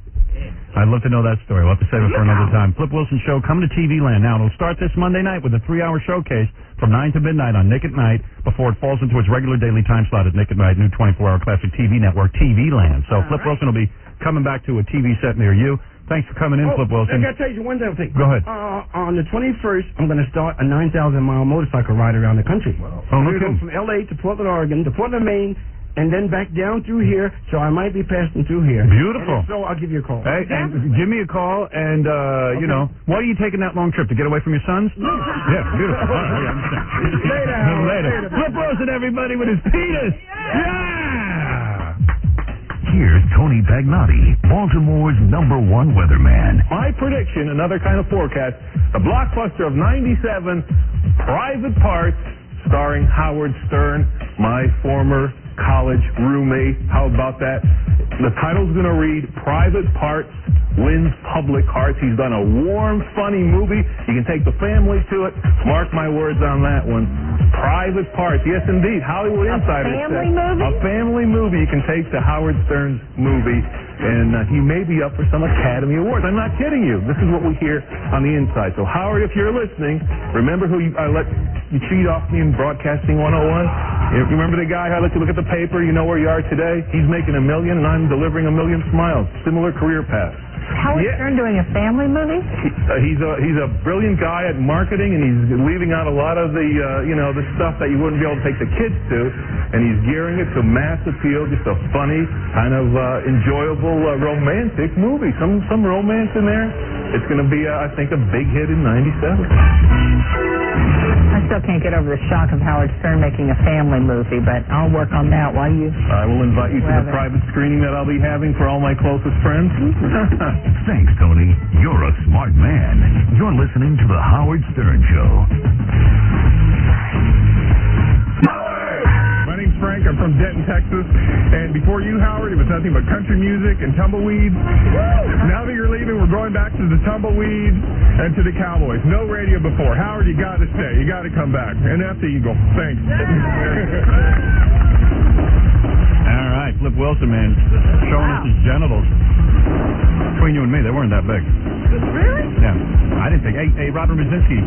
I'd love to know that story. We'll have to save it for another time. Flip Wilson Show coming to TV Land. Now, it'll start this Monday night with a 3-hour showcase from 9 to midnight on Nick at Night before it falls into its regular daily time slot at Nick at Night, new 24-hour classic TV network, TV Land. So Flip Wilson will be coming back to a TV set near you. Thanks for coming in, Flip Wilson. I got to tell you one other thing. Go ahead. On the 21st, I'm going to start a 9,000-mile motorcycle ride around the country. Oh, no kidding. From L.A. to Portland, Oregon, to Portland, Maine, and then back down through here, so I might be passing through here. Beautiful. And so I'll give you a call. Hey, and give me a call, and, you know, why are you taking that long trip? To get away from your sons? Yeah, beautiful. All right, I understand. Later. Flip Wilson, everybody, with his penis. Yeah! Here's Tony Pagnotti, Baltimore's #1 weatherman. My prediction, another kind of forecast, the blockbuster of 97, Private Parts, starring Howard Stern, my former college roommate. How about that? The title's going to read Private Parts Wins Public Hearts. He's done a warm, funny movie. You can take the family to it. Mark my words on that one. Private Parts. Yes, indeed. Hollywood Insider said. A family movie you can take to Howard Stern's movie. And he may be up for some Academy Awards. I'm not kidding you. This is what we hear on the inside. So, Howard, if you're listening, remember who I let you cheat off me in Broadcasting 101? You remember the guy I let you look at the paper? You know where you are today? He's making $1 million, and I'm delivering 1 million smiles. Similar career path. Howard Stern doing a family movie? He's a brilliant guy at marketing, and he's leaving out a lot of the the stuff that you wouldn't be able to take the kids to, and he's gearing it to mass appeal, just a funny, kind of enjoyable, romantic movie. Some romance in there. It's going to be, I think, a big hit in 97. I still can't get over the shock of Howard Stern making a family movie, but I'll work on that while you... I will invite you to the private screening that I'll be having for all my closest friends. Thanks, Tony. You're a smart man. You're listening to The Howard Stern Show. My name's Frank. I'm from Denton, Texas. And before you, Howard, it was nothing but country music and tumbleweeds. Now that you're leaving, we're going back to the tumbleweeds and to the Cowboys. No radio before. Howard, you got to stay. You got to come back. And that's the Eagle. Thanks. All right, Flip Wilson, man, showing us his genitals. Between you and me, they weren't that big. Really? Yeah, I didn't think. Hey, Robert Brzezinski.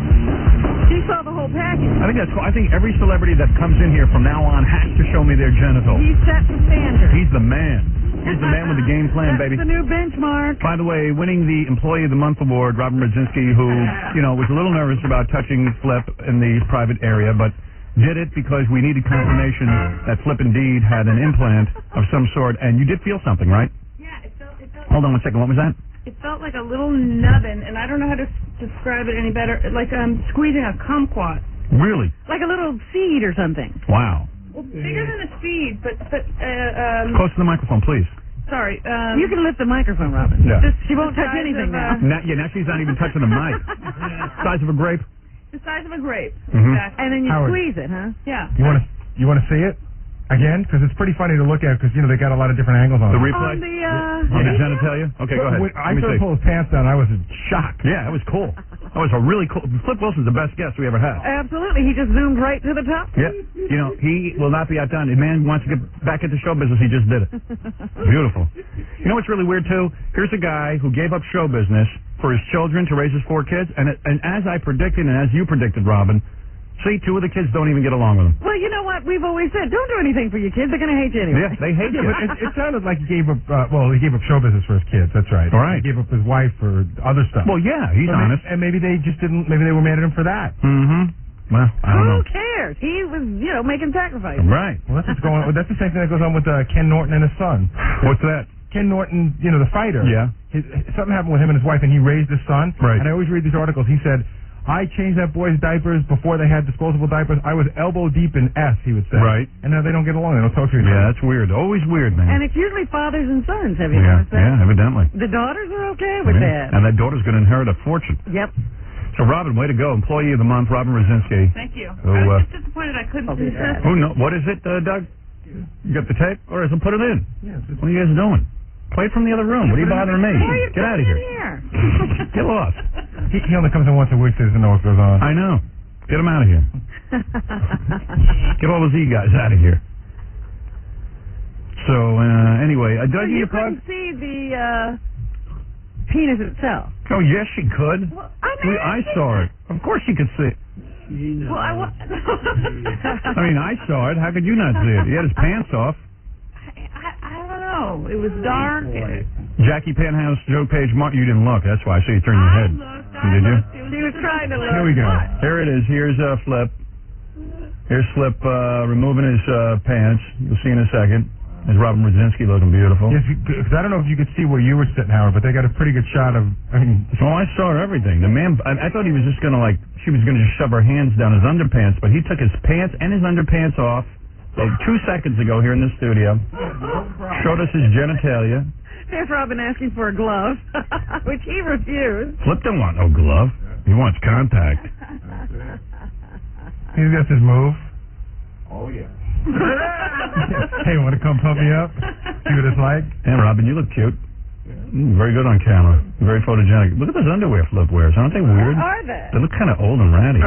He saw the whole package. I think that's cool. I think every celebrity that comes in here from now on has to show me their genitals. He set the standard. He's the man. He's the man with the game plan, baby. That's the new benchmark. By the way, winning the Employee of the Month award, Robert Brzezinski, who, was a little nervous about touching Flip in the private area, but did it because we needed confirmation that Flip indeed had an implant of some sort, and you did feel something, right? Yeah, it felt Hold on one second. What was that? It felt like a little nubbin, and I don't know how to describe it any better. Like squeezing a kumquat. Really? Like a little seed or something. Wow. Well, bigger than a seed, but Close to the microphone, please. Sorry. You can lift the microphone, Robin. Yeah. She won't touch anything now. Now she's not even touching the mic. Size of a grape. The size of a grape. Mm-hmm. Exactly. And then you Howard. squeeze it, huh? Yeah. You want to see it again? Because it's pretty funny to look at. Because they got a lot of different angles on The it. replay. On the genitalia. Okay, go ahead. When I Let me saw see. him pull his pants down, I was in shock. Yeah, that was cool. That was a really cool. Flip Wilson's the best guest we ever had. Absolutely. He just zoomed right to the top. Yeah. He will not be outdone. If man wants to get back into show business, he just did it. Beautiful. You know what's really weird, too? Here's a guy who gave up show business for his children to raise his 4 kids, and as I predicted and as you predicted, Robin, See, two of the kids don't even get along with him. Well, you know what? We've always said, don't do anything for your kids. They're going to hate you anyway. Yeah, they hate you. But it sounded like he gave up, he gave up show business for his kids. That's right. All right. He gave up his wife for other stuff. Well, yeah, he's honest. And maybe they just didn't, maybe they were mad at him for that. Mm-hmm. Well, I don't know. Who cares? He was, making sacrifices. Right. Well, that's what's going on. That's the same thing that goes on with Ken Norton and his son. What's that? Ken Norton, the fighter. Yeah. Something happened with him and his wife, and he raised his son. Right. And I always read these articles. He said, I changed that boy's diapers before they had disposable diapers. I was elbow deep in S, he would say. Right. And now they don't get along. They don't talk to each other. Yeah, that's weird. Always weird, man. And it's usually fathers and sons, have you Yeah, noticed that? yeah, evidently. The daughters are okay with that. And that daughter's going to inherit a fortune. Yep. So, Robin, way to go. Employee of the Month, Robin Rosinski. Thank you. Who, I was just disappointed I couldn't see this. What is it, Doug? You got the tape? All right, so put it in. What are you guys doing? Play it from the other room. What are you bothering me? Get out of here. Get lost. He only comes in once a week, so he doesn't know what goes on. I know. Get him out of here. Get all those E guys out of here. So, anyway, Doug, you couldn't see the penis itself. Oh, yes, she could. Well, I saw it. Of course she could see it. Well, I mean, I saw it. How could you not see it? He had his pants off. I don't know. It was dark. Jackie Penthouse, Joe Page, Martin. You didn't look. That's why I saw you turn your head. Did you? He was trying to look. Here we go. Here it is. Here's Flip. Here's Flip removing his pants. You'll see in a second. There's Robin Rosinski looking beautiful. Yes, because I don't know if you could see where you were sitting, Howard, but they got a pretty good shot of. I saw everything. The man, I thought he was just gonna she was gonna just shove her hands down his underpants, but he took his pants and his underpants off 2 seconds ago here in the studio. Showed us his genitalia. There's Robin asking for a glove, which he refused. Flip don't want no glove. He wants contact. He's got his move. Oh yeah. Hey, want to come pump me up? See what it's like? And Robin, you look cute. Very good on camera. Very photogenic. Look at those underwear Flip wears. Aren't they weird? What are they? They look kind of old and ratty.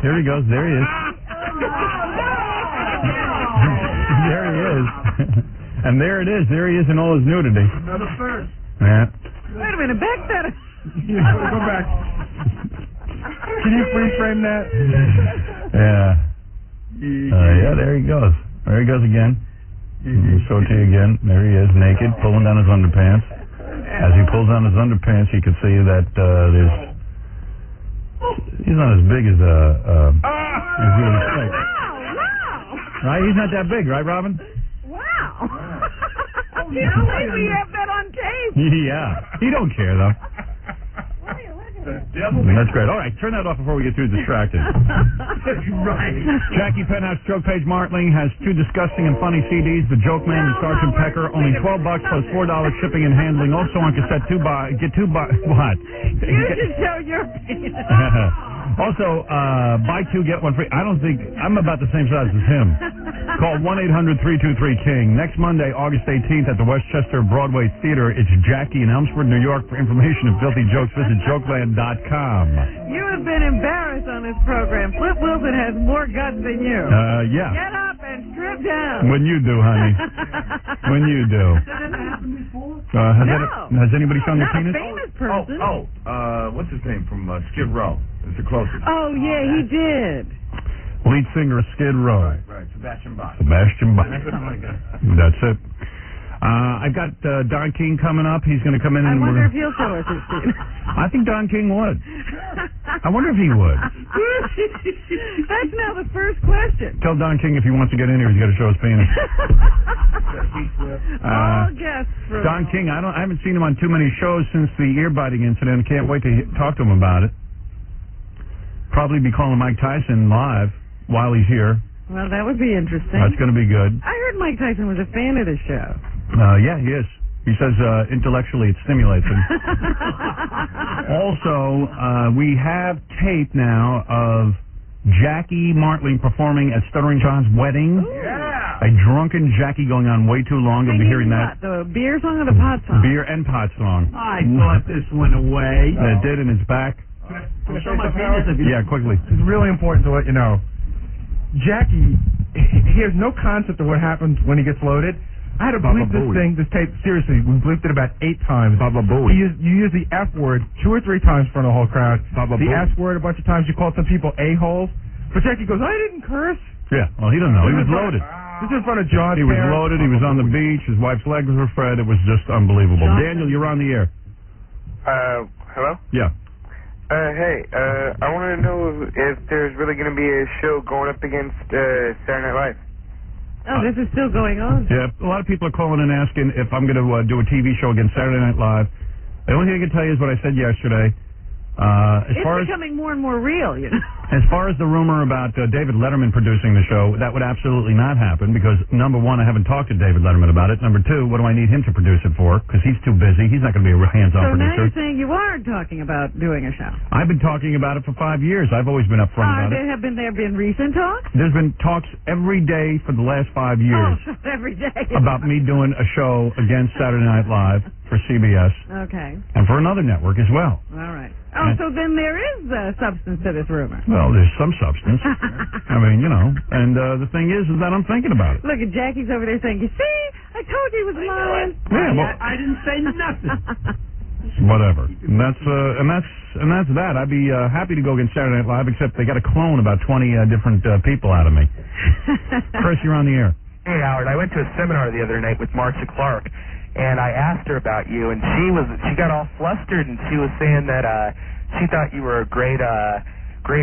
Here he goes. There he is. There he is. And there it is. There he is in all his nudity. Another first. Yeah. Wait a minute. Back that. Go back. Can you freeze frame that? Yeah. Yeah, there he goes. There he goes again. Show it to you again. There he is, naked, pulling down his underpants. As he pulls down his underpants, you can see that he's not as big as as you would expect. Right? He's not that big, right, Robin? Wow. You don't think we have that on tape? Yeah. He don't care, though. That's great. All right, turn that off before we get too distracted. Right. Jackie Penthouse, Joke Page Martling has 2 disgusting and funny CDs, The Joke Man and Sergeant Pecker, only $12 plus $4 shipping and handling. Also on cassette, what? You should show your penis. Also, buy 2, get 1 free. I don't think, I'm about the same size as him. Call 1-800-323-KING. Next Monday, August 18th at the Westchester Broadway Theater. It's Jackie in Elmsford, New York. For information and filthy jokes, visit jokeland.com. You have been embarrassed on this program. Flip Wilson has more guts than you. Yeah. Get up and strip down. When you do, honey. When you do. Has anybody shown the penis? Not a famous person. What's his name from Skid Row? It's the closest. Oh, yeah, he did. Lead singer of Skid Row. Right, Sebastian Bach. That's it. I've got Don King coming up. He's going to come in. I wonder if he'll show us his penis. I think Don King would. I wonder if he would. That's now the first question. Tell Don King if he wants to get in here, he's got to show his penis. All guests. Don King, I haven't seen him on too many shows since the ear biting incident. Can't wait to talk to him about it. Probably be calling Mike Tyson live while he's here. Well, that would be interesting. That's going to be good. I heard Mike Tyson was a fan of the show. Yeah, he is. He says intellectually it stimulates him. Also, we have tape now of Jackie Martling performing at Stuttering John's wedding. Yeah. A drunken Jackie going on way too long. You'll be hearing that. The beer song or the pot song? Beer and pot song. I thought this went away. It did in his back. Can I show my penis? Yeah, quickly. It's really important to let you know. Jackie, he has no concept of what happens when he gets loaded. I had to bleep this tape, seriously, we bleeped it about 8 times. You use the F word 2 or 3 times in front of the whole crowd. The S word a bunch of times. You called some people a-holes. But Jackie goes, I didn't curse. Yeah, well, he doesn't know. He was loaded. This is in front of John. He was loaded. He was on the beach. His wife's legs were spread. It was just unbelievable. Daniel, you're on the air. Hello? Yeah. Hey, I want to know if there's really going to be a show going up against Saturday Night Live. Oh, this is still going on. Yeah, a lot of people are calling and asking if I'm going to do a TV show against Saturday Night Live. The only thing I can tell you is what I said yesterday. It's becoming more and more real, you know. As far as the rumor about David Letterman producing the show, that would absolutely not happen because, number one, I haven't talked to David Letterman about it. Number two, what do I need him to produce it for? Because he's too busy. He's not going to be a hands-on So now producer. you're saying you are talking about doing a show. I've been talking about it for 5 years. I've always been upfront about it. Have there been recent talks? There's been talks every day for the last 5 years Every day. about me doing a show against Saturday Night Live for CBS Okay. and for another network as well. All right. Oh, so then there is substance to this rumor. Well, there's some substance. I mean, you know, and the thing is that I'm thinking about it. Look at Jackie's over there saying, you see, I told you he was lying. Yeah, well, I didn't say nothing. Whatever. And that's that. I'd be happy to go against Saturday Night Live, except they got to clone about 20 different people out of me. Chris, you're on the air. Hey, Howard. I went to a seminar the other night with Marcia Clark, and I asked her about you, and she got all flustered, and she was saying that she thought you were a great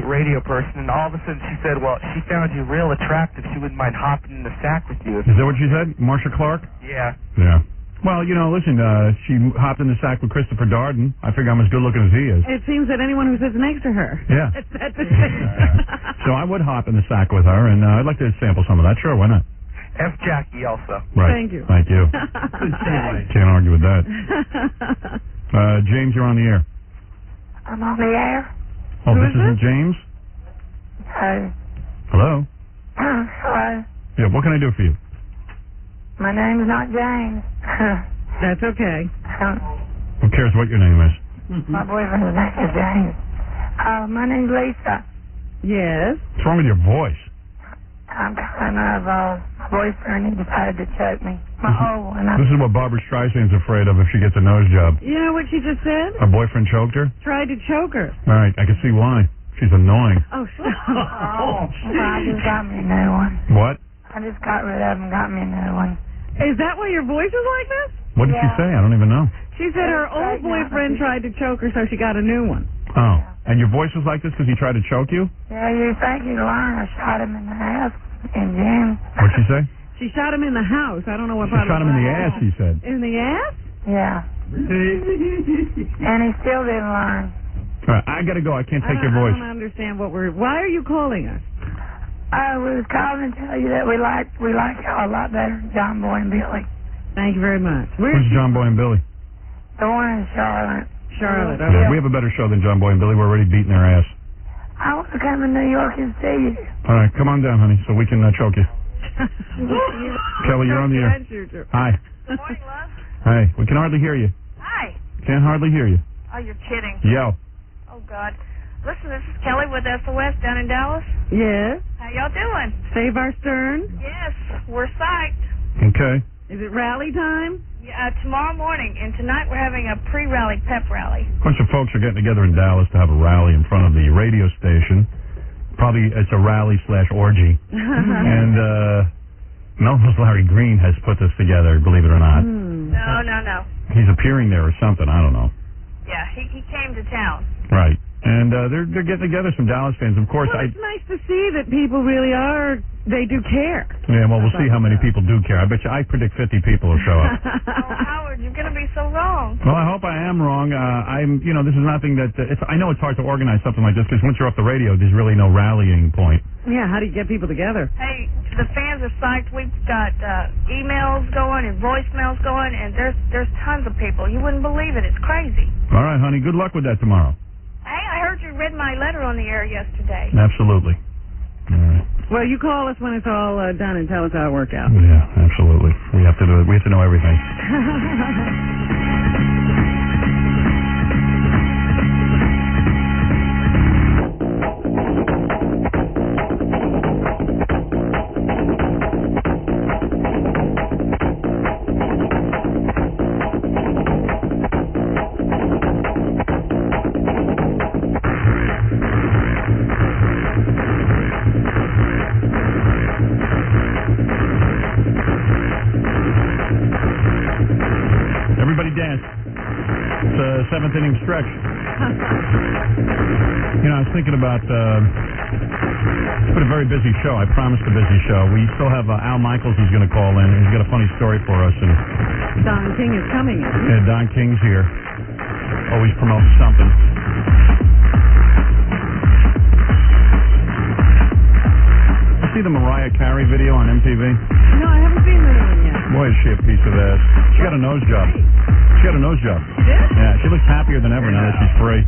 radio person, and all of a sudden she said, well, she found you real attractive. She wouldn't mind hopping in the sack with you. Is that what she said? Marcia Clark? Yeah. Yeah. Well, you know, listen, she hopped in the sack with Christopher Darden. I figure I'm as good looking as he is. It seems that anyone who sits next to her. Yeah. It's that distinct. So I would hop in the sack with her, and I'd like to sample some of that. Sure, why not? F. Jackie also. Right. Thank you. Thank you. Can't argue with that. James, you're on the air. I'm on the air. Oh, this isn't James? Hello? Hello. Yeah, what can I do for you? My name's not James. That's okay. Who cares what your name is? My boyfriend's name is James. My name's Lisa. Yes? What's wrong with your voice? I'm kind of, my boyfriend, he decided to choke me. My old one. This is what Barbara Streisand's afraid of if she gets a nose job. You know what she just said? Her boyfriend choked her? Tried to choke her. All right, I can see why. She's annoying. Oh, well, I just got me a new one. What? I just got rid of him, got me a new one. Is that why your voice is like this? What did she say? I don't even know. She said her old boyfriend tried to choke her, so she got a new one. Oh, and your voice was like this because he tried to choke you? Yeah, you think you're lying. I shot him in the ass in gym. What'd she say? She shot him in the house. I don't know what She shot him in the ass, he said. In the ass? Yeah. And he still didn't learn. All right, I gotta go. I can't take your voice. I don't understand what we're... Why are you calling us? We was calling to tell you that we like y'all a lot better than John Boy and Billy. Thank you very much. Who's John Boy and Billy? The one in Charlotte. Charlotte. Yeah, we have a better show than John Boy and Billy. We're already beating their ass. I want to come to New York and see you. All right, come on down, honey, so we can choke you. Kelly, you're on the air. Hi. Good morning, love. Hey, we can hardly hear you. Hi. Can't hardly hear you. Oh, you're kidding. Yell. Oh, God. Listen, this is Kelly with SOS down in Dallas. Yes? How y'all doing? Save our stern? Yes, we're psyched. Okay. Is it rally time? Yeah, tomorrow morning, and tonight we're having a pre-rally pep rally. A bunch of folks are getting together in Dallas to have a rally in front of the radio station. Probably it's a rally/orgy. And Melrose Larry Green has put this together, believe it or not. No. He's appearing there or something, I don't know. Yeah, he came to town. Right. And they're getting together, some Dallas fans. Of course, Well, it's nice to see that people really they do care. Yeah, well, we'll see how many people do care. I bet you, I predict 50 people will show up. Oh, Howard, you're going to be so wrong. Well, I hope I am wrong. This is nothing that, I know it's hard to organize something like this because once you're off the radio, there's really no rallying point. Yeah, how do you get people together? Hey, the fans are psyched. We've got emails going and voicemails going, and there's tons of people. You wouldn't believe it. It's crazy. All right, honey, good luck with that tomorrow. Hey, I heard you read my letter on the air yesterday. Absolutely. All right. Well, you call us when it's all done and tell us how it worked out. Yeah, absolutely. We have to do it. We have to know everything. he danced. It's a seventh inning stretch. You know, I was thinking about, it's been a very busy show. I promised a busy show. We still have Al Michaels who's going to call in. He's got a funny story for us. And Don King is coming in. Yeah, Don King's here. Always promoting something. See the Mariah Carey video on MTV? No, I haven't seen that one yet. Boy, is she a piece of ass. She got a nose job. She got a nose job. She did? Yeah, she looks happier than ever now that she's free.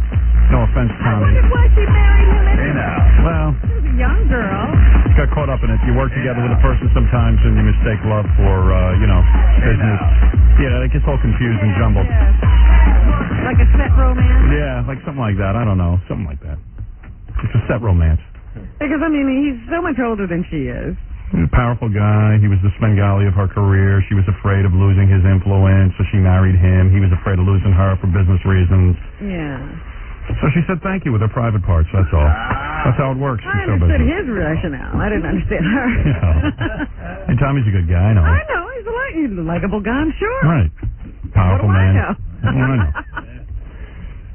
No offense, Tommy. I wondered why she married him anyway. Well, She was a young girl. she got caught up in it. You work together with a person sometimes and you mistake love for, business. Yeah, it gets all confused and jumbled. Like a set romance. Yeah, like something like that. I don't know. Something like that. It's a set romance. Because, I mean, he's so much older than she is. He's a powerful guy. He was the Svengali of her career. She was afraid of losing his influence, so she married him. He was afraid of losing her for business reasons. Yeah. So she said thank you with her private parts, that's all. That's how it works. I understood his rationale. I didn't understand her. Hey, Tommy's a good guy, I know. I know. He's a likable guy, I'm sure. Right. Powerful What do man. I know? What do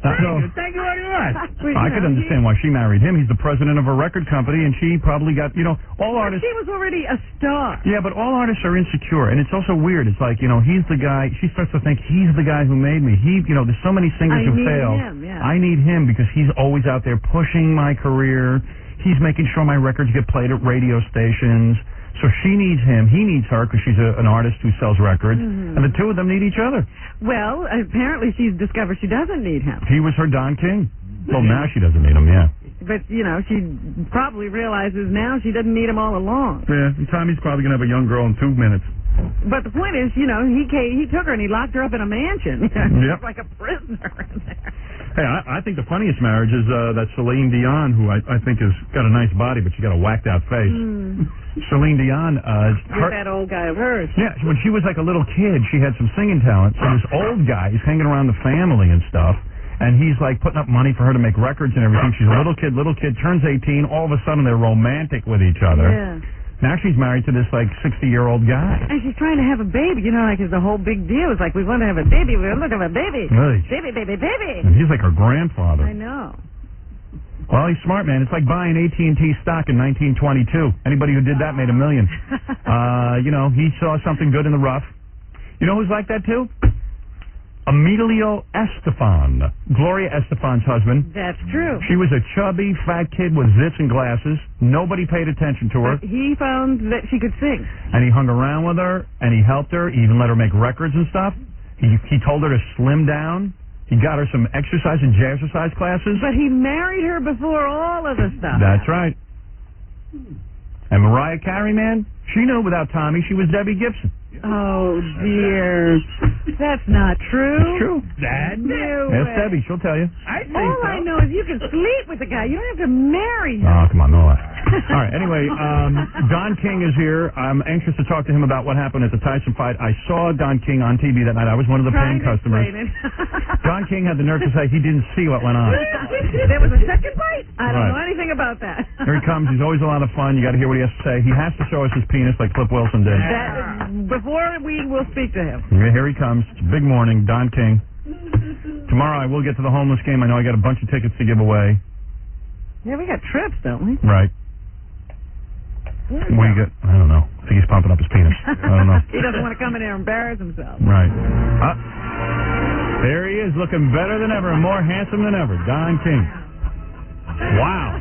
I know? Thank you very much. I could understand why she married him. He's the president of a record company, and she probably got, all artists... She was already a star. Yeah, but all artists are insecure, and it's also weird. It's like, he's the guy, she starts to think, he's the guy who made me. There's so many singers who fail. I need him because he's always out there pushing my career. He's making sure my records get played at radio stations. So she needs him. He needs her because she's an artist who sells records. Mm-hmm. And the two of them need each other. Well, apparently she's discovered she doesn't need him. He was her Don King. Well, now she doesn't need him, yeah. But, she probably realizes now she doesn't need him all along. Yeah, and Tommy's probably going to have a young girl in 2 minutes. But the point is, he took her and he locked her up in a mansion. Yep. Like a prisoner in there. Hey, I think the funniest marriage is that Celine Dion, who I think has got a nice body, but she got a whacked out face. Celine Dion, with that old guy of hers. Yeah, when she was like a little kid, she had some singing talent. So this old guy is hanging around the family and stuff, and he's like putting up money for her to make records and everything. She's a little kid, turns 18. All of a sudden, they're romantic with each other. Yeah. Now she's married to this like 60-year-old guy. And she's trying to have a baby. It's the whole big deal. It's like, we want to have a baby. We want to have a baby. Really? Baby. And he's like her grandfather. I know. Well, he's smart, man. It's like buying AT&T stock in 1922. Anybody who did that made $1 million. He saw something good in the rough. You know who's like that, too? Emilio Estefan, Gloria Estefan's husband. That's true. She was a chubby, fat kid with zits and glasses. Nobody paid attention to her. But he found that she could sing. And he hung around with her, and he helped her. He even let her make records and stuff. He told her to slim down. He got her some exercise and jazzercise classes. But he married her before all of the stuff. That's right. And Mariah Carey, man, she knew without Tommy she was Debbie Gibson. Oh, dear. That's not true. It's true. Dad? No Ask way. Debbie. She'll tell you. All I know is you can sleep with the guy. You don't have to marry him. Oh, come on, no. All right, anyway, Don King is here. I'm anxious to talk to him about what happened at the Tyson fight. I saw Don King on TV that night. I was one of the paying customers. Don King had the nerve to say he didn't see what went on. There was a second fight? I don't know anything about that. Here he comes. He's always a lot of fun. You got to hear what he has to say. He has to show us his penis like Flip Wilson did. Before we will speak to him. Here he comes. It's a big morning. Don King. Tomorrow I will get to the homeless game. I know I got a bunch of tickets to give away. Yeah, we got trips, don't we? Right. What do you get? I don't know. I think he's pumping up his penis. I don't know. He doesn't want to come in there and embarrass himself. Right. There he is, looking better than ever and more handsome than ever. Don King. Wow.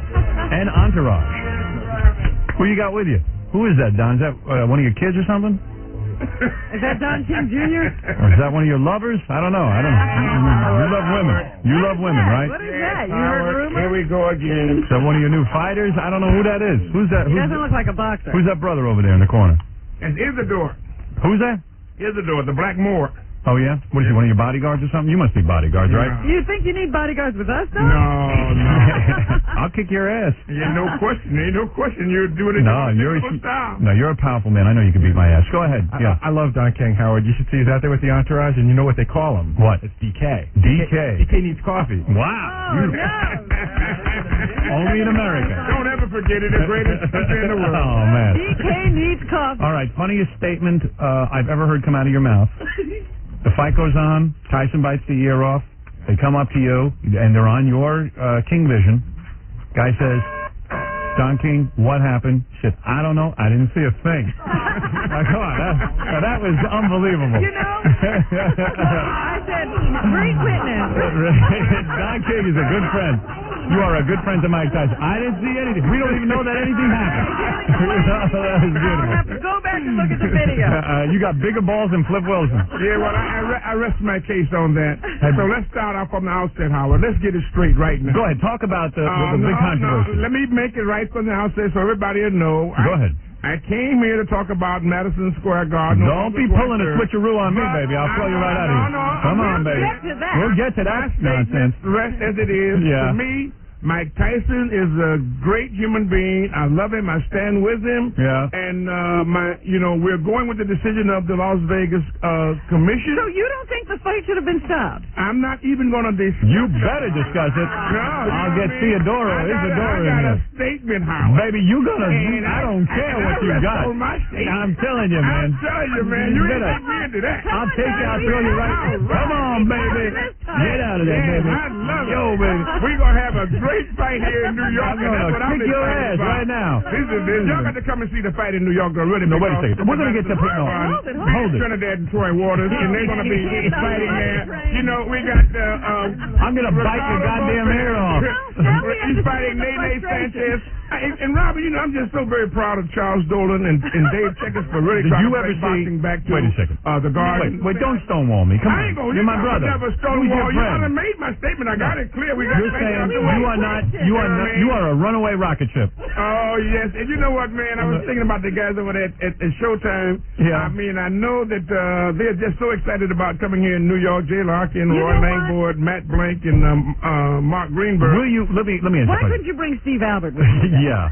And entourage. Who you got with you? Who is that, Don? Is that one of your kids or something? Is that Don King Jr.? Or is that one of your lovers? I don't know. You love women. You love women, right? What is that? You heard a rumor? Here we go again. Is that one of your new fighters? I don't know who that is. Who's that? He doesn't look like a boxer. Who's that brother over there in the corner? It's Isidore. Who's that? Isidore, the Black Moor. Oh, yeah? What is he, one of your bodyguards or something? You must be bodyguards, right? You think you need bodyguards with us, though? No. I'll kick your ass. Yeah, no question. Ain't no question. You're doing it. You're a powerful man. I know you can beat my ass. Go ahead. Yeah. I love Don King, Howard. You should see he's out there with the entourage, and you know what they call him. What? It's DK. DK. DK needs coffee. Wow. Oh, no. Only in America. Don't ever forget it. The greatest country in the world. Oh, man. DK needs coffee. All right. Funniest statement I've ever heard come out of your mouth. The fight goes on. Tyson bites the ear off. They come up to you, and they're on your King Vision. Guy says, Don King, what happened? Shit, I don't know. I didn't see a thing. Come on, that was unbelievable. You know, I said, great witness. Don King is a good friend. You are a good friend to Mike Tyson. I didn't see anything. We don't even know that anything happened. That was beautiful. I have to go back and look at the video. You got bigger balls than Flip Wilson. Yeah, well, I rest my case on that. So let's start off from the outset, Howard. Let's get it straight right now. Go ahead. Talk about the big controversy. Let me make it right from the outset so everybody will know. Go ahead. I came here to talk about Madison Square Garden. Don't be pulling a switcheroo on me, baby. I'll throw you right out of here. Come on, baby. We'll get to that nonsense. Rest as it is. Yeah. To me, Mike Tyson is a great human being. I love him. I stand with him. Yeah. And we're going with the decision of the Las Vegas Commission. So you don't think the fight should have been stopped? I'm not even going to discuss. You better discuss it. No, I'll get Theodora. I got a statement, Howard. Baby, you gonna? I don't care what you got. I'm telling you, man. I'm telling you, man. You ain't take me into that. I'll take you. I'll throw you right. Come on, baby. Get out of there, baby. I love it. Yo, baby. We're gonna have a great fight here in New York. I'm gonna kick your ass right now. Y'all got to come and see the fight in New York, really. No, wait a second. We're gonna get to hold it. Trinidad and Troy Waters, and they're gonna be fighting there. You know, we got I'm gonna bite your goddamn hair off. He's fighting Nene Sanchez. And Robert, I'm just so very proud of Charles Dolan and Dave Checkers for really trying to bring boxing back to wait a second. The Garden. Wait, don't stonewall me. Come on. You're my brother. Never stonewall. You haven't made my statement. I got it clear. You're saying you are a runaway rocket ship. Oh, yes. And you know what, man? I was thinking about the guys over there at Showtime. Yeah. I mean, I know that they're just so excited about coming here in New York. Jay Larkin, Roy Langford, Matt Blank, and Mark Greenberg. Will you, let me ask you. Why couldn't you bring Steve Albert with you? Yeah.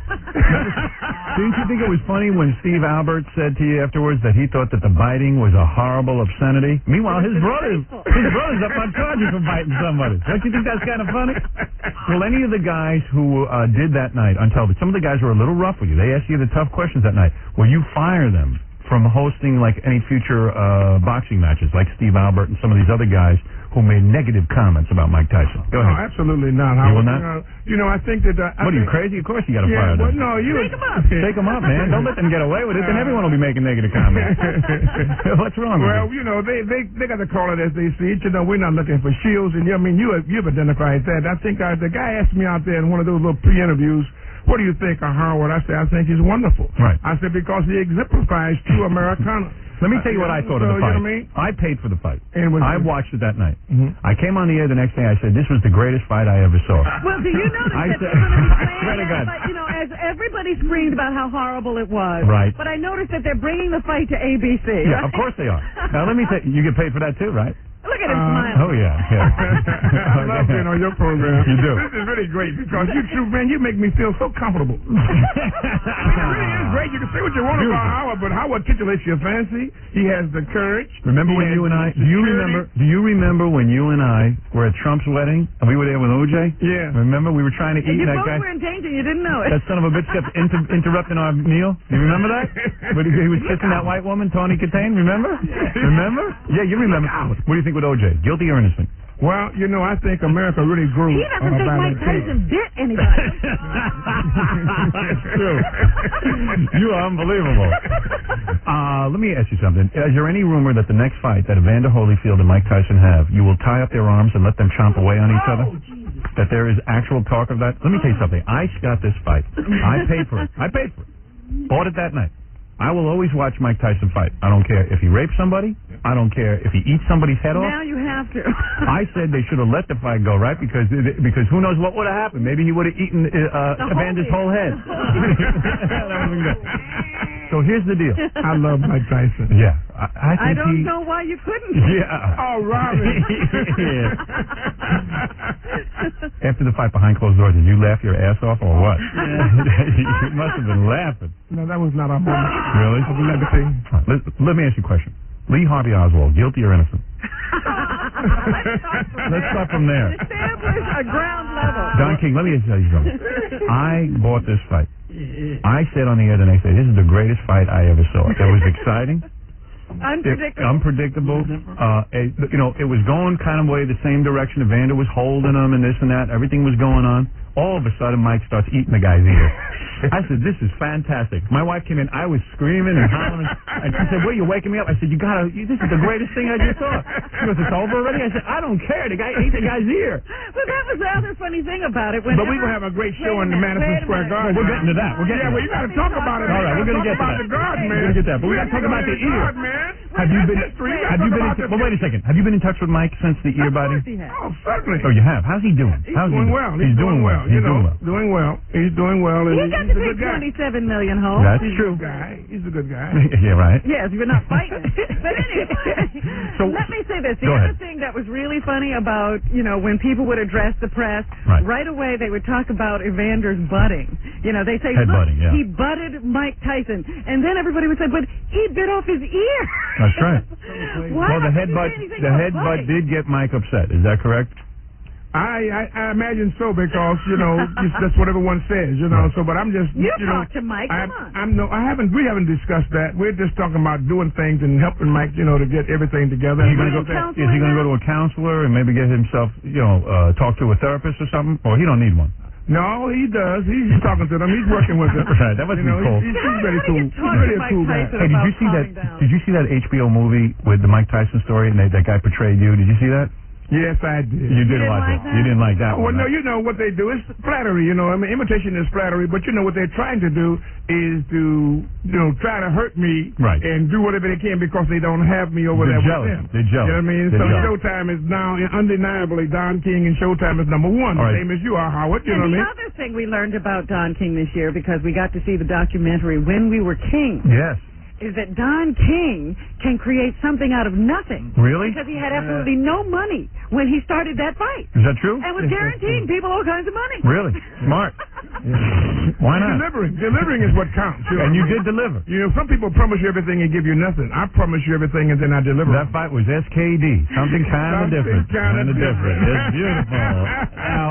Didn't you think it was funny when Steve Albert said to you afterwards that he thought that the biting was a horrible obscenity? Meanwhile, his brother's up on charges for biting somebody. Don't you think that's kind of funny? Well, any of the guys who did that night on television, some of the guys were a little rough with you. They asked you the tough questions that night. Will you fire them from hosting like any future boxing matches, like Steve Albert and some of these other guys who made negative comments about Mike Tyson? Go ahead. No, absolutely not. You will not? I think that... What, are you crazy? Of course you got to fire them. No, Take them up. Take them up, man. Don't let them get away with it. Then everyone will be making negative comments. What's wrong with you? Well, they got to call it as they see it. We're not looking for shields. And, you've identified that. I think the guy asked me out there in one of those little pre-interviews, what do you think of Howard? I said, I think he's wonderful. Right. I said, because he exemplifies true Americana. Let me tell you what I thought of the fight. You know what I mean? I paid for the fight. And I watched it that night. Mm-hmm. I came on the air the next day. I said, this was the greatest fight I ever saw. Well, do you notice that they're going to be playing as everybody screamed about how horrible it was. Right. But I noticed that they're bringing the fight to ABC. Yeah, right? of course they are. Now, let me tell you, you get paid for that too, right? Look at him smile. Oh, yeah. I love being on your program. You do. This is really great because you make me feel so comfortable. It really is great. You can say what you want about Howard, but Howard articulates your fancy. He has the courage. Remember when you and I, do you remember when you and I were at Trump's wedding and we were there with OJ? Yeah. Remember? We were trying to eat you that both guy. were in danger. You didn't know it. That son of a bitch kept interrupting our meal. You remember that? But he was kissing that white woman, Tawny Katane. Remember? Remember? Yeah, you remember. What do you think with OJ? Guilty or innocent? Well, I think America really grew. He doesn't think Mike Tyson bit anybody. That's true. You are unbelievable. Let me ask you something. Is there any rumor that the next fight that Evander Holyfield and Mike Tyson have, you will tie up their arms and let them chomp away on each other? That there is actual talk of that? Let me tell you something. I got this fight. I paid for it. Bought it that night. I will always watch Mike Tyson fight. I don't care if he rapes somebody. I don't care if he eats somebody's head off. Now you have to. I said they should have let the fight go, right? Because who knows what would have happened? Maybe he would have eaten Evander's whole head. So here's the deal. I love Mike Tyson. Yeah. I don't know why you couldn't. Yeah. Oh, Robin. After the fight behind closed doors, did you laugh your ass off or what? You must have been laughing. No, that was not our moment. Really? Let me ask you a question. Lee Harvey Oswald, guilty or innocent? Let's start from there. Establish a ground level. Don King, let me tell you something. I bought this fight. I said on the air the next day, this is the greatest fight I ever saw. It was exciting. Unpredictable. It was going kind of way the same direction. Evander was holding him and this and that. Everything was going on. All of a sudden, Mike starts eating the guy's ear. I said, "This is fantastic." My wife came in. I was screaming and hollering. And she said, "What, you're waking me up?" I said, this is the greatest thing I just saw. She goes, "It's over already?" I said, "I don't care. The guy ate the guy's ear." Well, that was the other funny thing about it. But we're going to have a great show in the Madison Square Garden. We're getting to that. Well, you got to talk about it. All right, we're going to get to that. The garden, man. We're going to get that. But we got to talk about the ear. Have you been well, wait a second. Have you been in touch with Mike since the ear biting? Oh, certainly. Oh, you have. How's he doing? He's doing well. He's doing well. He's doing well. He's doing well. He got to pay $27 million home. That's He's true. A good guy. He's a good guy. Yeah, right. Yes, we're not fighting. But anyway, so let me say this. The other thing that was really funny about, when people would address the press, right away they would talk about Evander's butting. They say, look, he butted Mike Tyson. And then everybody would say, but he bit off his ear. That's right. Well, the headbutt did get Mike upset. Is that correct? I imagine so because that's what everyone says. So, but I'm just talk to Mike. Come on. We haven't discussed that. We're just talking about doing things and helping Mike, to get everything together. Is he going to go to a counselor and maybe get himself, talk to a therapist or something? Or he don't need one? No, he does. He's talking to them. He's working with them. Right, that must be cool. He's very cool. He's really a cool guy. Hey, did you see that HBO movie with the Mike Tyson story and that guy portrayed you? Did you see that? Yes, I did. You didn't like it. You didn't like that one. Well, no, what they do is flattery. Imitation is flattery, but what they're trying to do is to, try to hurt me and do whatever they can because they don't have me over there with them. They're jealous. You know what I mean? So Showtime is now undeniably Don King, and Showtime is number one, the same as you are, Howard. You know what I mean? The other thing we learned about Don King this year, because we got to see the documentary When We Were Kings. Yes. Is that Don King can create something out of nothing. Really? Because he had absolutely no money when he started that fight. Is that true? And was guaranteeing people all kinds of money. Really? Smart. Why not? Delivering is what counts. And you did deliver. Some people promise you everything and give you nothing. I promise you everything and then I deliver. That fight was SKD. Something kind of different. It's beautiful. Now,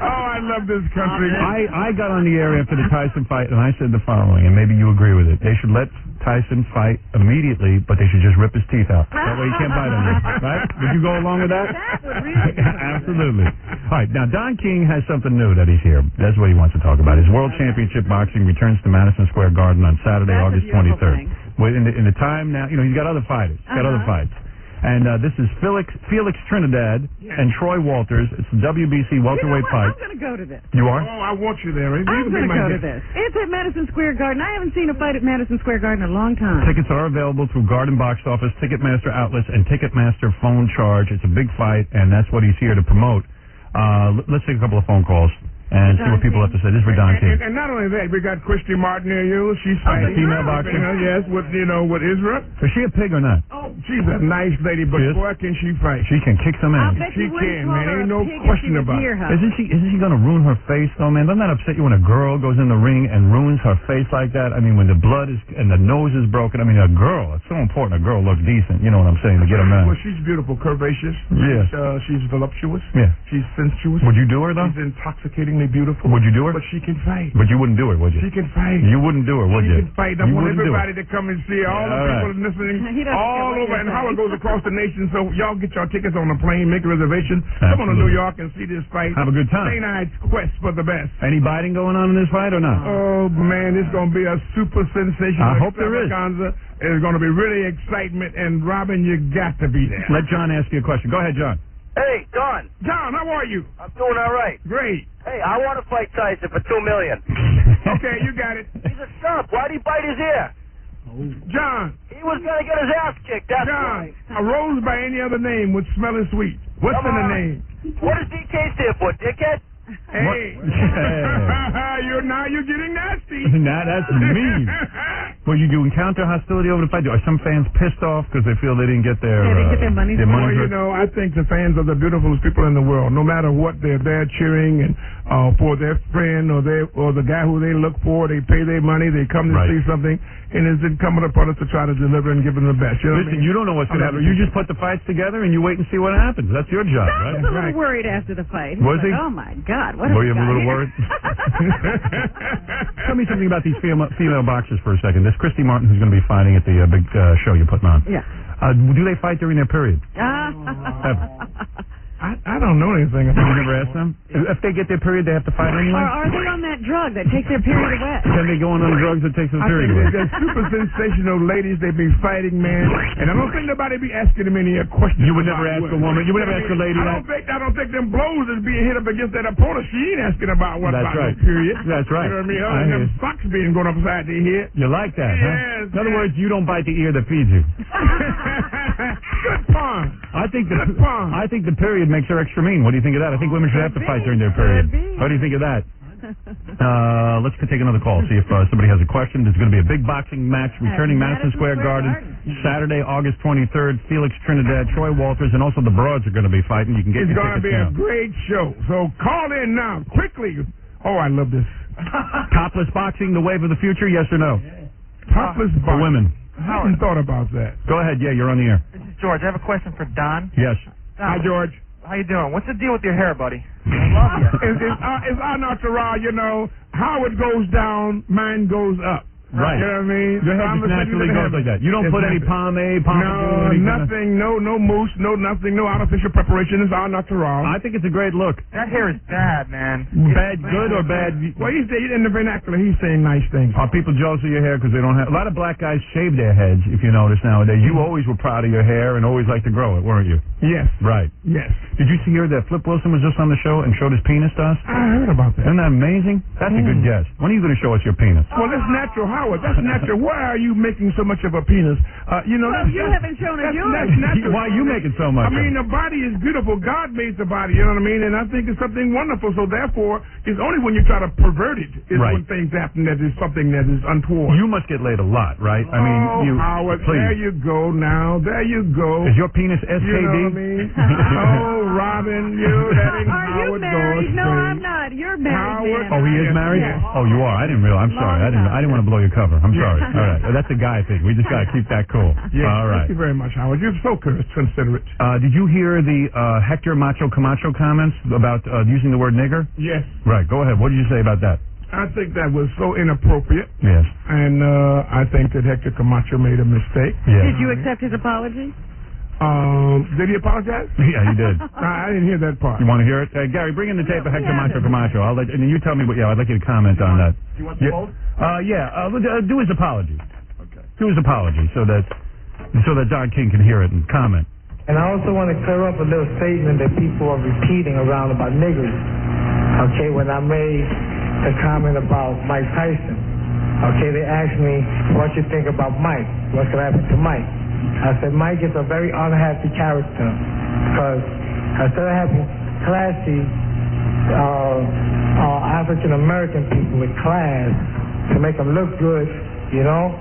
I love this country. I got on the air after the Tyson fight and I said the following, and maybe you agree with it. They should let Tyson fight immediately, but they should just rip his teeth out. That way he can't bite on you. Right? Would you go along with that? That would really Absolutely. All right. Now, Don King has something new that he's here. That's what he wants to talk about. His World Championship Boxing returns to Madison Square Garden on Saturday, August 23rd. In the time now, he's got other fighters. He's got other fights. And this is Felix Trinidad and Troy Walters. It's the WBC welterweight fight. I'm going to go to this. You are? Oh, I want you there. I'm going to go to this. It's at Madison Square Garden. I haven't seen a fight at Madison Square Garden in a long time. Tickets are available through Garden Box Office, Ticketmaster outlets, and Ticketmaster phone charge. It's a big fight, and that's what he's here to promote. Let's take a couple of phone calls and see what people have to say. This is for Don King. And not only that, we got Christy Martin near you. She's fighting. Female boxer. Yes, with Israel. Is she a pig or not? Oh, she's a nice lady, but boy, can she fight. She can kick some ass. She can, man. Ain't no question about it. Isn't she going to ruin her face, though, man? Doesn't that upset you when a girl goes in the ring and ruins her face like that? I mean, when the blood is, and the nose is broken. I mean, a girl, it's so important a girl look decent. You know what I'm saying, to get a man. Well, she's beautiful, curvaceous. Yes. She's voluptuous. Yeah. She's sensuous. Would you do her, though? She's intoxicatingly beautiful. Would you do her? But she can fight. But you wouldn't do it, would you? She can fight. You wouldn't do her, would you? She can fight. I want everybody to come and see her. All the people listening all over. And Howard goes across the nation. So y'all get your tickets on the plane, make a reservation. Come on to New York and see this fight. Have a good time. St. Ides quest for the best. Any biting going on in this fight or not? Oh, man, it's going to be a super sensational. I hope there is. It's going to be really excitement. And, Robin, you got to be there. Let John ask you a question. Go ahead, John. Hey, Don. John, how are you? I'm doing all right. Great. Hey, I want to fight Tyson for $2 million. Okay, you got it. He's a stump. Why'd he bite his ear? John. He was going to get his ass kicked. That's John, why. a rose by any other name would smell as sweet. What's in the name? What does DK stand for, dickhead? Hey. You're getting nasty. Nah, that's mean. Well, you encounter hostility over the fight? Are some fans pissed off because they feel they didn't get their money? Well, I think the fans are the beautifulest people in the world. No matter what, they're there cheering and for their friend or the guy who they look for. They pay their money. They come to see something, and it's incumbent upon us to try to deliver and give them the best. You know Listen, what I mean? you don't know what's going to happen. You just put the fights together and you wait and see what happens. That's your job, right? I was a little worried after the fight. Was he? Oh my God! Were you a little worried? Tell me something about these female boxers for a second. It's Christy Martin who's going to be fighting at the big show you're putting on. Yeah. Do they fight during their period? I don't know anything about it. You never asked them? If they get their period, they have to fight anyway? Or are they on that drug that takes their period away? Can they go on drugs that takes their period away? They're super sensational ladies. They be fighting, man. And I don't think nobody be asking them any questions. You would never ask a woman? You would never ask a lady that? I don't think them blows is being hit up against that opponent. She ain't asking about what That's about right. the period. That's right. You know what I mean? Them socks being going upside their head. You like that, yes, huh? In other words, you don't bite the ear that feeds you. Good pun. I think the period makes her extra mean. What do you think of that? I think women should have to fight during their period. What do you think of that? Let's take another call. See if somebody has a question. There's going to be a big boxing match returning Madison Square Garden Saturday, August 23rd. Felix Trinidad, Troy Walters, and also the Broads are going to be fighting. You can get It's your going to tickets be now. a great show. So call in now, quickly. Oh, I love this. Topless boxing, the wave of the future, yes or no? Topless boxing. For women. I haven't thought about that. Go ahead. Yeah, you're on the air. This is George. I have a question for Don. Yes. Hi, George. How you doing? What's the deal with your hair, buddy? It's our natural, you know. How it goes down, mine goes up. Right. You know what I mean? Your head just naturally goes like that. You don't put any pomade, no, nothing, no mousse, no nothing, no artificial preparation. It's all natural. I think it's a great look. That hair is bad, man. Bad, good, or bad? Well, he's in the vernacular. He's saying nice things. Are people jealous of your hair because they don't have? A lot of black guys shave their heads. If you notice nowadays, you always were proud of your hair and always liked to grow it, weren't you? Yes. Right. Yes. Did you hear that Flip Wilson was just on the show and showed his penis to us? I heard about that. Isn't that amazing? That's a good guess. When are you going to show us your penis? Well, that's natural, Howard. That's natural. Why are you making so much of a penis? You haven't shown us yours. That's natural. Why are you making so much? I mean, the body is beautiful. God made the body, you know what I mean? And I think it's something wonderful. So therefore, it's only when you try to pervert it is when things happen that is something that is untoward. You must get laid a lot, right? I mean, Howard, please. there you go now. There you go. Is your penis SKD? You know what I mean? Oh, Robin, that ain't Are you Howard married? Dorsey. No, I'm not. You're married, Howard. man. Oh, he is married? Yes. Oh, you are? I didn't realize. I'm sorry. I didn't want to blow your cover. I'm sorry. All right. That's a guy thing. We just got to keep that cool. Yes, all right. Thank you very much, Howard. You're so considerate. Did you hear the Hector Macho Camacho comments about using the word nigger? Yes. Right. Go ahead. What did you say about that? I think that was so inappropriate. Yes. And I think that Hector Camacho made a mistake. Yes. Did you accept his apology? Did he apologize? Yeah, he did. I didn't hear that part. You want to hear it? Gary, bring in the tape of Hector Macho Camacho. I'll let, and you tell me what. Yeah, I'd like you to comment on that. Do you want the vote? Do his apology. Okay. Do his apology so that Don King can hear it and comment. And I also want to clear up a little statement that people are repeating around about niggers. Okay, when I made the comment about Mike Tyson, okay, they asked me what you think about Mike. What's going to happen to Mike? I said Mike is a very unhappy character because instead of having classy African American people with class to make them look good, you know,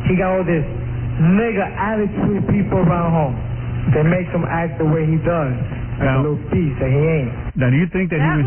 he got all this nigger attitude people around home that makes him act the way he does. Like a little piece that he ain't. Now, do you think that he was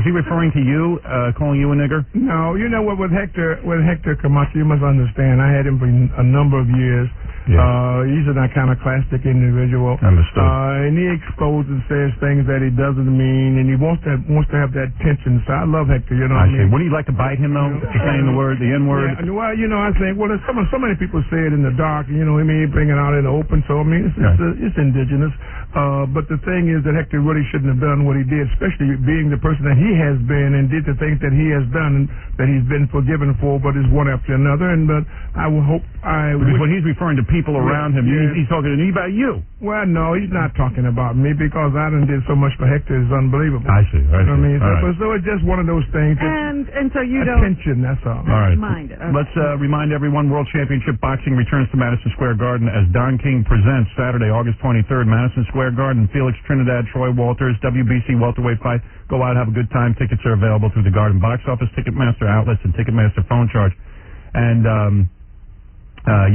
referring to you, calling you a nigger? No, you know what, with Hector Camacho, you must understand, I had him for a number of years. Yeah. He's an iconoclastic individual. Understood. And he exposes and says things that he doesn't mean, and he wants to have that tension. So I love Hector, you know what I mean? Wouldn't you like to bite him, though, for saying the N-word? Yeah, well, you know, I think, so many people say it in the dark, you know, he may bring it out in the open, so, I mean, it's indigenous. But the thing is that Hector really shouldn't have done what he did, especially being the person that he has been and did the things that he has done and that he's been forgiven for, but is one after another. And but I will hope because when he's referring to people around him, he's talking to me about you. Well, no, he's not talking about me because I done did so much for Hector. It's unbelievable. I see. You know what I mean? Right. So it's just one of those things. And so you don't attention. That's all. All right. Mind it. Okay. Let's remind everyone: World Championship Boxing returns to Madison Square Garden as Don King presents Saturday, August 23rd, Madison Square Garden. Felix Trinidad, Troy Walters, WBC welterweight fight. Go out, have a good time. Tickets are available through the Garden box office, Ticketmaster outlets, and Ticketmaster phone charge. And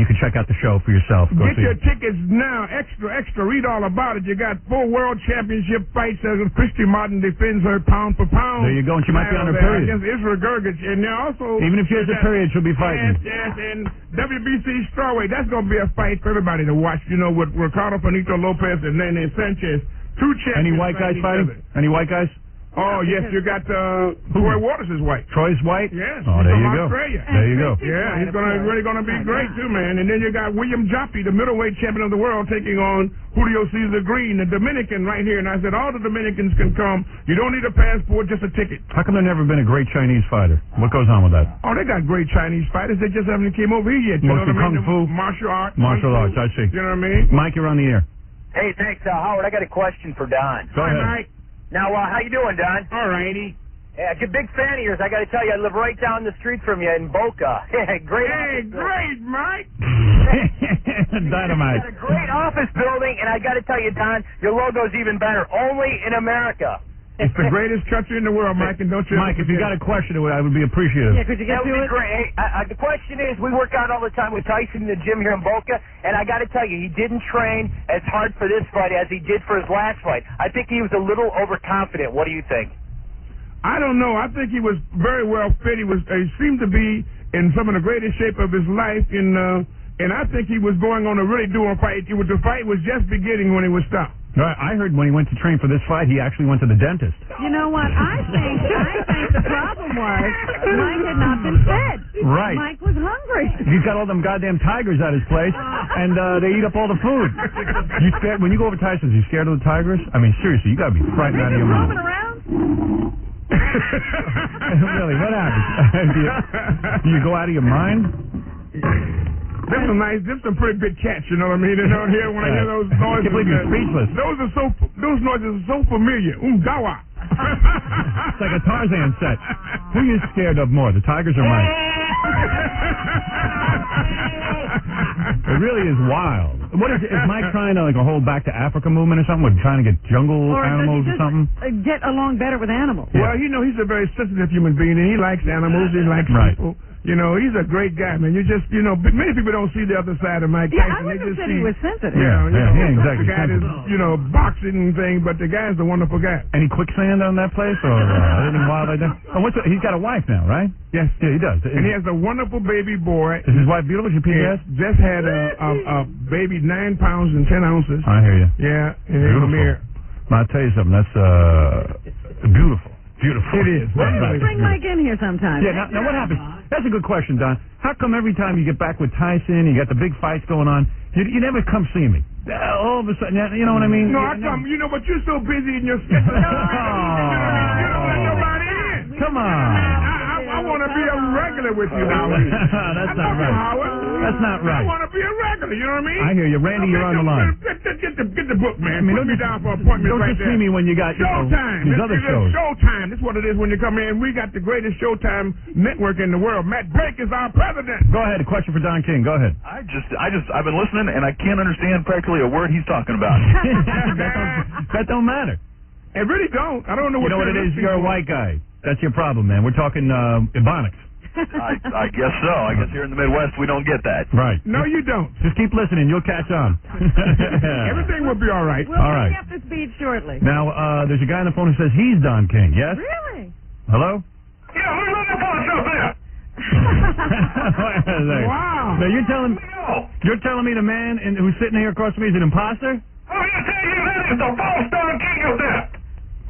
you can check out the show for yourself. Get your tickets now. Extra. Read all about it. You got 4 world championship fights. Christy Martin defends her pound for pound. There you go. And she might be on her period. Against Israel Gergich. And also, even if she has a period, she'll be fighting. Yes. And WBC strawweight. That's going to be a fight for everybody to watch. You know, with Ricardo Finito Lopez and Nene Sanchez. 2 champions. Any white guys fighting? Any white guys? Oh, yes, you got Troy Waters' wife. Troy's wife? Yes. Oh, there you go. Australia. There you go. Yeah, he's really going to be great, too, man. And then you got William Jaffe, the middleweight champion of the world, taking on Julio Cesar Green, the Dominican right here. And I said, all the Dominicans can come. You don't need a passport, just a ticket. How come there never been a great Chinese fighter? What goes on with that? Oh, they got great Chinese fighters. They just haven't came over here yet. You know what I mean? Kung fu? Martial arts. Martial arts, I see. You know what I mean? Mike, you're on the air. Hey, thanks, Howard. I got a question for Don. Go ahead. Mike. Now, how you doing, Don? All righty. Yeah, I'm a big fan of yours. I got to tell you, I live right down the street from you in Boca. Great. Hey, great, Mike. Dynamite. Got a great office building, and I got to tell you, Don, your logo's even better. Only in America. It's the greatest country in the world, Mike, and don't you Mike, if you got a question, I would be appreciative. Yeah, could you get That to would it? be great. Hey, the question is, we work out all the time with Tyson in the gym here in Boca, and I got to tell you, he didn't train as hard for this fight as he did for his last fight. I think he was a little overconfident. What do you think? I don't know. I think he was very well fit. He seemed to be in some of the greatest shape of his life, and I think he was going on a really doing fight. The fight was just beginning when he was stopped. Right, I heard when he went to train for this fight, he actually went to the dentist. You know what? I think the problem was Mike had not been fed. Right. Mike was hungry. He's got all them goddamn tigers at his place, and they eat up all the food. You scared when you go over to Tyson's? You scared of the tigers? I mean, seriously, you gotta be frightened out of your mind. Roaming around? Really, what happens? Do you go out of your mind? There's some pretty big cats, you know what I mean? And out here, when I hear those noises, I can't believe you're speechless. Those noises are so familiar. Gawa. It's like a Tarzan set. Who are you scared of more, the tigers or Mike? It really is wild. What is Mike trying to like a whole back to Africa movement or something? We're trying to get jungle animals or something? Get along better with animals. Well, you know, he's a very sensitive human being, and he likes animals. He likes people. You know, he's a great guy, man. Many people don't see the other side of Mike Tyson. Yeah, I wouldn't have said he was sensitive. Exactly. The guy is, boxing and thing, but the guy's a wonderful guy. Any quicksand on that place or anything wild like that? Oh, he's got a wife now, right? Yes. Yeah, he does. And he has a wonderful baby boy. Is his wife beautiful? She PBS? Just had a baby 9 pounds and 10 ounces. I hear you. Yeah. And beautiful. I'll tell you something. That's beautiful. Beautiful. It is. Let's bring Mike in here sometime. Yeah, now what happens? That's a good question, Don. How come every time you get back with Tyson, you got the big fights going on, you never come see me? All of a sudden, you know what I mean? No, I come, but you're so busy in your schedule. You don't let nobody in. Come on. I want to be a regular with you, Howard. That's not right. Howard. That's not right. I want to be a regular, you know what I mean? I hear you. Randy, you're on the line. Get the book, man. Put me down for appointment don't right just there. see me when you got Showtime. these other shows. Showtime. That's what it is when you come in. We got the greatest Showtime network in the world. Matt Blake is our president. Go ahead. A question for Don King. Go ahead. I've been listening, and I can't understand practically a word he's talking about. That don't matter. It really don't. I don't know what you know what it is. You're a white guy. That's your problem, man. We're talking Ebonics. I guess so. I guess here in the Midwest we don't get that. Right. No, you don't. Just keep listening. You'll catch on. Everything will be all right. We'll bring you up to speed shortly. Now, there's a guy on the phone who says he's Don King. Yes? Really? Hello? Yeah, who's on the phone up there? Wow. Now you're telling me the man who's sitting here across from me is an imposter? Oh, you tell you that is the false Don King up there.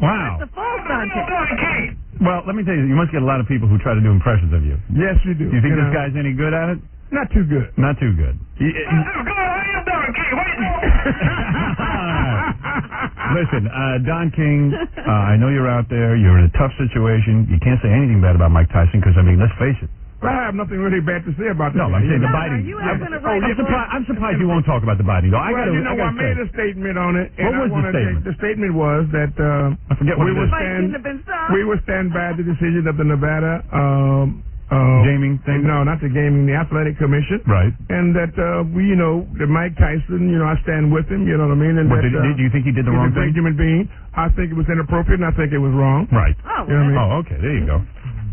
Wow. The false Don King. Well, let me tell you must get a lot of people who try to do impressions of you. Yes, you do. Do you think this guy's any good at it? Not too good. Not too good. Not too good. How you Don King? What you Listen, Don King, I know you're out there. You're in a tough situation. You can't say anything bad about Mike Tyson because, I mean, let's face it. I have nothing really bad to say about this. No, I'm saying the biting. I'm surprised you won't talk about the biting. I made a statement on it. What was the statement? The statement was that I forget what we would stand by the decision of the Nevada gaming thing. No, not the gaming, the Athletic Commission. Right. And that that Mike Tyson, I stand with him. You know what I mean? And do you think he did the wrong thing? He's a great human being. I think it was inappropriate, and I think it was wrong. Right. Oh, you know what I mean? Oh, okay. There you go.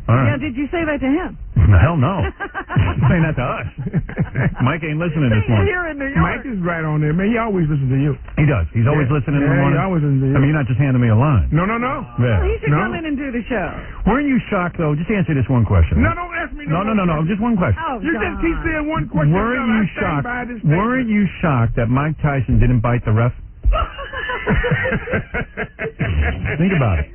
All right. Now, did you say that to him? Hell no. You're saying that to us. Mike ain't listening this morning. Here in New York. Mike is right on there, man. He always listens to you. He does. He's always listening in the morning. He always listens to you. I mean, you're not just handing me a line. No. Yeah. Well, he should come in and do the show. Weren't you shocked, though? Just answer this one question. No, don't ask me No. Just one question. Oh, you just keep saying one question. Weren't you shocked that Mike Tyson didn't bite the ref? Think about it.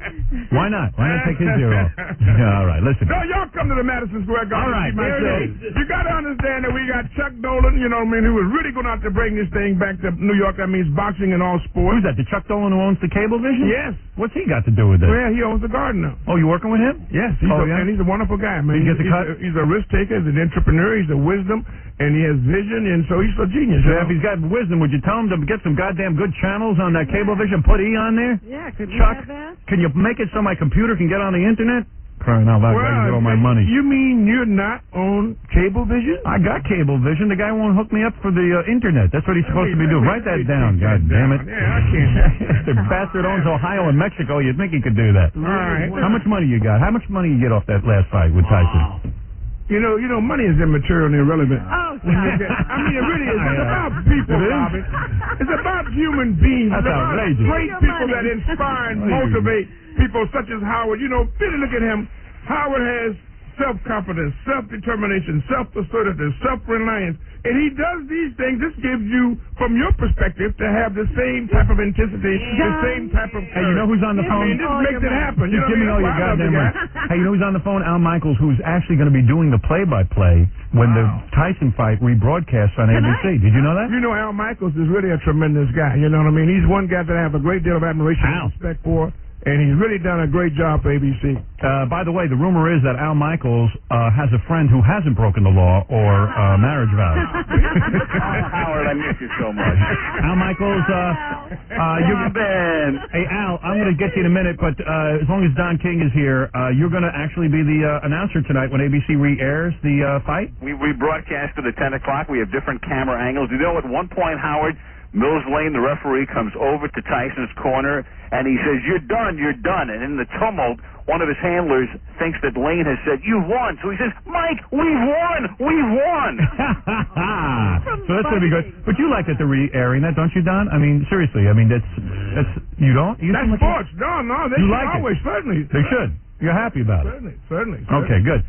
Why not? Why not take his zero? Yeah, all right, listen. No, y'all come to the Madison Square Garden. All right, here it is. You got to understand that we got Chuck Dolan, you know what I mean, who was really going to have to bring this thing back to New York. That means boxing and all sports. Who's that, the Chuck Dolan who owns the Cablevision? Yes. What's he got to do with this? Well, he owns the Garden now. Oh, you working with him? Yes. And he's a wonderful guy, man. He gets a cut? He's a risk taker, he's an entrepreneur, he's a wisdom, and he has vision, and so he's a genius. So if he's got wisdom, would you tell him to get some goddamn good channels on that Cablevision? Put E on there? Yeah, could Chuck, we have that? can you make it so my computer can get on the internet? Crying out loud, I can get all my money. You mean you're not on Cablevision? I got Cablevision. The guy won't hook me up for the internet. That's what he's supposed to be doing. Write that down, God damn it. Yeah, I can't. The bastard owns Ohio and Mexico. You'd think he could do that. All right. How much money you got? How much money you get off that last fight with Tyson? You know, money is immaterial and irrelevant. Oh, I mean, it really is. It's about people, Bobby. It's about human beings. That's it's about outrageous. great people that inspire and motivate people such as Howard. You know, really look at him. Howard has self-confidence, self-determination, self-assertiveness, self-reliance. And he does these things. This gives you, from your perspective, to have the same type of intensity, the same type of courage. Hey, you know who's on the phone? I mean, this makes it happen. You Just know give me all your goddamn money. Hey, you know who's on the phone? Al Michaels, who's actually going to be doing the play-by-play when the Tyson fight rebroadcasts on ABC. Did you know that? You know, Al Michaels is really a tremendous guy. You know what I mean? He's one guy that I have a great deal of admiration and respect for. And he's really done a great job for ABC. By the way, the rumor is that Al Michaels has a friend who hasn't broken the law or marriage vows. Howard, I miss you so much. Al Michaels, hey, Al, I'm going to get to you in a minute, but as long as Don King is here, you're going to actually be the announcer tonight when ABC re-airs the fight? We broadcast it at 10 o'clock. We have different camera angles. You know, at one point, Howard, Mills Lane, the referee, comes over to Tyson's corner, and he says, "You're done, you're done." And in the tumult, one of his handlers thinks that Lane has said, "You've won." So he says, "Mike, we've won! We've won!" So that's going to be good. But you like that they're re-airing that, don't you, Don? I mean, seriously. I mean, that's you don't? That's sports. No, they you should like always, it. certainly. They should. You're happy about it. Certainly. Okay, good.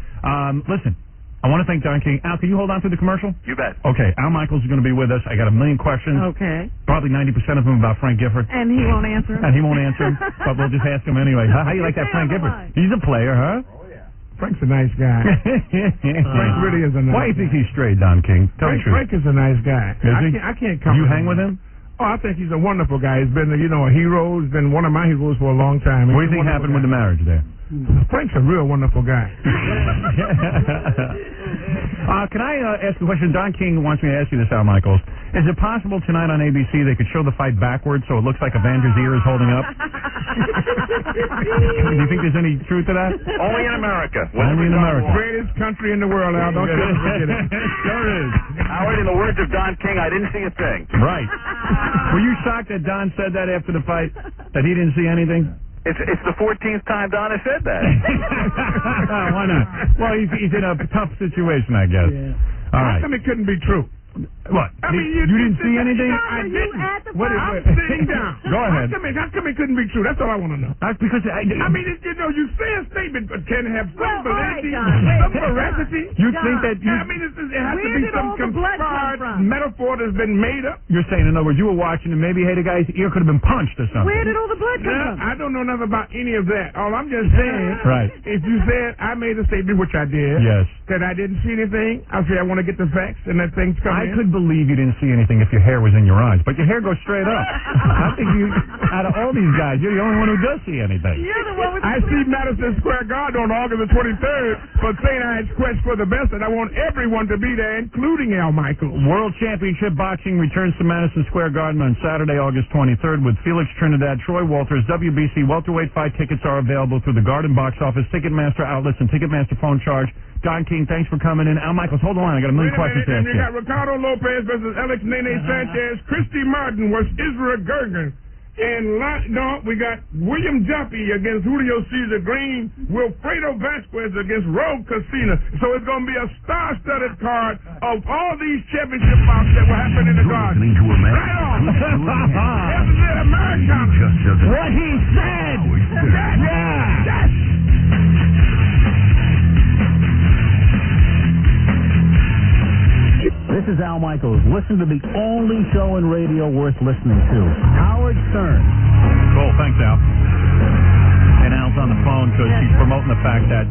Listen, I want to thank Don King. Al, can you hold on through the commercial? You bet. Okay, Al Michaels is going to be with us. I got a million questions. Okay. Probably 90% of them about Frank Gifford. And he won't answer them? And he won't answer them, but we'll just ask him anyway. How you like that Frank Gifford? He's a player, huh? Frank's a nice guy. Frank really is a nice guy. Why do you think he's straight, Don King? Tell me the truth. Frank is a nice guy. I can't come. You hang with him? Oh, I think he's a wonderful guy. He's been, a hero. He's been one of my heroes for a long time. What do you think happened with the marriage there? Frank's a real wonderful guy. Can I ask a question? Don King wants me to ask you this, Al Michaels. Is it possible tonight on ABC they could show the fight backwards so it looks like Evander's ear is holding up? Do you think there's any truth to that? Only in America. Only in America. Greatest country in the world, Al. Don't you ever forget it. Sure is. Howard, in the words of Don King, I didn't see a thing. Right. Were you shocked that Don said that after the fight? That he didn't see anything? It's the 14th time Don has said that. Why not? Well, he's in a tough situation, I guess. Yeah. All right. How come it couldn't be true? What? I mean, you didn't see anything? I didn't. I'm Wait. sitting down. Go ahead. How come it couldn't be true? That's all I want to know. That's because I mean, you say a statement, but can have some validity, all right, some veracity. You think that? I mean, it has to be some contrived metaphor that's been made up. You're saying, in other words, you were watching and maybe, hey, the guy's ear could have been punched or something. Where did all the blood come from? I don't know nothing about any of that. All I'm just saying, right? If you said I made a statement, which I did, yes, that I didn't see anything, I say I want to get the facts, and that things come in. I could believe you didn't see anything if your hair was in your eyes, but your hair goes straight up. I think you, out of all these guys, you're the only one who does see anything. You're the one with I see Madison Square Garden on August the 23rd for St. Ides Quest for the best, and I want everyone to be there, including Al Michaels. World Championship Boxing returns to Madison Square Garden on Saturday, August 23rd with Felix Trinidad, Troy Walters. WBC welterweight fight tickets are available through the Garden box office, Ticketmaster outlets, and Ticketmaster phone charge. Don King, thanks for coming in. Al Michaels, hold on. I got a million questions to ask you. You got Ricardo Lopez versus Alex Nene Sanchez. Christy Martin versus Israel Gergen. And we got William Duffy against Julio Cesar Green. Wilfredo Vasquez against Rogue Casino. So it's going to be a star-studded card of all these championship bouts that will happen in the Garden. Right on. Americana. What he said. Yeah. This is Al Michaels. Listen to the only show in radio worth listening to, Howard Stern. Cool, thanks, Al. And Al's on the phone because he's promoting the fact that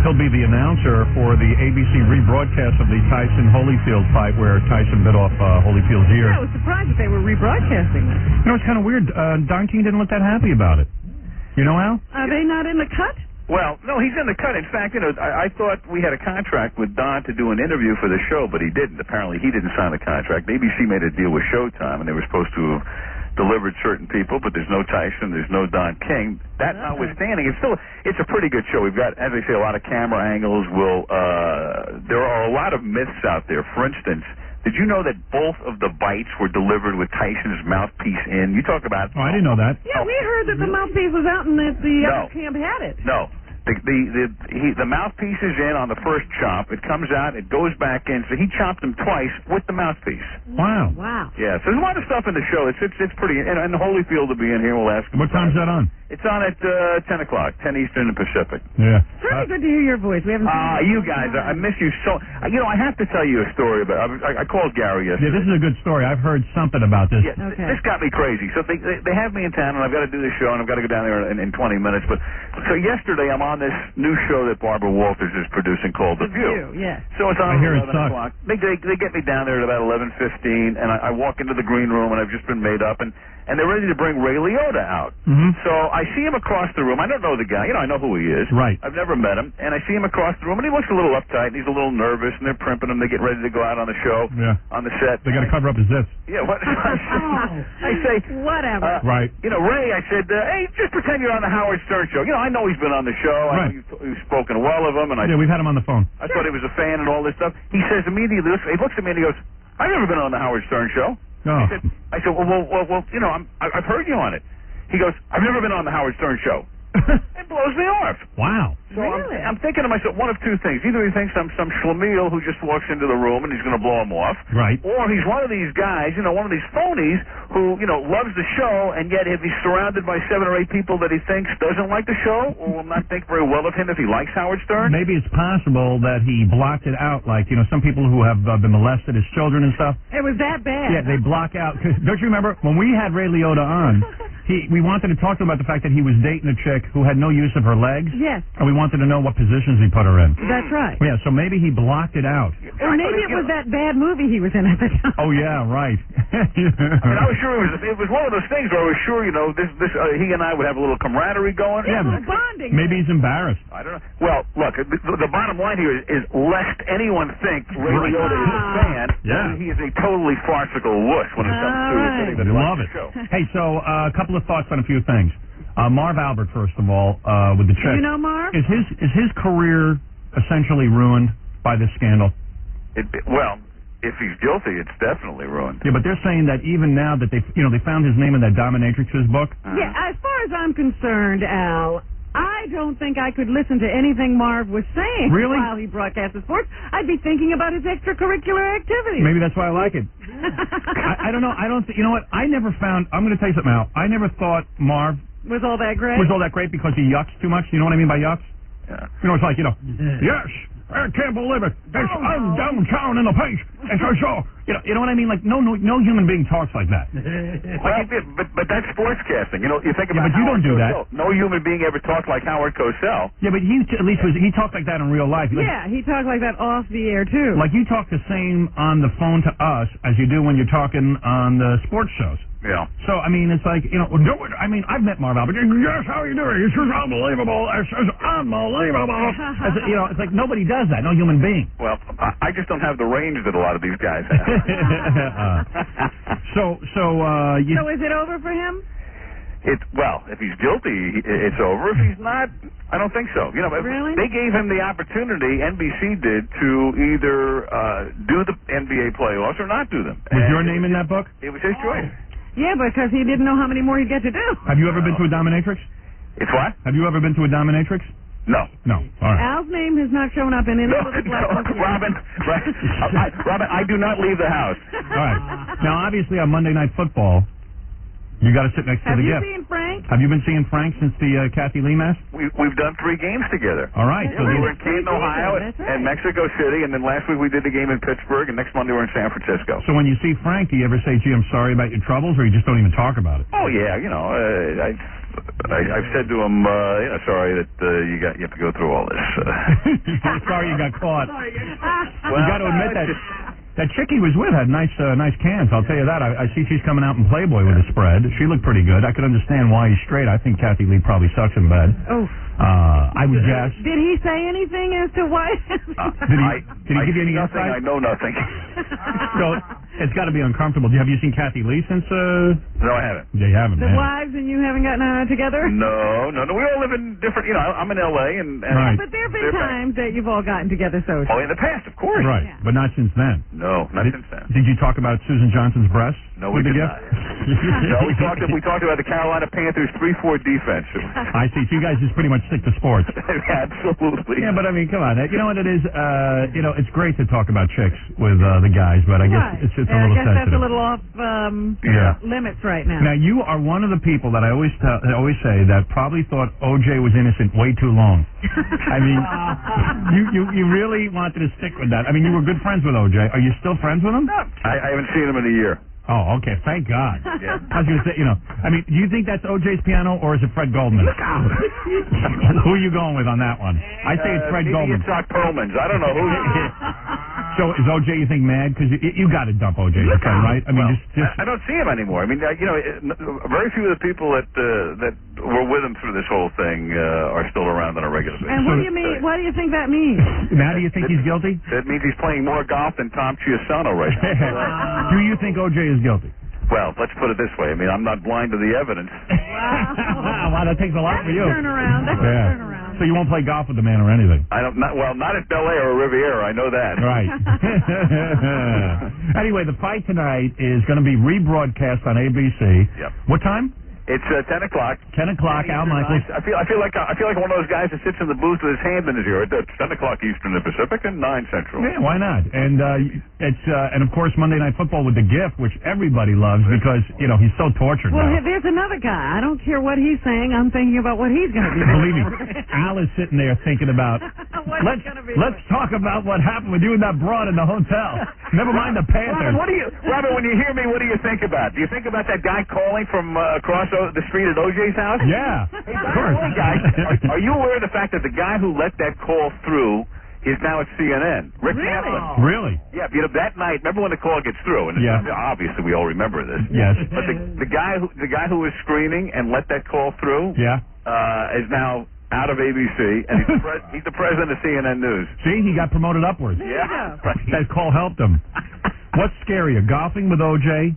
he'll be the announcer for the ABC rebroadcast of the Tyson-Holyfield fight where Tyson bit off Holyfield's ear. Yeah, I was surprised that they were rebroadcasting that. You know, it's kind of weird. Don King didn't look that happy about it. You know, Al? Are they not in the cut? Well, no, he's in the cut. In fact, I thought we had a contract with Don to do an interview for the show, but he didn't. Apparently, he didn't sign the contract. ABC made a deal with Showtime, and they were supposed to have delivered certain people, but there's no Tyson, there's no Don King. That notwithstanding, it's a pretty good show. We've got, as I say, a lot of camera angles. There are a lot of myths out there. For instance, did you know that both of the bites were delivered with Tyson's mouthpiece in? You talk about... Oh, I didn't know that. Yeah, we heard that the mouthpiece was out and that the other camp had it. No. The mouthpiece is in on the first chop. It comes out, it goes back in. So he chopped him twice with the mouthpiece. Wow. Wow. Yeah, so there's a lot of stuff in the show. It's pretty... And Holyfield will be in here. We'll ask him. What time's that on? It's on at 10 o'clock, 10 Eastern and Pacific. Yeah. It's really good to hear your voice. We haven't seen you guys, I miss you so... I have to tell you a story about... I called Gary yesterday. Yeah, this is a good story. I've heard something about this. Yeah, this got me crazy. So they have me in town, and I've got to do the show, and I've got to go down there in 20 minutes. But so yesterday, I'm on this new show that Barbara Walters is producing called The View. Yeah. So it's on I hear 11 it sucks. o'clock. They get me down there at about 11:15, and I walk into the green room, and I've just been made up, and they're ready to bring Ray Liotta out. Mm-hmm. So I see him across the room. I don't know the guy. I know who he is. Right. I've never met him. And I see him across the room, and he looks a little uptight, and he's a little nervous, and they're primping him. They get ready to go out on the show, on the set. They got to cover up his zits. Yeah, what? I say... Whatever. Right. Ray, I said, hey, just pretend you're on the Howard Stern show. I know he's been on the show. I know you've spoken well of him. And Yeah, we've had him on the phone. I thought he was a fan and all this stuff. He says immediately, he looks at me and he goes, I've never been on the Howard Stern show. No. I said, well, I've heard you on it. He goes, I've never been on the Howard Stern show. It blows me off. Wow. So I'm thinking to myself, one of two things. Either he thinks I'm some schlemiel who just walks into the room and he's going to blow him off. Right. Or he's one of these guys, one of these phonies who, loves the show, and yet if he's surrounded by 7 or 8 people that he thinks doesn't like the show or will not think very well of him if he likes Howard Stern. Maybe it's possible that he blocked it out like, some people who have been molested as children and stuff. It was that bad. Yeah, they block out. Don't you remember when we had Ray Liotta on, we wanted to talk to him about the fact that he was dating a chick who had no use of her legs. Yes. And we wanted to know what positions he put her in. That's right. Yeah, so maybe he blocked it out. Or maybe it was that bad movie he was in at the time. Oh, yeah, right. I was sure it was one of those things where I was sure, he and I would have a little camaraderie going. Yeah, bonding. Maybe he's embarrassed. I don't know. Well, look, the bottom line here is lest anyone think Ray Liotta is a fan, he is a totally farcical wuss when it comes to getting the Love it. show. Hey, so a couple of thoughts on a few things. Marv Albert, first of all, with the chick. You know Marv? Is his career essentially ruined by this scandal? Well, if he's guilty, it's definitely ruined. Yeah, but they're saying that even now that they found his name in that Dominatrix's book. Yeah, as far as I'm concerned, Al, I don't think I could listen to anything Marv was saying while he broadcast the sports. I'd be thinking about his extracurricular activities. Maybe that's why I like it. I don't know. You know what? I'm going to tell you something, Al. I never thought Marv was all that great because he yucks too much. You know what I mean by yucks? Yeah. It's like, yes, I can't believe it. I'm downtown in the paint. And so, you know what I mean? Like, no human being talks like that. But that's sportscasting. You think about but you don't do that. No human being ever talked like Howard Cosell. Yeah, but he talked like that in real life. Yeah, he talked like that off the air, too. Like, you talk the same on the phone to us as you do when you're talking on the sports shows. Yeah. So, I mean, it's like, I've met Marv Albert. Yes, how are you doing? It's just unbelievable. It's just unbelievable. It's like nobody does that. No human being. Well, I just don't have the range that a lot of these guys have. So is it over for him? If he's guilty, it's over. If he's not, I don't think so. Really? They gave him the opportunity, NBC did, to either do the NBA playoffs or not do them. Was your name in that book? It was his choice. Yeah, because he didn't know how many more he'd get to do. Have you ever been to a dominatrix? It's what? Have you ever been to a dominatrix? No. No. All right. Al's name has not shown up in any of the black books yet. Robin, I do not leave the house. All right. Now, obviously, on Monday Night Football, you got to sit next to the gift. Have you seen Frank? Have you been seeing Frank since the Kathy Lee match? We've done 3 games together. All right. So we were in Canton, Ohio, and Mexico City, and then last week we did the game in Pittsburgh, and next Monday we're in San Francisco. So when you see Frank, do you ever say, gee, I'm sorry about your troubles, or you just don't even talk about it? Oh, yeah. I've said to him, sorry that you have to go through all this. Sorry you got caught. Well, you got to admit that chick he was with had nice cans. I'll tell you that. I see she's coming out in Playboy with a spread. She looked pretty good. I could understand why he's straight. I think Kathy Lee probably sucks in bed. Oh. I would guess. Did he say anything as to why? Did he give you any nothing, insight? I know nothing. So it's got to be uncomfortable. Have you seen Kathy Lee since? No, I haven't. Yeah, you haven't. The man. wives and you haven't gotten together? No. We all live in different. I'm in L.A. and right. But there have been times that you've all gotten together socially. Oh, in the past, of course. Right, but not since then. No, not since then. Did you talk about Susan Johnson's breasts? No, we did not. No, we talked about the Carolina Panthers 3-4 defense. I see. So you guys just pretty much stick to sports. Absolutely. Yeah, but I mean, come on. You know what it is? It's great to talk about chicks with the guys, but I guess it's just a little sensitive. That's a little off limits right now. Now, you are one of the people that I always say that probably thought O.J. was innocent way too long. I mean, you really wanted to stick with that. I mean, you were good friends with O.J. Are you still friends with him? I haven't seen him in a year. Oh, okay. Thank God. Yeah. I was going to say, I mean, do you think that's O.J.'s piano or is it Fred Goldman? Who are you going with on that one? I say it's Fred Goldman. It's not Perlman's. I don't know who. So is O.J. you think mad? Because you got to dump O.J. You can, right? I mean, I don't see him anymore. I mean, very few of the people that were with him through this whole thing are still around on a regular basis. And what do you mean? What do you think that means? Now, do you think he's guilty? That means he's playing more golf than Tom Chiusano right now. Do you think O.J. is guilty? Well, let's put it this way. I mean, I'm not blind to the evidence. Wow, that takes a lot for you. Turn around. Turn around. So you won't play golf with the man or anything? I don't. Not at Bel Air or Riviera. I know that. Right. Anyway, the fight tonight is going to be rebroadcast on ABC. Yep. What time? It's 10 o'clock. 10 o'clock. Al Michaels. I feel like one of those guys that sits in the booth with his hand in his ear. It's 10 o'clock Eastern and Pacific and 9 Central. Yeah, why not? And and of course Monday Night Football with the Gift, which everybody loves because he's so tortured. Well, now. there's another guy. I don't care what he's saying. I'm thinking about what he's going to be. Believe me, Al is sitting there thinking about. Let's talk about what happened with you and that broad in the hotel. Never mind the Panthers. Robin, when you hear me, what do you think about? Do you think about that guy calling from across the street at O.J.'s house? Yeah, of course. Guys, are you aware of the fact that the guy who let that call through is now at CNN? Rick Kaplan. Really? Yeah, that night, remember when the call gets through, and obviously we all remember this. Yes. But the guy who was screening and let that call through is now out of ABC, and he's the president of CNN News. See, he got promoted upwards. Yeah. Right. That call helped him. What's scarier, golfing with O.J.,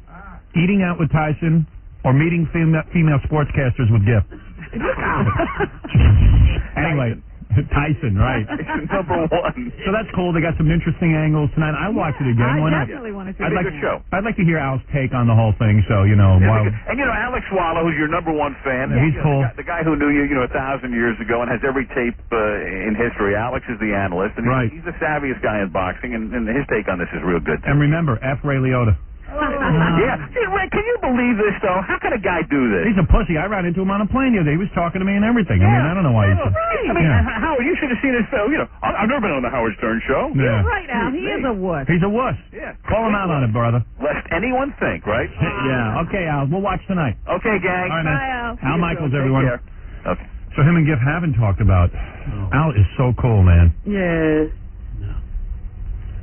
eating out with Tyson, or meeting female sportscasters with Gift? Anyway, Tyson, right. Number one. So that's cool. They got some interesting angles tonight. I watched it again. I definitely want to see it. It's a good show. I'd like to hear Al's take on the whole thing, so, And Alex Swallow, who's your number one fan. He's cool. The guy who knew you, 1,000 years ago and has every tape in history. Alex is the analyst, and he's the savviest guy in boxing, and his take on this is real good. And remember, F. Ray Liotta. Yeah. Hey, Ray, can you believe this, though? How can a guy do this? He's a pussy. I ran into him on a plane the other day. He was talking to me and everything. I mean, I don't know why he's... I mean, Howard, you should have seen his film. I've never been on the Howard Stern show. Yeah. You're right, Al. He is a wuss. He's a wuss. Yeah. Call him out on it, brother. Lest anyone think, right? Yeah. Okay, Al. We'll watch tonight. Okay, gang. All right, man. Bye, Al. Al Michaels, everyone. Okay. So him and Giff haven't talked about... Al is so cool, man. Yeah.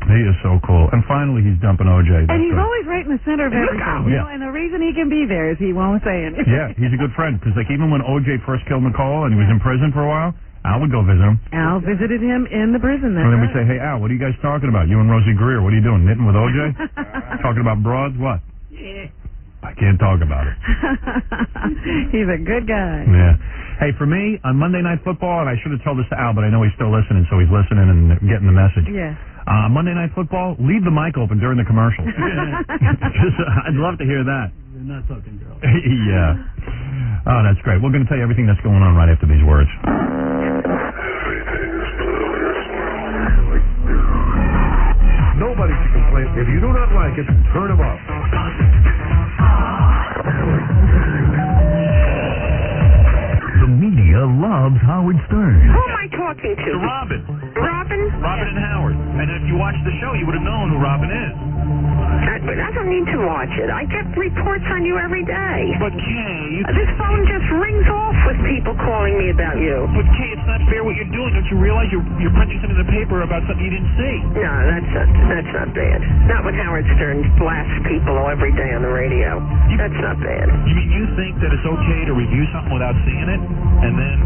He is so cool. And finally, he's dumping O.J. And he's always right in the center of everything. Yeah. And the reason he can be there is he won't say anything. Yeah, he's a good friend. Because, even when O.J. first killed Nicole and he was in prison for a while, Al would go visit him. Al visited him in the prison. And then we'd say, hey, Al, what are you guys talking about? You and Rosie Greer, what are you doing? Knitting with O.J.? Talking about broads? What? Yeah. I can't talk about it. He's a good guy. Yeah. Hey, for me, on Monday Night Football, and I should have told this to Al, but I know he's still listening, so he's listening and getting the message. Yeah. Monday Night Football, leave the mic open during the commercials. I'd love to hear that. You're not talking girl. Yeah. Oh, that's great. We're going to tell you everything that's going on right after these words. Nobody should complain. If you do not like it, turn them off. The media loves Howard Stern. Who am I talking to? Robin. Robin? Robin and Howard. And if you watched the show, you would have known who Robin is. doesn't need to watch it. I get reports on you every day. But, Kay... This phone just rings off with people calling me about you. But, Kay, it's not fair what you're doing. Don't you realize you're punching something in the paper about something you didn't see? No, that's not bad. Not when Howard Stern blasts people every day on the radio. That's not bad. You mean you think that it's okay to review something without seeing it, and then...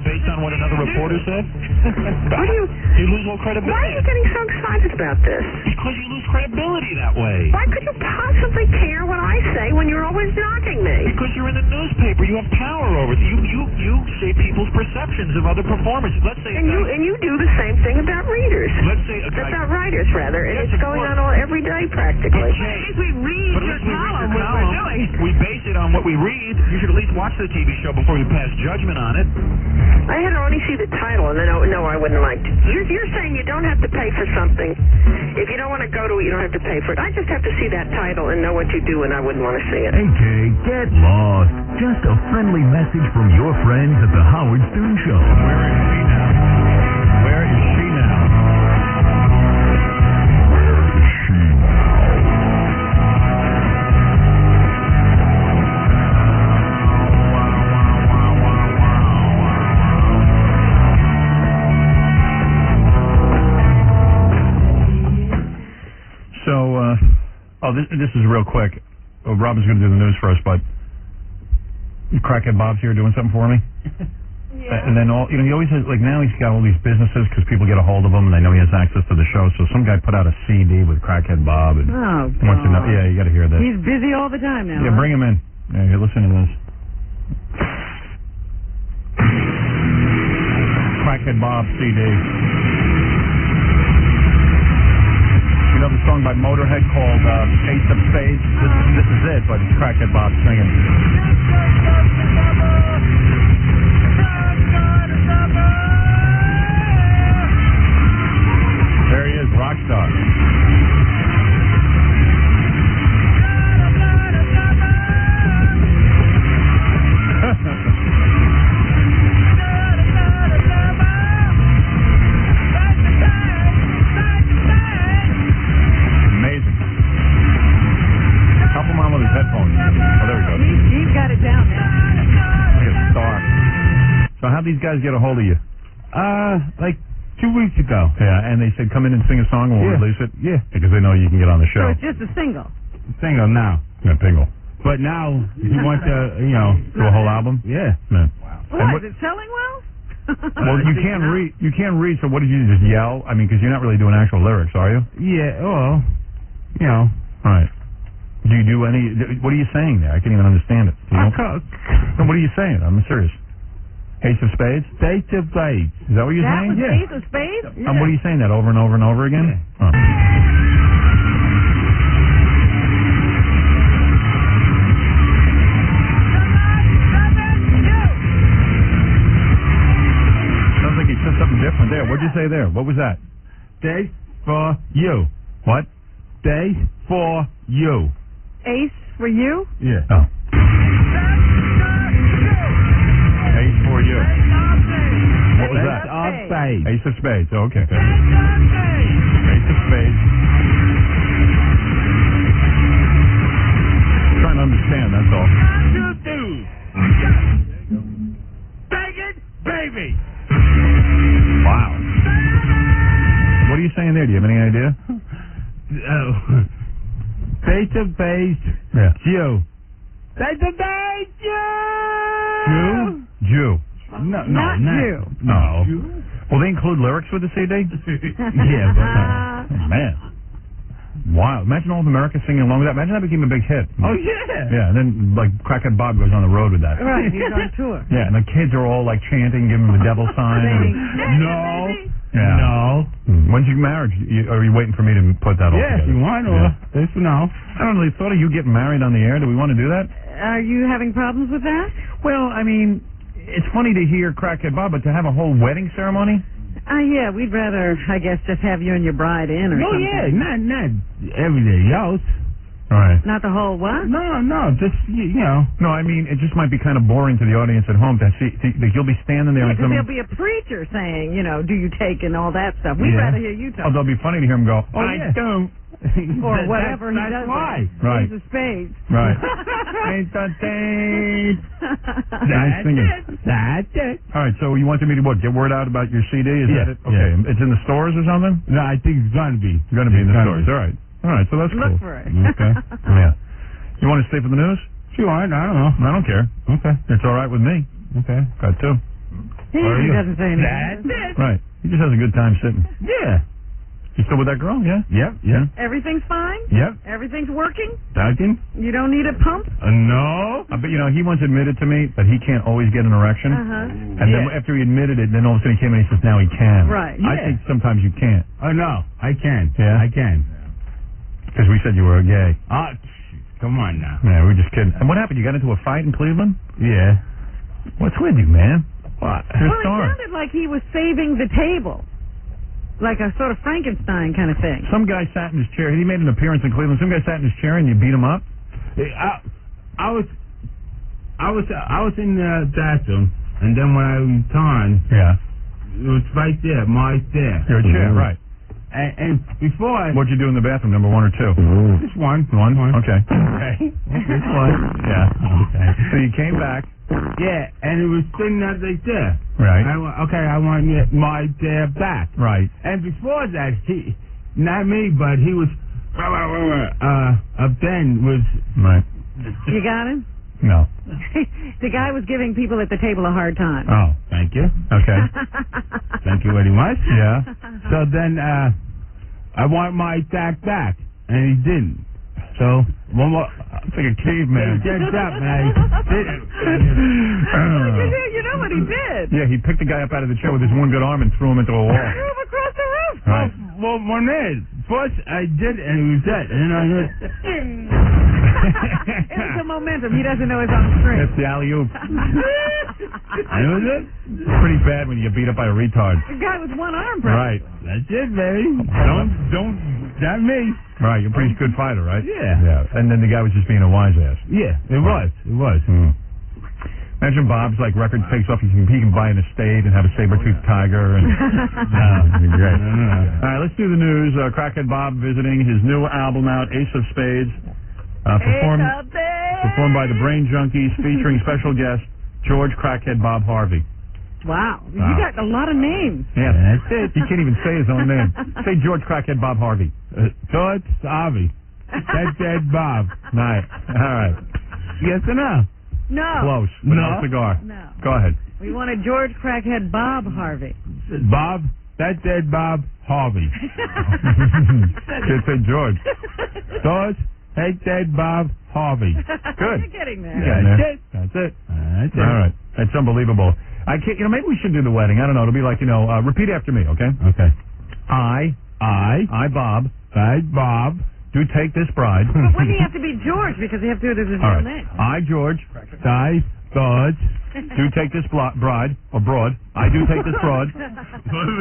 based on what another reporter said? You lose all credibility. Why are you getting so excited about this? Because you lose credibility that way. Why could you possibly care what I say when you're always knocking me? Because you're in the newspaper. You have power over it. You shape people's perceptions of other performers. Let's say... And you do the same thing about readers. Let's say... About writers, rather. And it's going on every day, practically. We read your column, what we're doing. We base it on what we read. You should at least watch the TV show before you pass judgment on it. I had to only see the title, and then no, I wouldn't like to. You're saying you don't have to pay for something. If you don't want to go to it, you don't have to pay for it. I just have to see that title and know what you do, and I wouldn't want to see it. Hey, Kay, get lost. Just a friendly message from your friends at the Howard Stern Show. Where is she now? Where is she now? This is real quick. Robin's going to do the news for us, but Crackhead Bob's here doing something for me. Yeah. And then he always has, like, now he's got all these businesses because people get a hold of him and they know he has access to the show. So some guy put out a CD with Crackhead Bob and wants to know. Yeah, you got to hear this. He's busy all the time now. Yeah, bring him in. Yeah, listen to this. Crackhead Bob CD. You know the song by Motorhead called Ace of Spades? This is it, but it's Crackhead Bob singing. There he is, rock star. So how'd these guys get a hold of you? Like 2 weeks ago. Yeah, and they said come in and sing a song and we'll release it? Yeah. Because they know you can get on the show. So it's just a single? Single now. Yeah, pingle. But now you want to, do a whole album? Yeah. Man. What, is it selling well? Well, you can't read. You can't read. So what did you just yell? I mean, because you're not really doing actual lyrics, are you? Yeah. Well, All right. Do you do any? What are you saying there? I can't even understand it. What are you saying? I'm serious. Ace of Spades? Ace of Spades. Is that what you're saying? That was Ace of Spades? Yeah. What are you saying that over and over and over again? Yeah. Sounds like he said something different there. What'd you say there? What was that? Day for you. What? Day for you. Ace for you? Yeah. Oh. Ace for you. What was that? Ace of Spades. Ace of Spades. Oh, okay. Ace of Spades. Trying to understand, that's all. Bang it, baby. Wow. What are you saying there? Do you have any idea? Face to face. Yeah. Jew. Face to face, Jew. Jew. No, not Jew. No. Will they include lyrics with the CD? Yeah, but man. Wow. Imagine all of America singing along with that. Imagine that became a big hit. Oh, yeah. Yeah, and then, like, Crackhead Bob goes on the road with that. Right, he's on tour. Yeah, and the kids are all, like, chanting, giving him the devil sign. No. Yeah. No. When's your marriage? Are you waiting for me to put that all together? Yes, you want or no. I don't really thought of you getting married on the air. Do we want to do that? Are you having problems with that? Well, I mean, it's funny to hear Crackhead Bob, but to have a whole wedding ceremony? Yeah, we'd rather, I guess, just have you and your bride in or something. Yeah, not everything else. Right. Not the whole what? No, just, you know. No, I mean, it just might be kind of boring to the audience at home to see, you'll be standing there Yeah, and because there'll be a preacher saying, do you take and all that stuff. We'd rather hear you talk. Oh, they'll be funny to hear him go, I don't. Or whatever he does. Why. Right. He's a spade. Right. That's it. All right, so you wanted me to what? Get word out about your CD? Is that it? Okay. Yeah. It's in the stores or something? No, I think it's going to be. It's going to be in the stores. All right. All right, so that's Look cool. for it. Okay. Yeah. You want to stay for the news? Sure, I don't know. I don't care. Okay. It's all right with me. Okay. Got two. He doesn't say anything. That's it. Right. He just has a good time sitting. Yeah. You still with that girl? Yeah? Yep. Everything's fine? Yep. Everything's working? Talking? You don't need a pump? No. But, he once admitted to me that he can't always get an erection. Uh-huh. And then after he admitted it, then all of a sudden he came in and he says, now he can. Right. I think sometimes you can't. Oh, no. I can. Yeah? I can. Because we said you were gay. Come on now. Yeah, we're just kidding. And what happened? You got into a fight in Cleveland? Yeah. What's with you, man? What? You're a Well, it star. sounded like he was saving the table. Like a sort of Frankenstein kind of thing. Some guy sat in his chair. He made an appearance in Cleveland. Some guy sat in his chair and you beat him up? I was in the bathroom, and then when I returned, it was right there, my chair. Your chair, right. And before What'd you do in the bathroom, number 1 or 2? Just one. One? Okay. Okay. Just one. Yeah. Okay. So you came back. Yeah, and it was sitting out right there. Right. I want my chair back. Right. And before that, he, not me, but he was, Ben was. Right. You got him? No. The guy was giving people at the table a hard time. Oh. Thank you. Okay. Thank you very much. Yeah. So then, I want my sack back, and he didn't. So, one more. It's like a caveman. Get up, man. You know what he did? Yeah, he picked the guy up out of the chair with his one good arm and threw him into a wall. Threw him across the roof. Right. Well, one minute. First, I did, and it was that. And then I heard. It's a momentum. He doesn't know his own strength. That's the alley-oop. That was it. It's pretty bad when you get beat up by a retard. The guy with one arm, Right. That's it, baby. Don't, not me. Right, you're a pretty good fighter, right? Yeah. Yeah. And then the guy was just being a wise ass. Yeah, it was. Imagine Bob's record takes off. He can buy an estate and have a saber-toothed tiger. And it'd be great. All right, let's do the news. Crackhead Bob visiting his new album out, Ace of Spades, performed by the Brain Junkies, featuring special guest George Crackhead Bob Harvey. Wow. You got a lot of names. Yeah, that's it. He can't even say his own name. Say George Crackhead Bob Harvey. George Harvey. That's Ed Bob. Right. All right. Yes or no? No. Close. But no cigar. No. Go ahead. We wanted George Crackhead Bob Harvey. Bob, that's Ed Bob Harvey. Just say George. George, that's Ed Bob Harvey. Good. You're getting there. That's it. All right. That's unbelievable. I can't, maybe we should do the wedding. I don't know. It'll be like, repeat after me, okay? Okay. I, Bob. I, Bob. Do take this bride. But wouldn't he have to be George because he have to do his real name? I, George. I, George. Do take this bride, or broad. I do take this broad. One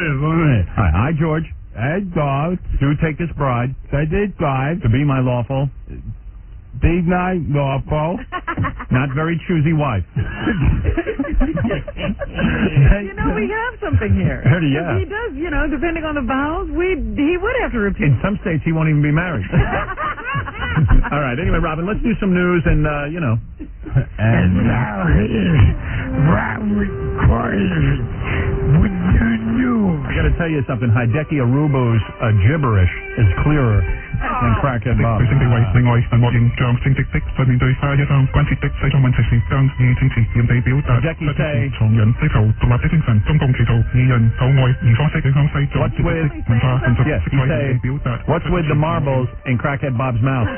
minute. All right. I, George. I, George. Do take this bride. I did bride. To be my lawful. Big night, lawful. Not very choosy wife. We have something here. Yeah. He does, depending on the vows, he would have to repeat. In some states, he won't even be married. All right. Anyway, Robin, let's do some news and, And now here's Robert Corey with your news. I got to tell you something. Hideki Arubo's gibberish is clearer than Crackhead Bob. Hideki say, what's with the marbles in Crackhead Bob's mouth?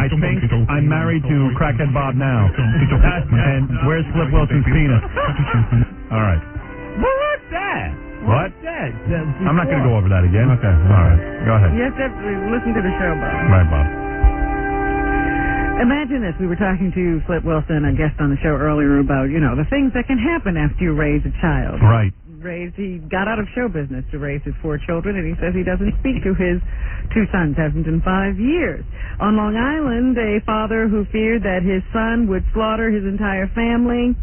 I think I'm married to Crackhead Bob now. And where's Flip Wilson's penis? All right. What's that? What? What's that? I'm not going to go over that again. Okay. All right. Go ahead. You have to listen to the show, Bob. Right, Bob. Imagine this. We were talking to Flip Wilson, a guest on the show earlier, about, the things that can happen after you raise a child. Right. He got out of show business to raise his 4 children, and he says he doesn't speak to his 2 sons, hasn't in 5 years. On Long Island, a father who feared that his son would slaughter his entire family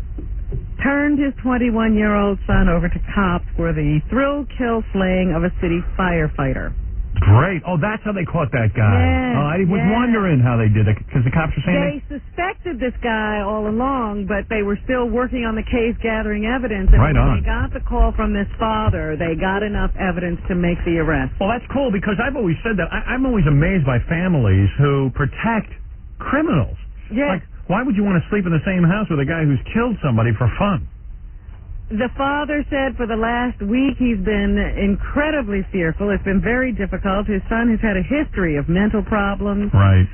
turned his 21-year-old son over to cops for the thrill-kill slaying of a city firefighter. Great. Oh, that's how they caught that guy. Yes, I was wondering how they did it, because the cops were saying they suspected this guy all along, but they were still working on the case, gathering evidence. And Right when on. they got the call from this father, they got enough evidence to make the arrest. Well, that's cool, because I've always said that. I'm always amazed by families who protect criminals. Yes. Like, why would you want to sleep in the same house with a guy who's killed somebody for fun? The father said for the last week he's been incredibly fearful. It's been very difficult. His son has had a history of mental problems. Right.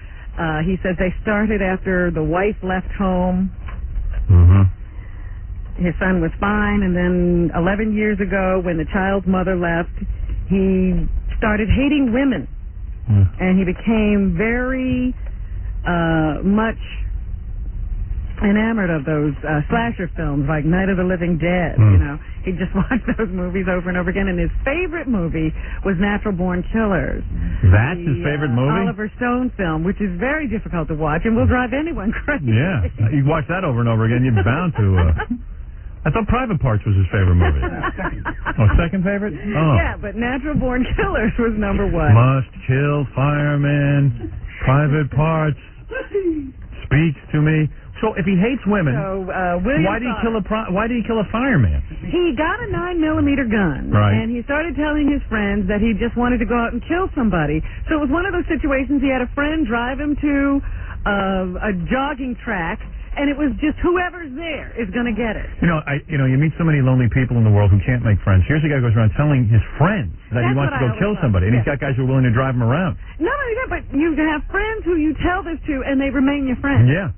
He says they started after the wife left home. Mm-hmm. His son was fine, and then 11 years ago, when the child's mother left, he started hating women. And he became very much enamored of those slasher films like Night of the Living Dead. He just watched those movies over and over again, and his favorite movie was Natural Born Killers. That's his favorite movie? Oliver Stone film, which is very difficult to watch and will drive anyone crazy. Yeah. You watch that over and over again, you're bound to. I thought Private Parts was his favorite movie. Second favorite? Oh. Yeah, but Natural Born Killers was number 1. Must kill fireman, Private Parts, speaks to me. So if he hates women, why did he kill a fireman? He got a 9mm gun, right, and he started telling his friends that he just wanted to go out and kill somebody. So it was one of those situations. He had a friend drive him to a jogging track, and it was just whoever's there is going to get it. You meet so many lonely people in the world who can't make friends. Here's a guy who goes around telling his friends that he wants to go kill somebody, and he's got guys who are willing to drive him around. Not only that, but you have friends who you tell this to, and they remain your friends. Yeah.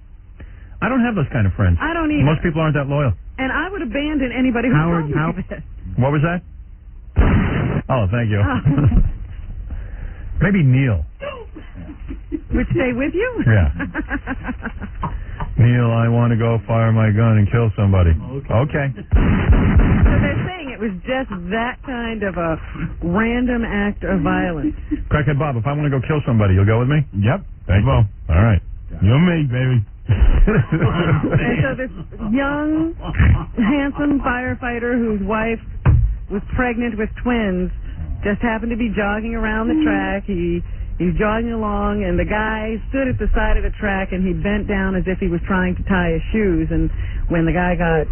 I don't have those kind of friends. I don't either. Most people aren't that loyal. And I would abandon anybody who told me this. What was that? Oh, thank you. Maybe Neil. Would stay with you? Yeah. Neil, I want to go fire my gun and kill somebody. Okay. So they're saying it was just that kind of a random act of violence. Crackhead Bob, if I want to go kill somebody, you'll go with me? Yep. Thank you. All right. You're me, baby. And so this young, handsome firefighter whose wife was pregnant with twins just happened to be jogging around the track. He's jogging along, and the guy stood at the side of the track, and he bent down as if he was trying to tie his shoes. And when the guy got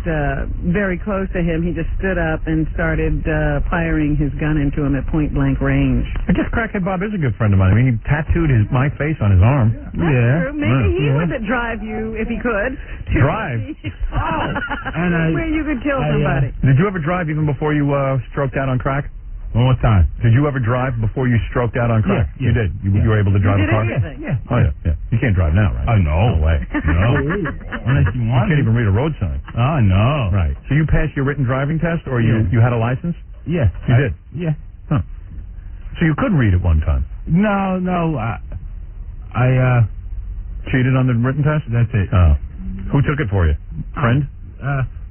very close to him, he just stood up and started firing his gun into him at point-blank range. I guess Crackhead Bob is a good friend of mine. I mean, he tattooed my face on his arm. That's true. Maybe he would drive you, if he could. Drive? Where you could kill somebody. Did you ever drive even before you stroked out on crack? One more time. Did you ever drive before you stroked out on crack? Yeah. You did. You were able to drive a car? Yeah. Oh, yeah. You can't drive now, right? Oh, no. No way. No. Unless you want You can't even read a road sign. Oh, no. Right. So you passed your written driving test, or you had a license? Yeah. You did? Yeah. Huh. So you could read at one time? No. I cheated on the written test? That's it. Oh. Who took it for you? Friend?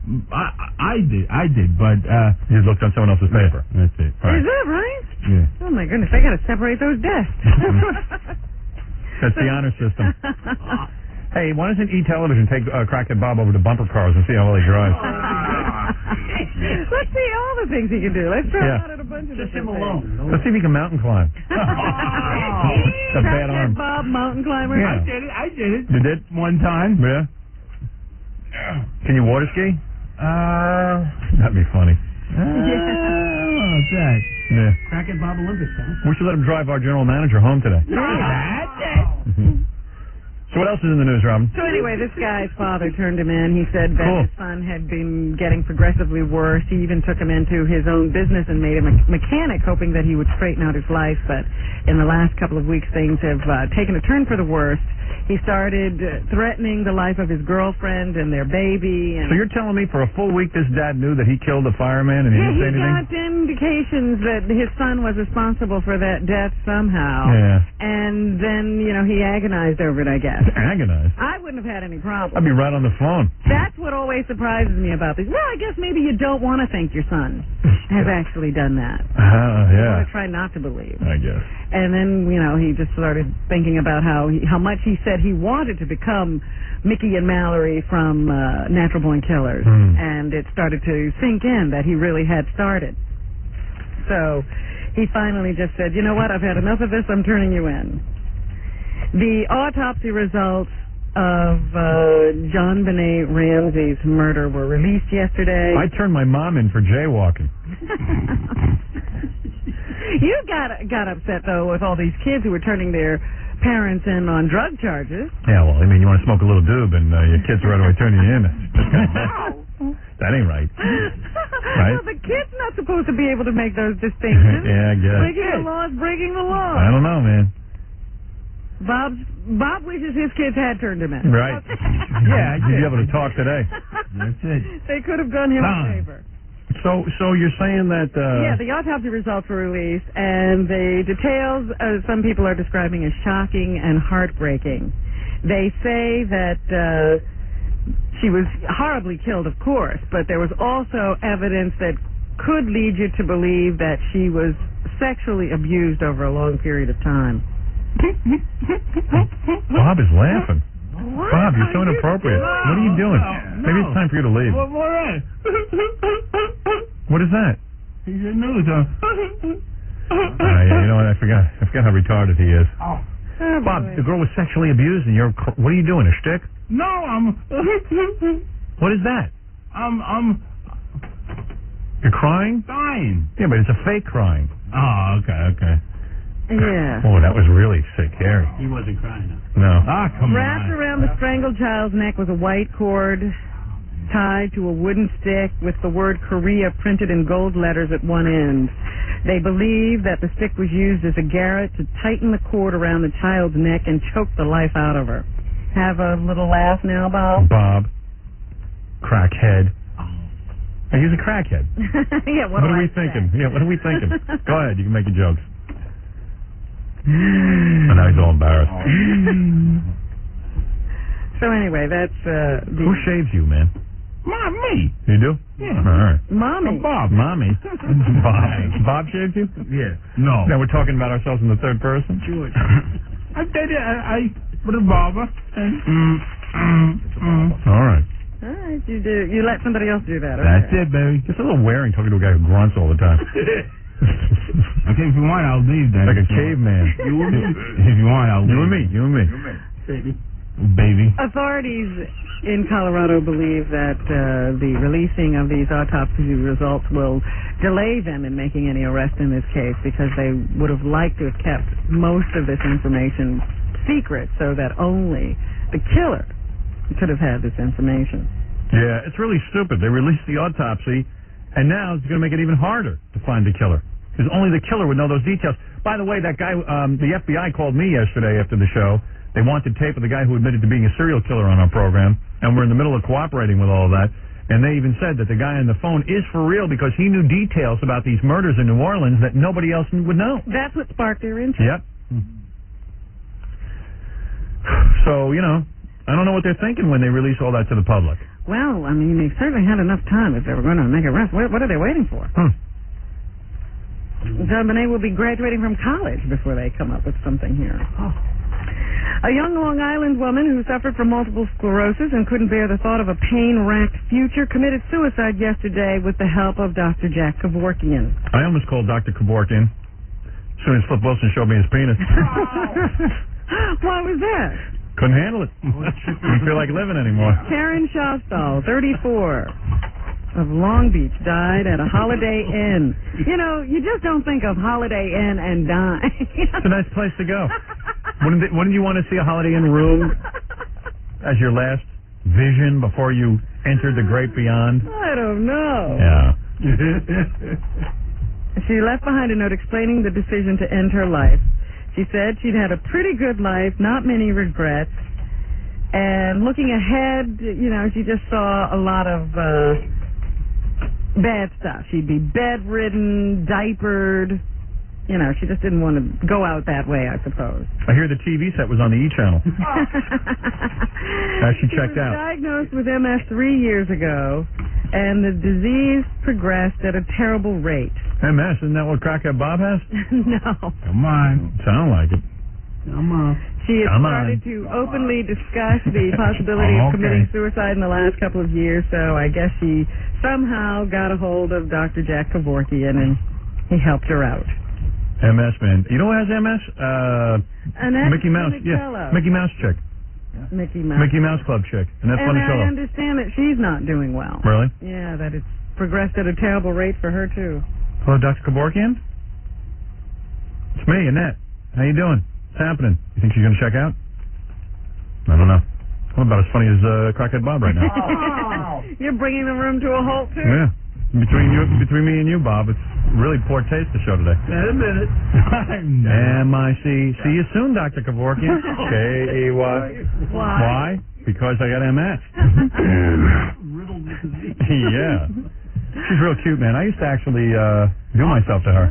I did, but you looked on someone else's paper. That's it. Right. Is that right? Yeah. Oh my goodness, I got to separate those desks. That's the honor system. Hey, why doesn't E-Television take Crackhead Bob over to bumper cars and see how well he drives? Let's see all the things he can do. Let's try him out at a bunch of Just him different alone. Let's see if he can mountain climb. It's a bad arm. Bob, mountain climber. Yeah. I did it. You did? One time. Yeah. Can you water ski? That'd be funny. What's that? Yeah. Crackhead Bob Olympics, huh? We should let him drive our general manager home today. So what else is in the news, Robin? So anyway, this guy's father turned him in. He said that his son had been getting progressively worse. He even took him into his own business and made him a mechanic, hoping that he would straighten out his life. But in the last couple of weeks, things have taken a turn for the worst. He started threatening the life of his girlfriend and their baby. And so you're telling me for a full week this dad knew that he killed the fireman and he didn't say anything? Yeah, he got indications that his son was responsible for that death somehow. Yeah. And then, he agonized over it, I guess. Agonized? I wouldn't have had any problem. I'd be right on the phone. That's what always surprises me about these. Well, I guess maybe you don't want to think your son has actually done that. Yeah. You want to try not to believe. I guess. And then, he just started thinking about how much he said he wanted to become Mickey and Mallory from Natural Born Killers. And it started to sink in that he really had started. So he finally just said, you know what, I've had enough of this, I'm turning you in. The autopsy results of John Benet Ramsey's murder were released yesterday. I turned my mom in for jaywalking. You got upset, though, with all these kids who were turning their parents in on drug charges. Yeah, well, you want to smoke a little doob and your kids right away turn you in. That ain't right. Right? Well, the kid's not supposed to be able to make those distinctions. Yeah, I guess. Breaking the law is breaking the law. I don't know, man. Bob wishes his kids had turned him in. Right. Yeah, you'd be able to talk today. That's it. They could have done him a favor. So you're saying that... Yeah, the autopsy results were released, and the details some people are describing as shocking and heartbreaking. They say that she was horribly killed, of course, but there was also evidence that could lead you to believe that she was sexually abused over a long period of time. Bob is laughing. What? Bob, you're so inappropriate. What are you doing? No. Maybe it's time for you to leave. What is that? He's in news. Yeah, you know what? I forgot how retarded he is. Oh. Bob, the girl was sexually abused, and what are you doing? A shtick? No, I'm. What is that? I'm. You're crying? Dying. Yeah, but it's a fake crying. Oh, okay. Yeah. Oh, that was really sick, Harry. He wasn't crying. No. Come Wrapped on. around the strangled child's neck was a white cord tied to a wooden stick with the word Korea printed in gold letters at one end. They believe that the stick was used as a garrote to tighten the cord around the child's neck and choke the life out of her. Have a little laugh now, Bob? Bob. Crackhead. Hey, he's a crackhead. Yeah, what are we thinking? Yeah, what are we thinking? Go ahead, you can make your jokes. And now he's all embarrassed. So anyway, that's Who shaves you, man? Me. You do? Yeah. All right. Mommy. Bob. Mommy. Bob shaved you? Yeah. No. Now we're talking about ourselves in the third person? Sure. I did it. I put a barber. All right. All right, you let somebody else do that. Okay. That's it, baby. It's a little wearing talking to a guy who grunts all the time. Okay, if you want, I'll leave then. Like a caveman. You and me. If you want, I'll leave. You and me. Baby. Authorities in Colorado believe that the releasing of these autopsy results will delay them in making any arrest in this case because they would have liked to have kept most of this information secret so that only the killer could have had this information. Yeah, it's really stupid. They released the autopsy, and now it's going to make it even harder to find the killer because only the killer would know those details. By the way, that guy, the FBI called me yesterday after the show. They wanted tape of the guy who admitted to being a serial killer on our program, and we're in the middle of cooperating with all of that. And they even said that the guy on the phone is for real because he knew details about these murders in New Orleans that nobody else would know. That's what sparked their interest. Yep. So, I don't know what they're thinking when they release all that to the public. Well, I mean, they certainly had enough time if they were going to make arrests. What are they waiting for? John Benet will be graduating from college before they come up with something here. Oh. A young Long Island woman who suffered from multiple sclerosis and couldn't bear the thought of a pain-racked future committed suicide yesterday with the help of Dr. Jack Kevorkian. I almost called Dr. Kevorkian as soon as Flip Wilson showed me his penis. Why was that? Couldn't handle it. Didn't feel like living anymore. Karen Shostall, 34, of Long Beach, died at a Holiday Inn. You just don't think of Holiday Inn and die. It's a nice place to go. Wouldn't you want to see a Holiday Inn room as your last vision before you entered the great beyond? I don't know. Yeah. She left behind a note explaining the decision to end her life. She said she'd had a pretty good life, not many regrets, And looking ahead, she just saw a lot of bad stuff. She'd be bedridden, diapered. She just didn't want to go out that way, I suppose. I hear the TV set was on the E! channel. As she checked out. She was diagnosed with MS 3 years ago, and the disease progressed at a terrible rate. MS, isn't that what Crackhead Bob has? No. Come on. Sound like it. Come on. She had started to openly discuss the possibility of committing suicide in the last couple of years, so I guess she somehow got a hold of Dr. Jack Kevorkian, and he helped her out. MS, man. You know who has MS? Mickey Mouse. Funicello. Yeah, Mickey Mouse chick. Mickey Mouse. Mickey Mouse Club chick. And that's Funicello. I understand that she's not doing well. Really? Yeah, that it's progressed at a terrible rate for her, too. Hello, Dr. Kevorkian? It's me, Annette. How you doing? What's happening? You think she's going to check out? I don't know. I'm about as funny as Crackhead Bob right now. Oh. You're bringing the room to a halt, too? Yeah. Between me and you, Bob, it's really poor taste, the show today. Wait a minute. M-I-C. See you soon, Dr. Kevorkian. K-E-Y. Why? Because I got MS. Riddled with disease. Yeah. She's real cute, man. I used to actually do myself to her.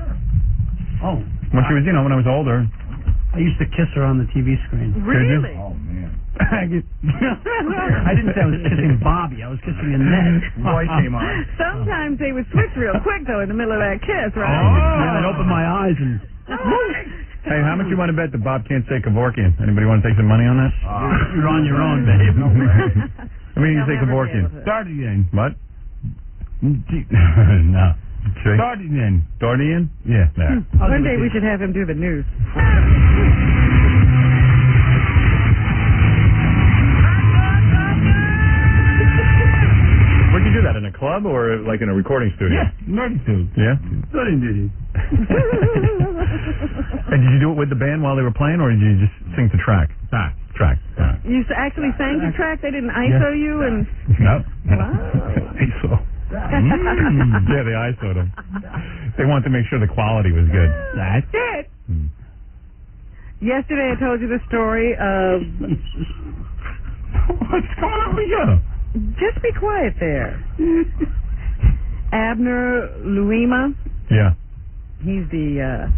Oh. When she was, when I was older. I used to kiss her on the TV screen. Really? Oh, man. I didn't say I was kissing Bobby. I was kissing Annette. Voice came on. Sometimes they would switch real quick, though, in the middle of that kiss, right? Yeah, I'd open my eyes and... Hey, how much you want to bet that Bob can't say Kevorkian? Anybody want to take some money on this? You're on your own, babe. I mean, you say Kevorkian. Dardian. What? No. Dardian. Dardian? Yeah, there. One day we should have him do the news. Where'd you do that, in a club or like in a recording studio? Yeah, recording studio. Yeah? Good indeed. And did you do it with the band while they were playing, or did you just sing to track? Track. You actually sang the track? They didn't ISO you? And No. Wow. ISO. Yeah, they ISO'd them. They wanted to make sure the quality was good. That's it. Yesterday I told you the story of... What's going on with you? Just be quiet there. Abner Louima. Yeah. He's the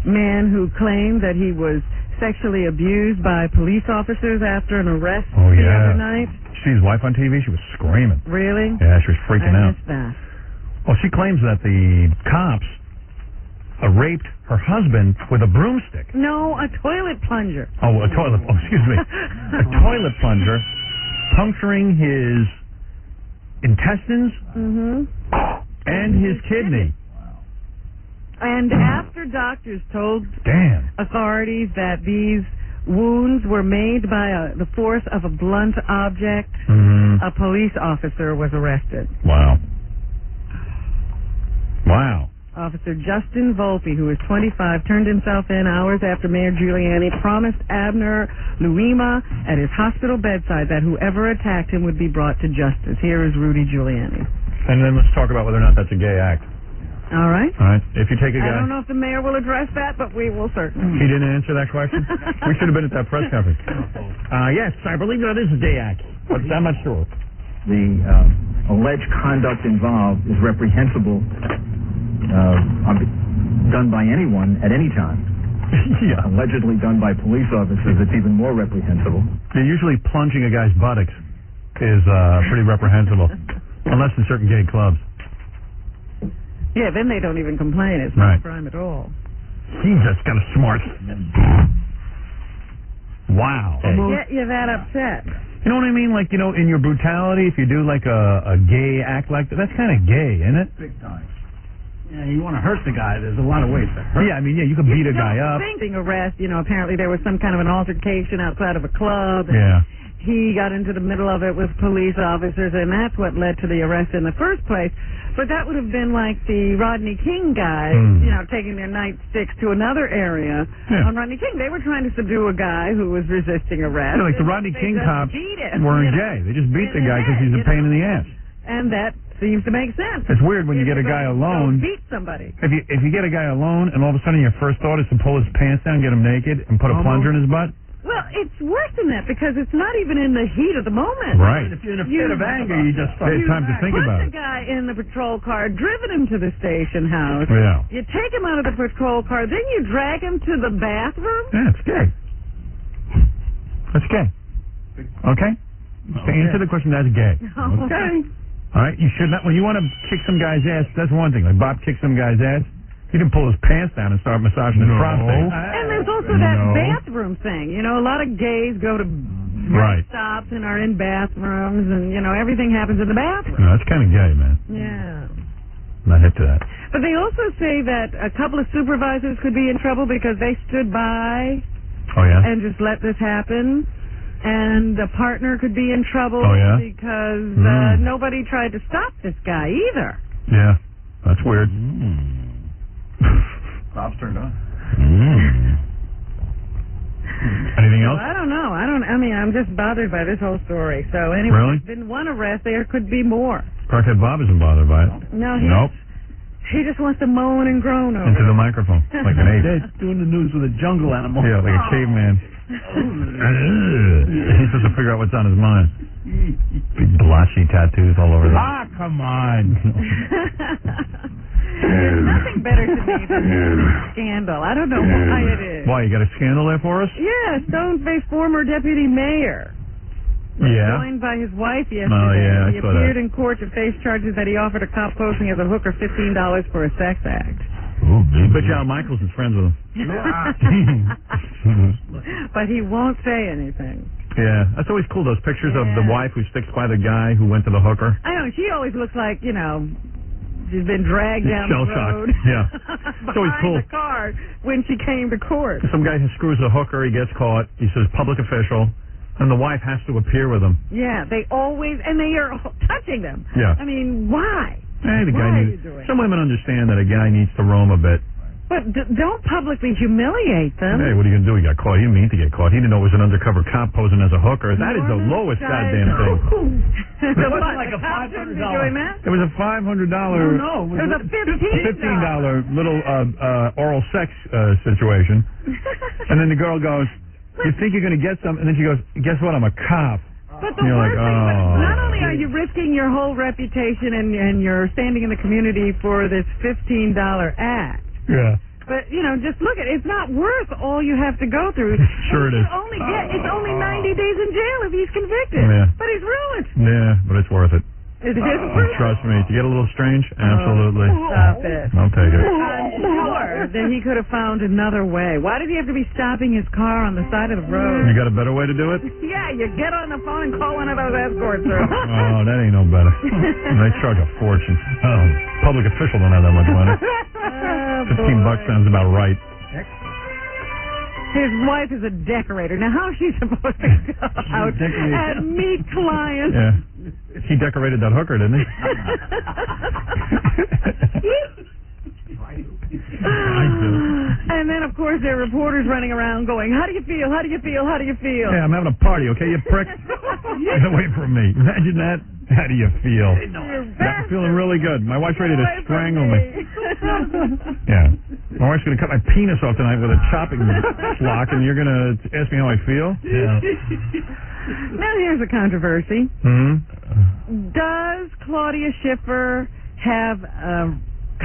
man who claimed that he was sexually abused by police officers after an arrest the other night. See his wife on TV? She was screaming. Really? Yeah, she was freaking out. I missed that. Well, she claims that the cops raped her husband with a broomstick. No, a toilet plunger. Oh, a toilet. Oh, excuse me. A toilet plunger, puncturing his intestines and his kidney. And after doctors told authorities that these wounds were made by the force of a blunt object, a police officer was arrested. Wow. Officer Justin Volpe, who is 25, turned himself in hours after Mayor Giuliani promised Abner Louima at his hospital bedside that whoever attacked him would be brought to justice. Here is Rudy Giuliani. And then let's talk about whether or not that's a gay act. All right. If you take a guy... I don't know if the mayor will address that, but we will certainly. He didn't answer that question? We should have been at that press conference. Yes, I believe that is a gay act, but I'm not sure. The alleged conduct involved is reprehensible, done by anyone at any time. Yeah. Allegedly done by police officers, it's even more reprehensible. Yeah, usually plunging a guy's buttocks is pretty reprehensible, unless in certain gay clubs. Yeah, then they don't even complain. It's not a crime at all. Jesus, got a smart... Wow. Get you that upset. You know what I mean? Like, in your brutality, if you do like a gay act like that, that's kind of gay, isn't it? Big time. Yeah, you want to hurt the guy. There's a lot of ways to hurt. Yeah, I mean, you can beat a guy up. Being arrest, apparently there was some kind of an altercation outside of a club. Yeah. He got into the middle of it with police officers, and that's what led to the arrest in the first place. But that would have been like the Rodney King guys, taking their nightsticks to another area. Yeah. On Rodney King, they were trying to subdue a guy who was resisting arrest. Yeah, like the Rodney King cops weren't gay. They just beat the guy because he's a pain in the ass. And that seems to make sense. It's weird when you get a guy alone. Beat somebody. If you get a guy alone, and all of a sudden your first thought is to pull his pants down, get him naked, and put a plunger in his butt. Well, it's worse than that because it's not even in the heat of the moment. Right. If you're in a fit of anger, you just They had time to think about put it. the guy in the patrol car, driven him to the station house. Yeah. You take him out of the patrol car, then you drag him to the bathroom. Yeah, it's gay. That's gay. Okay? To answer the question, that's gay. Okay. All right? You should not, when you want to kick some guy's ass, that's one thing. Like Bob kicked some guy's ass. He didn't pull his pants down and start massaging his prostate. And there's also that bathroom thing. You know, a lot of gays go to rest stops and are in bathrooms, and, you know, everything happens in the bathroom. No, that's kind of gay, man. Yeah. Not hip to that. But they also say that a couple of supervisors could be in trouble because they stood by and just let this happen. And a partner could be in trouble because nobody tried to stop this guy either. Yeah, that's weird. Bob's turned on. Anything else? I don't know. I mean, I'm just bothered by this whole story. So anyway, Really? there's been one arrest. There could be more. Crackhead Bob isn't bothered by it. No, Nope. he just wants to moan and groan over Into the microphone, like an ape. They're doing the news with a jungle animal. Yeah, like a caveman. He's supposed to figure out what's on his mind. Big blotchy tattoos all over Ah, come on. There's nothing better to me than scandal. I don't know why it is. Why, you got a scandal there for us? Yeah, Stone Face former deputy mayor. Yeah. Joined by his wife yesterday. Oh, yeah, I he saw appeared that. in court to face charges that he offered a cop posing as a hooker $15 for a sex act. But John Michaels is friends with him. But he won't say anything. Yeah, that's always cool, those pictures of the wife who sticks by the guy who went to the hooker. I know, she always looks like, you know, she's been dragged down the Shell-shocked. road. Yeah. It's always cool. Behind the car when she came to court. Some guy who screws a hooker, he gets caught, he says public official, and the wife has to appear with him. Yeah, they always, and they are touching them. Yeah. I mean, why? Hey, the Why guy are needs, you doing some women understand that a guy needs to roam a bit. But don't publicly humiliate them. Hey, what are you going to do? He got caught. He didn't mean to get caught. He didn't know it was an undercover cop posing as a hooker. That is the lowest goddamn thing. It wasn't like a $500. It was a $500. No, it was a $15 little oral sex situation. And then the girl goes, "You think you're going to get some?" And then she goes, "Guess what? I'm a cop." But the You're worst like, thing, oh. not only are you risking your whole reputation and your standing in the community for this $15 act, Yeah. but, you know, just look at it. It's not worth all you have to go through. Sure it is. It's only 90 days in jail if he's convicted. Yeah. But he's ruined. Yeah, but it's worth it. It is worth it. Trust me. To get a little strange? Absolutely. Stop it. I'll take it. I'm sure that he could have found another way. Why did he have to be stopping his car on the side of the road? You got a better way to do it? Yeah, you get on the phone and call one of those escorts. Oh, that ain't no better. They charge a fortune. Oh, public official don't have that much money. $15 sounds about right. His wife is a decorator. Now, how is she supposed to go out and meet clients? Yeah. He decorated that hooker, didn't he? And then, of course, there are reporters running around going, "How do you feel? How do you feel? How do you feel?" Yeah, I'm having a party, okay, you prick? Get away from me. Imagine that. How do you feel? I'm feeling really good. My wife's ready to strangle me. Yeah. My wife's going to cut my penis off tonight with a chopping block, and you're going to ask me how I feel? Yeah. Now, here's a controversy. Mm-hmm. Does Claudia Schiffer have a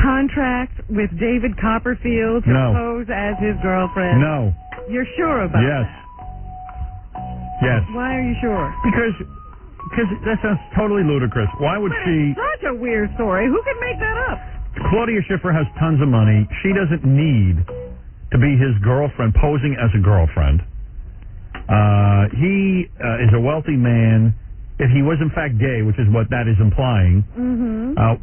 contract with David Copperfield to No. pose as his girlfriend? No. You're sure about Yes. that? Yes. Why are you sure? Because that sounds totally ludicrous. Why would she... It's such a weird story. Who can make that up? Claudia Schiffer has tons of money. She doesn't need to be his girlfriend, posing as a girlfriend. He is a wealthy man. If he was in fact gay, which is what that is implying,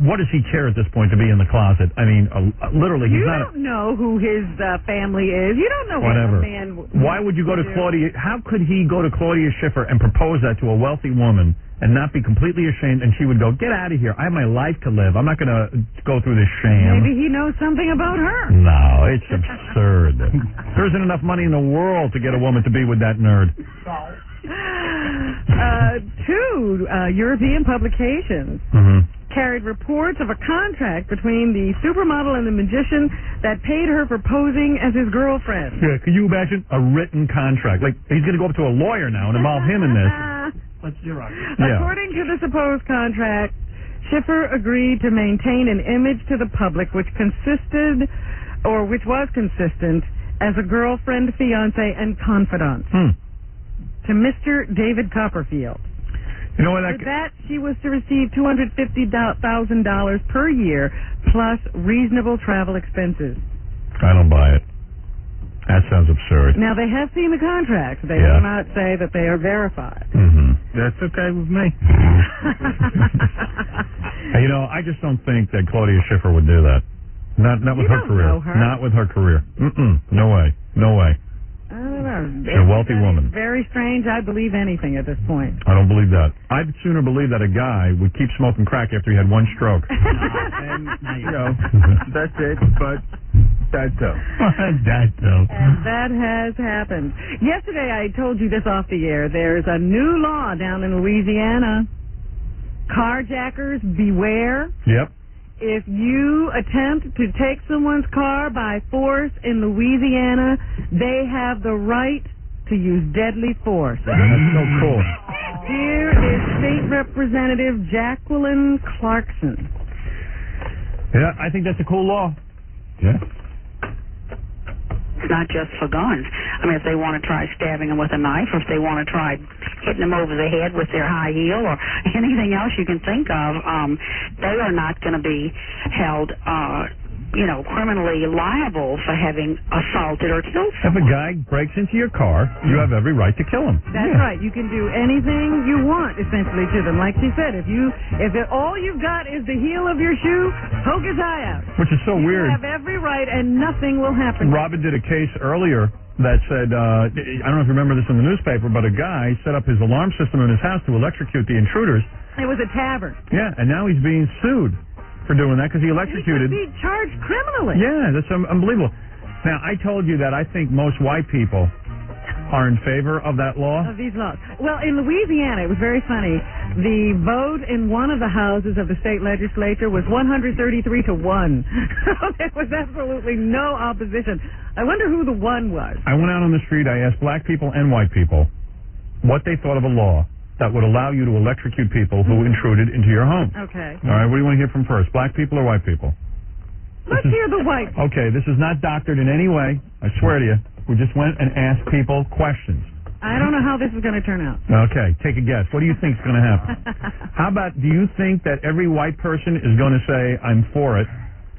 what does he care at this point to be in the closet? I mean, literally, he's You not... don't know who his family is. You don't know Whatever. what a man... Why would you go to Claudia... How could he go to Claudia Schiffer and propose that to a wealthy woman and not be completely ashamed, and she would go, "Get out of here. I have my life to live. I'm not going to go through this sham." Maybe he knows something about her. No, it's absurd. There isn't enough money in the world to get a woman to be with that nerd. Two European publications carried reports of a contract between the supermodel and the magician that paid her for posing as his girlfriend. Yeah, can you imagine a written contract? Like, he's going to go up to a lawyer now and involve him in this. Let's Xerox. Yeah. According to the supposed contract, Schiffer agreed to maintain an image to the public which was consistent as a girlfriend, fiance, and confidant to Mr. David Copperfield. You know what? For that, she was to receive $250,000 per year plus reasonable travel expenses. I don't buy it. That sounds absurd. Now, they have seen the contracts. They Yeah. do not say that they are verified. That's okay with me. Hey, you know, I just don't think that Claudia Schiffer would do that. Not with her career. Know her. Not with her career. No way. No way. I don't know. She's a wealthy woman. Very strange. I believe anything at this point. I don't believe that. I'd sooner believe that a guy would keep smoking crack after he had one stroke. And, you know, that's it, but that's so. That's so. And that has happened. Yesterday, I told you this off the air. There's a new law down in Louisiana. Carjackers, beware. Yep. If you attempt to take someone's car by force in Louisiana, they have the right to use deadly force. That's so cool. Here is State Representative Jacqueline Clarkson. Yeah, I think that's a cool law. Yeah. It's not just for guns. I mean, if they want to try stabbing them with a knife, or if they want to try hitting them over the head with their high heel, or anything else you can think of, they are not going to be held, criminally liable for having assaulted or killed If a guy breaks into your car, you have every right to kill him. That's right. You can do anything you want, essentially, to them. Like she said, if all you've got is the heel of your shoe, poke his eye out. Which is so weird. You have every right, and nothing will happen. Robin did a case earlier that said, I don't know if you remember this in the newspaper, but a guy set up his alarm system in his house to electrocute the intruders. It was a tavern. Yeah, and now he's being sued for doing that because he electrocuted. He could be charged criminally. Yeah, that's unbelievable. Now, I told you that I think most white people are in favor of that law. Of these laws. Well, in Louisiana, it was very funny. The vote in one of the houses of the state legislature was 133-1. There was absolutely no opposition. I wonder who the one was. I went out on the street. I asked black people and white people what they thought of a law that would allow you to electrocute people who intruded into your home. Okay. All right, what do you want to hear from first, black people or white people? Let's hear the white. Okay, this is not doctored in any way. I swear to you. We just went and asked people questions. I don't know how this is going to turn out. Okay, take a guess. What do you think is going to happen? How about, do you think that every white person is going to say, I'm for it?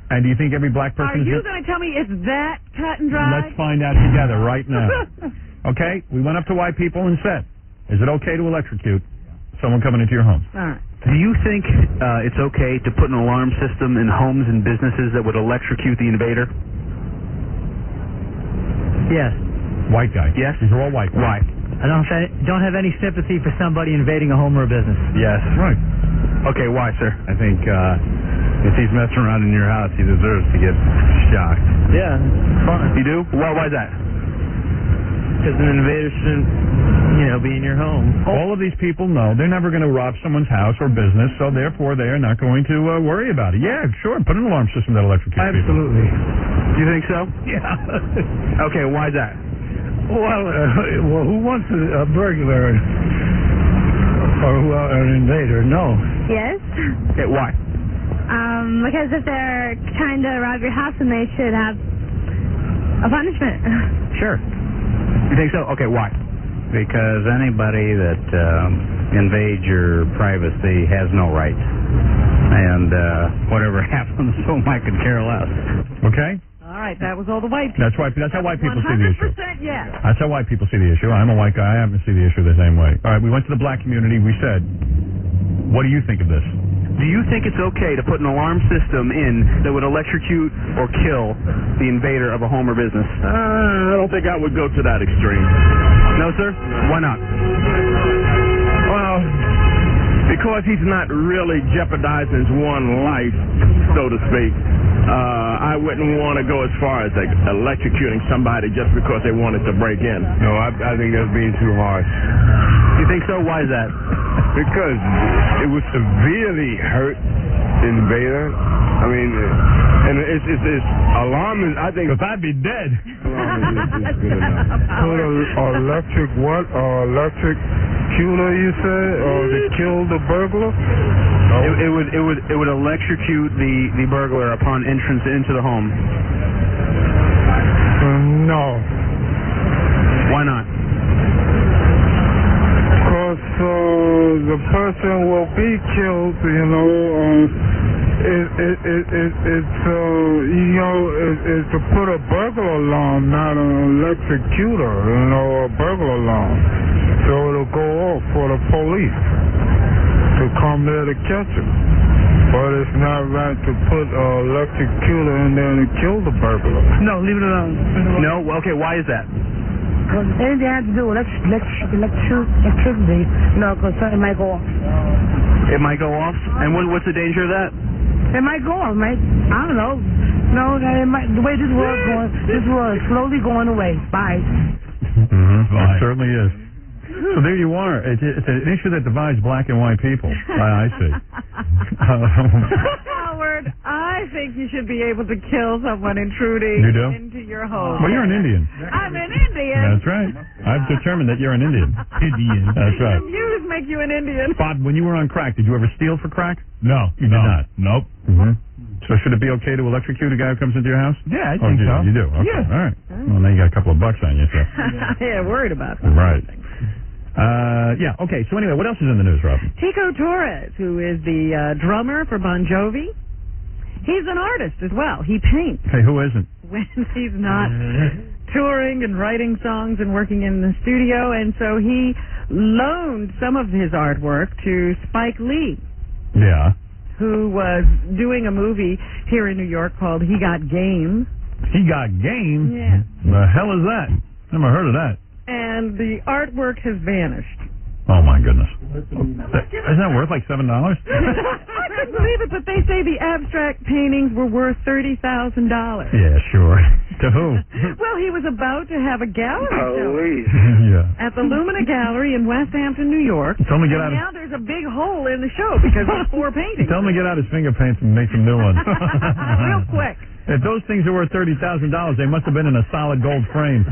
And do you think every black person Are you going to tell me it's that cut and dry? Let's find out together right now. Okay, we went up to white people and said, is it okay to electrocute someone coming into your home? All right. Do you think it's okay to put an alarm system in homes and businesses that would electrocute the invader? Yes. White guy. Yes. These are all white. Why? I don't have any sympathy for somebody invading a home or a business. Yes. Right. Okay, why, sir? I think if he's messing around in your house, he deserves to get shocked. Yeah, fine. You do? Why is that? Because an invader shouldn't, be in your home. All of these people know they're never going to rob someone's house or business, so therefore they are not going to worry about it. Yeah, sure. Put an alarm system that electrocutes people. Absolutely. You think so? Yeah. Okay, why is that? Well, who wants a burglar or an invader? No. Yes. Okay, why? Because if they're trying to rob your house, then they should have a punishment. Sure. You think so? Okay, why? Because anybody that invades your privacy has no rights. And whatever happens to them, I could care less. Okay? All right, that was all the white people. That's how white people see the issue. 100% yes. That's how white people see the issue. I'm a white guy. I happen to see the issue the same way. All right, we went to the black community. We said, what do you think of this? Do you think it's okay to put an alarm system in that would electrocute or kill the invader of a home or business? I don't think I would go to that extreme. No, sir? Why not? Well, because he's not really jeopardizing his one life, so to speak. I wouldn't want to go as far as electrocuting somebody just because they wanted to break in. No, I think that's being too harsh. You think so? Why is that? Because it would severely hurt invader. I mean, and it's alarming. I think if I'd be dead. Alarming is good enough. Put a electric what? Electric cuter, you said, or to kill the burglar? It would electrocute the burglar upon entrance into the home. No. Why not? Because the person will be killed, you know. It's to put a burglar alarm, not an electrocutor, you know, a burglar alarm. So it'll go off for the police to come there to catch him. But it's not right to put an electrocutor in there to kill the burglar. No, leave it alone. No? Okay, why is that? Because anything has to do with electricity, because something might go off. It might go off? And what's the danger of that? It might go off, mate. I don't know. No, it might, the way this world's going, this world is slowly going away. Bye. It certainly is. So there you are. It's an issue that divides black and white people. I see. Howard, I think you should be able to kill someone intruding into your home. Well, you're an Indian. I'm an Indian. That's right. I've determined that you're an Indian. Indian. That's right. Views make you an Indian. Bob, when you were on crack, did you ever steal for crack? No. You did not? Nope. Mm-hmm. So should it be okay to electrocute a guy who comes into your house? Yeah, I think so. You do? Okay. Yeah. All right. Well, now you got a couple of bucks on you, so. Yeah, worried about that. Right. Yeah, okay. So anyway, what else is in the news, Robin? Tico Torres, who is the drummer for Bon Jovi, he's an artist as well. He paints. Hey, who isn't? When he's not touring and writing songs and working in the studio, and so he loaned some of his artwork to Spike Lee. Yeah. Who was doing a movie here in New York called He Got Game. He Got Game? Yeah. The hell is that? Never heard of that. And the artwork has vanished. Oh, my goodness. Isn't that worth like $7? I couldn't believe it, but they say the abstract paintings were worth $30,000. Yeah, sure. To who? Well, he was about to have a gallery show Yeah. at the Lumina Gallery in West Hampton, New York. Tell him to get out. Now there's a big hole in the show because of 4 paintings. Tell him to get out his finger paints and make some new ones. Real quick. If those things are worth $30,000, they must have been in a solid gold frame.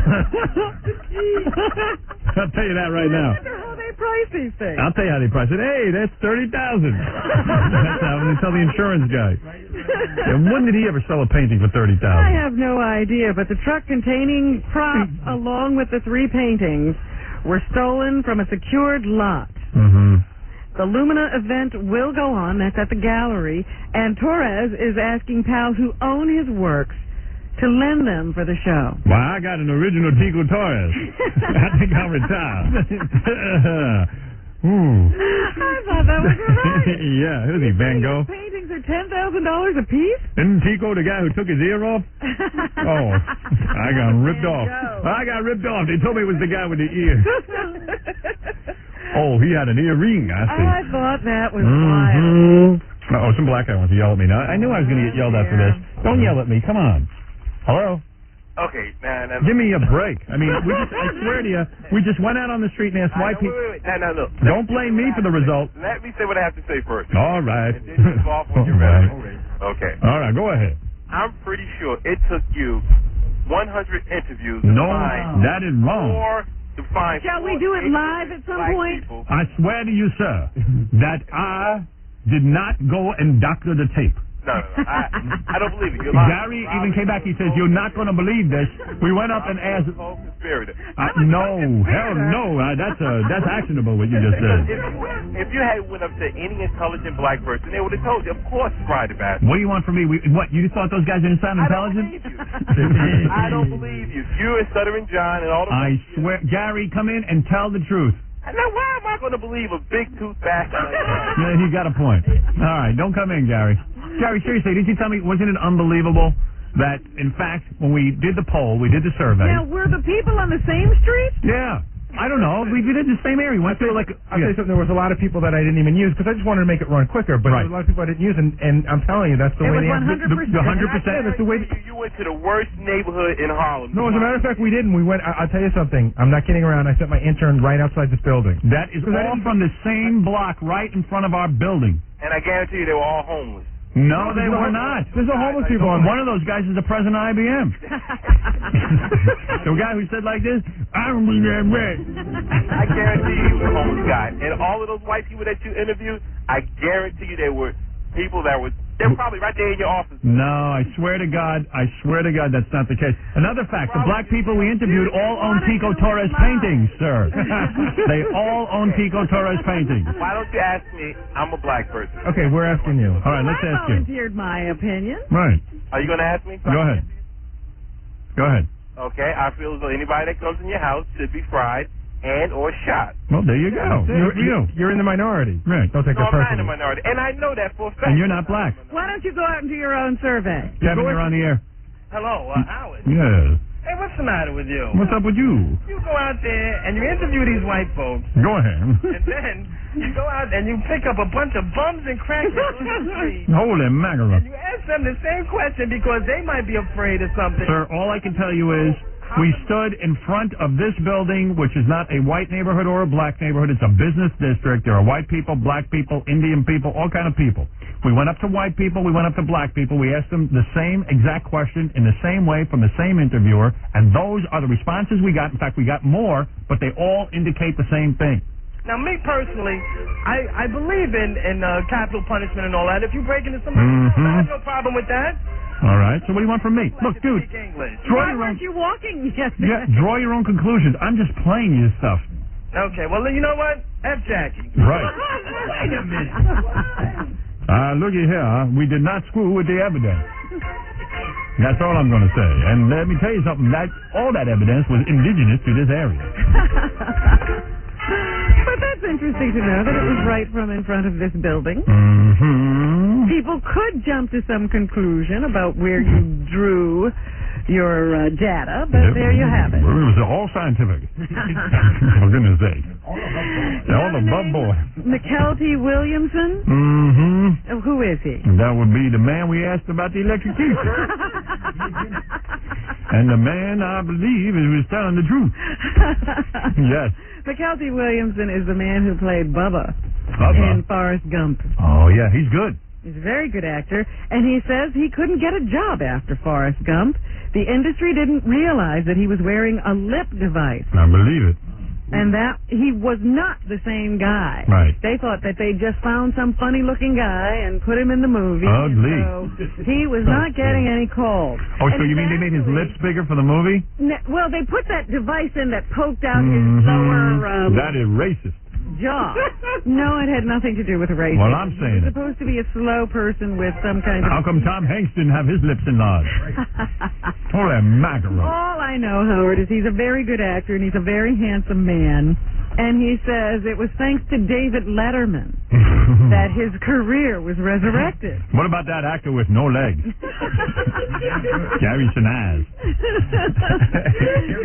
I'll tell you that right now. I wonder how they price these things. I'll tell you how they price it. Hey, that's $30,000. That's how they tell the insurance guy. And when did he ever sell a painting for $30,000? I have no idea, but the truck containing props along with the 3 paintings were stolen from a secured lot. Mm-hmm. The Lumina event will go on. That's at the gallery. And Torres is asking pals who own his works to lend them for the show. Well, I got an original Tico Torres. I think I'll retire. I thought that was right. Yeah, who's he, Van Gogh? Paintings are $10,000 a piece? Isn't Tico the guy who took his ear off? Oh, I got ripped off. I got ripped off. They told me it was the guy with the ear. Oh, he had an earring, I see. I thought that was wild. Oh, some black guy wants to yell at me now. I knew I was going to get yelled at for this. Don't yell at me. Come on. Hello? Okay, man. Give me a break. I mean, I swear to you, we just went out on the street and asked white people. Wait. No, look. Don't blame me for the result. Let me say what I have to say first. All right. And then you go off when you're ready. Okay. All right, go ahead. I'm pretty sure it took you 100 interviews. No, that is wrong. Shall we do it live at some point? I swear to you, sir, that I did not go and doctor the tape. No. I don't believe it. You're lying. Gary even came back. He says, "You're not going to believe this." We went up and asked. No, hell no. That's actionable. What you just said. If you had went up to any intelligent black person, they would have told you. Of course, Friday bastard. What do you want from me? What you thought those guys didn't sound intelligent? I don't believe you. You and Stuttering John and all the. I swear, Gary, come in and tell the truth. Now, why am I going to believe a big tooth bastard like that? Yeah, he got a point. All right, don't come in, Gary. Gary, seriously, did you tell me, wasn't it unbelievable that, in fact, when we did the poll, we did the survey. Now, were the people on the same street? Yeah. I don't know. We did the same area. Went through like. I'll tell you something. There was a lot of people that I didn't even use because I just wanted to make it run quicker. But there was a lot of people I didn't use, and I'm telling you, that's the way they have. The 100%. That's the way. You went to the worst neighborhood in Harlem. No, as a matter of fact, we didn't. We went. I'll tell you something. I'm not kidding around. I sent my intern right outside this building. That is all from the same block, right in front of our building. And I guarantee you, they were all homeless. No, they were not. There's no homeless people on One of those guys is the president of IBM. The guy who said like this, I don't mean that right. I guarantee you he was a homeless guy. And all of those white people that you interviewed, I guarantee you they were people that were, they're probably right there in your office. No, I swear to God, that's not the case. Another fact, the black people we interviewed all own Pico Torres paintings, sir. They all own Pico Torres paintings. Why don't you ask me? I'm a black person. Okay, we're asking you. All right, let's ask you. I volunteered my opinion. Right. Are you going to ask me? Go ahead. Go ahead. Okay, I feel as though anybody that comes in your house should be fried and or shot. Well, there you go. You're in the minority. Right. Don't take No, that I'm not in personally. the minority. And I know that for a fact. And you're not black. Why don't you go out and do your own survey? Kevin, you're on the air. Hello, Howard. Yeah. Hey, what's the matter with you? What's up with you? You go out there and you interview these white folks. Go ahead. And then you go out and you pick up a bunch of bums and crackheads on the street. Holy mackerel. And you ask them the same question because they might be afraid of something. Sir, all I can tell you is we stood in front of this building, which is not a white neighborhood or a black neighborhood. It's a business district. There are white people, black people, Indian people, all kind of people. We went up to white people. We went up to black people. We asked them the same exact question in the same way from the same interviewer, and those are the responses we got. In fact, we got more, but they all indicate the same thing. Now, me personally, I believe in capital punishment and all that. If you break into somebody's house, I have no problem with that. All right. So what do you want from me? Look, dude, Why weren't you walking yesterday? yeah, draw your own conclusions. I'm just playing you stuff. Okay, well, you know what? F Jackie. Right. Wait a minute. Looky here. We did not screw with the evidence. That's all I'm going to say. And let me tell you something. All that evidence was indigenous to this area. But that's interesting to know that it was right from in front of this building. Mm-hmm. People could jump to some conclusion about where you drew your data, but there you have it. It was all scientific. For goodness sake. All above board. McKelty Williamson? Mm-hmm. Who is he? That would be the man we asked about the electrocution. And the man, I believe, was telling the truth. Yes. McKelty Williamson is the man who played Bubba in Forrest Gump. Oh, yeah, he's good. He's a very good actor, and he says he couldn't get a job after Forrest Gump. The industry didn't realize that he was wearing a lip device. I believe it. And that he was not the same guy. Right. They thought that they just found some funny-looking guy and put him in the movie. Ugly. So he was not getting any calls. Oh, so you mean they made his lips bigger for the movie? Well, they put that device in that poked out his lower that is racist. jaw. No, it had nothing to do with racism. Well, I'm saying He was supposed to be a slow person with some kind of... How come Tom Hanks didn't have his lips enlarged? Holy mackerel. All I know, Howard, is he's a very good actor and he's a very handsome man. And he says it was thanks to David Letterman that his career was resurrected. What about that actor with no legs? Gary Sinise.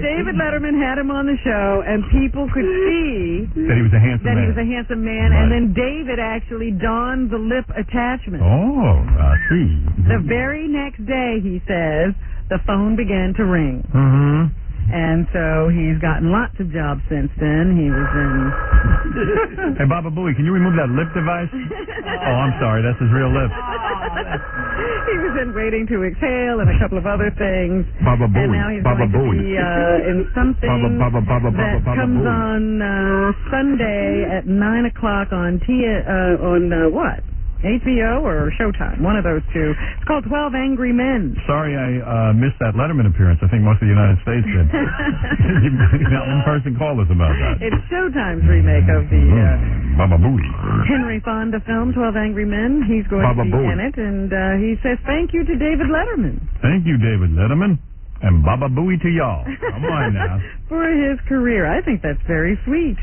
David Letterman had him on the show, and people could see that he was a handsome man. He was a handsome man, right. And then David actually donned the lip attachment. Oh, I see. The very next day, he says, the phone began to ring. Mm-hmm. And so he's gotten lots of jobs since then. He was in... Hey, Baba Booey, can you remove that lip device? Oh, I'm sorry. That's his real lip. He was in Waiting to Exhale and a couple of other things. Baba Booey. And now he's Baba going Booey. to be in something that comes on Sunday at 9 o'clock on what? HBO or Showtime, one of those two. It's called 12 Angry Men. Sorry I missed that Letterman appearance. I think most of the United States did. Not one person called us about that. It's Showtime's remake of the Baba Booey. Henry Fonda film, 12 Angry Men. He's going to be in it, and he says thank you to David Letterman. Thank you, David Letterman. And Baba Booey to y'all. Come on now. For his career. I think that's very sweet.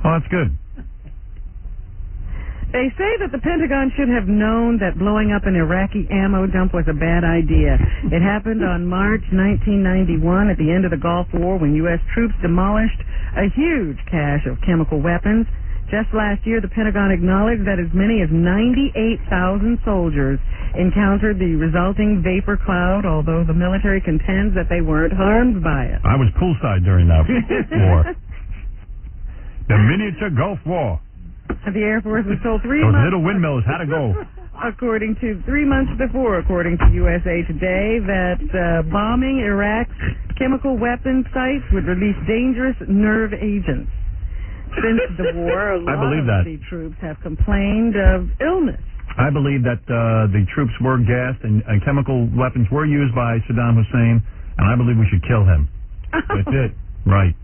Oh, that's good. They say that the Pentagon should have known that blowing up an Iraqi ammo dump was a bad idea. It happened on March 1991 at the end of the Gulf War when U.S. troops demolished a huge cache of chemical weapons. Just last year, the Pentagon acknowledged that as many as 98,000 soldiers encountered the resulting vapor cloud, although the military contends that they weren't harmed by it. I was poolside during that war. The miniature Gulf War. The Air Force was told 3 Those months... little windmills had to go. according to 3 months before, according to USA Today, that bombing Iraq's chemical weapons sites would release dangerous nerve agents. Since the war, a lot of the troops have complained of illness. I believe that the troops were gassed and chemical weapons were used by Saddam Hussein, and I believe we should kill him. That's it. Right.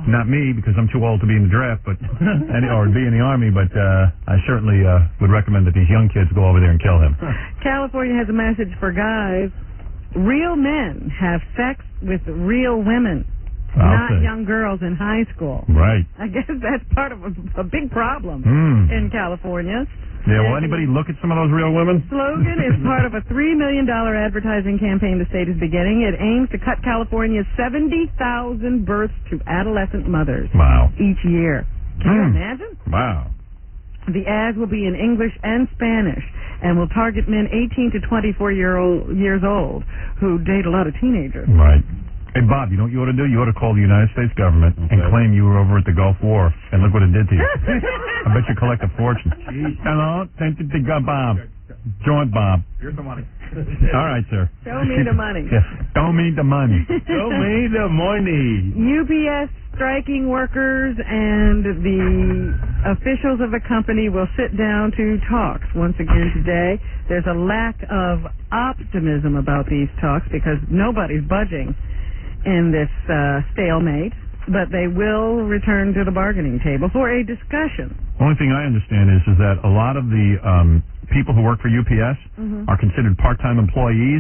Not me, because I'm too old to be in the draft, but or be in the Army, but I certainly would recommend that these young kids go over there and kill him. California has a message for guys. Real men have sex with real women, not young girls in high school. Right. I guess that's part of a big problem in California. Yeah, will anybody look at some of those real women? Slogan is part of a $3 million advertising campaign the state is beginning. It aims to cut California's 70,000 births to adolescent mothers each year. Can you imagine? Wow. The ads will be in English and Spanish and will target men 18 to 24 years old who date a lot of teenagers. Right. Hey, Bob, you know what you ought to do? You ought to call the United States government and claim you were over at the Gulf War, and look what it did to you. I bet you collect a fortune. Hello? Thank you, Bob. Joint Bob. Here's the money. All right, sir. Show me the money. Yeah. Don't need the money. Show me the money. UPS striking workers and the officials of the company will sit down to talks once again today. There's a lack of optimism about these talks because nobody's budging in this stalemate, but they will return to the bargaining table for a discussion. Only thing I understand is that a lot of the people who work for UPS are considered part-time employees,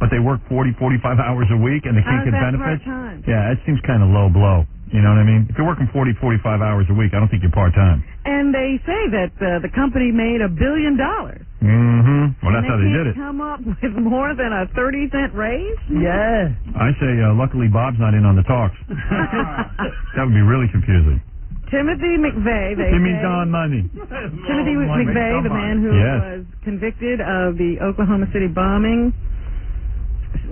but they work 40, 45 hours a week, and they can't get benefits. Part-time? Yeah, it seems kind of low blow. You know what I mean? If you're working 40, 45 hours a week, I don't think you're part-time. And they say that the company made $1 billion. Well, that's how they did it. Come up with more than a 30-cent raise? Yeah. I say, luckily Bob's not in on the talks. That would be really confusing. Timothy McVeigh, Give me Don money. Timothy McVeigh, the man who was convicted of the Oklahoma City bombing,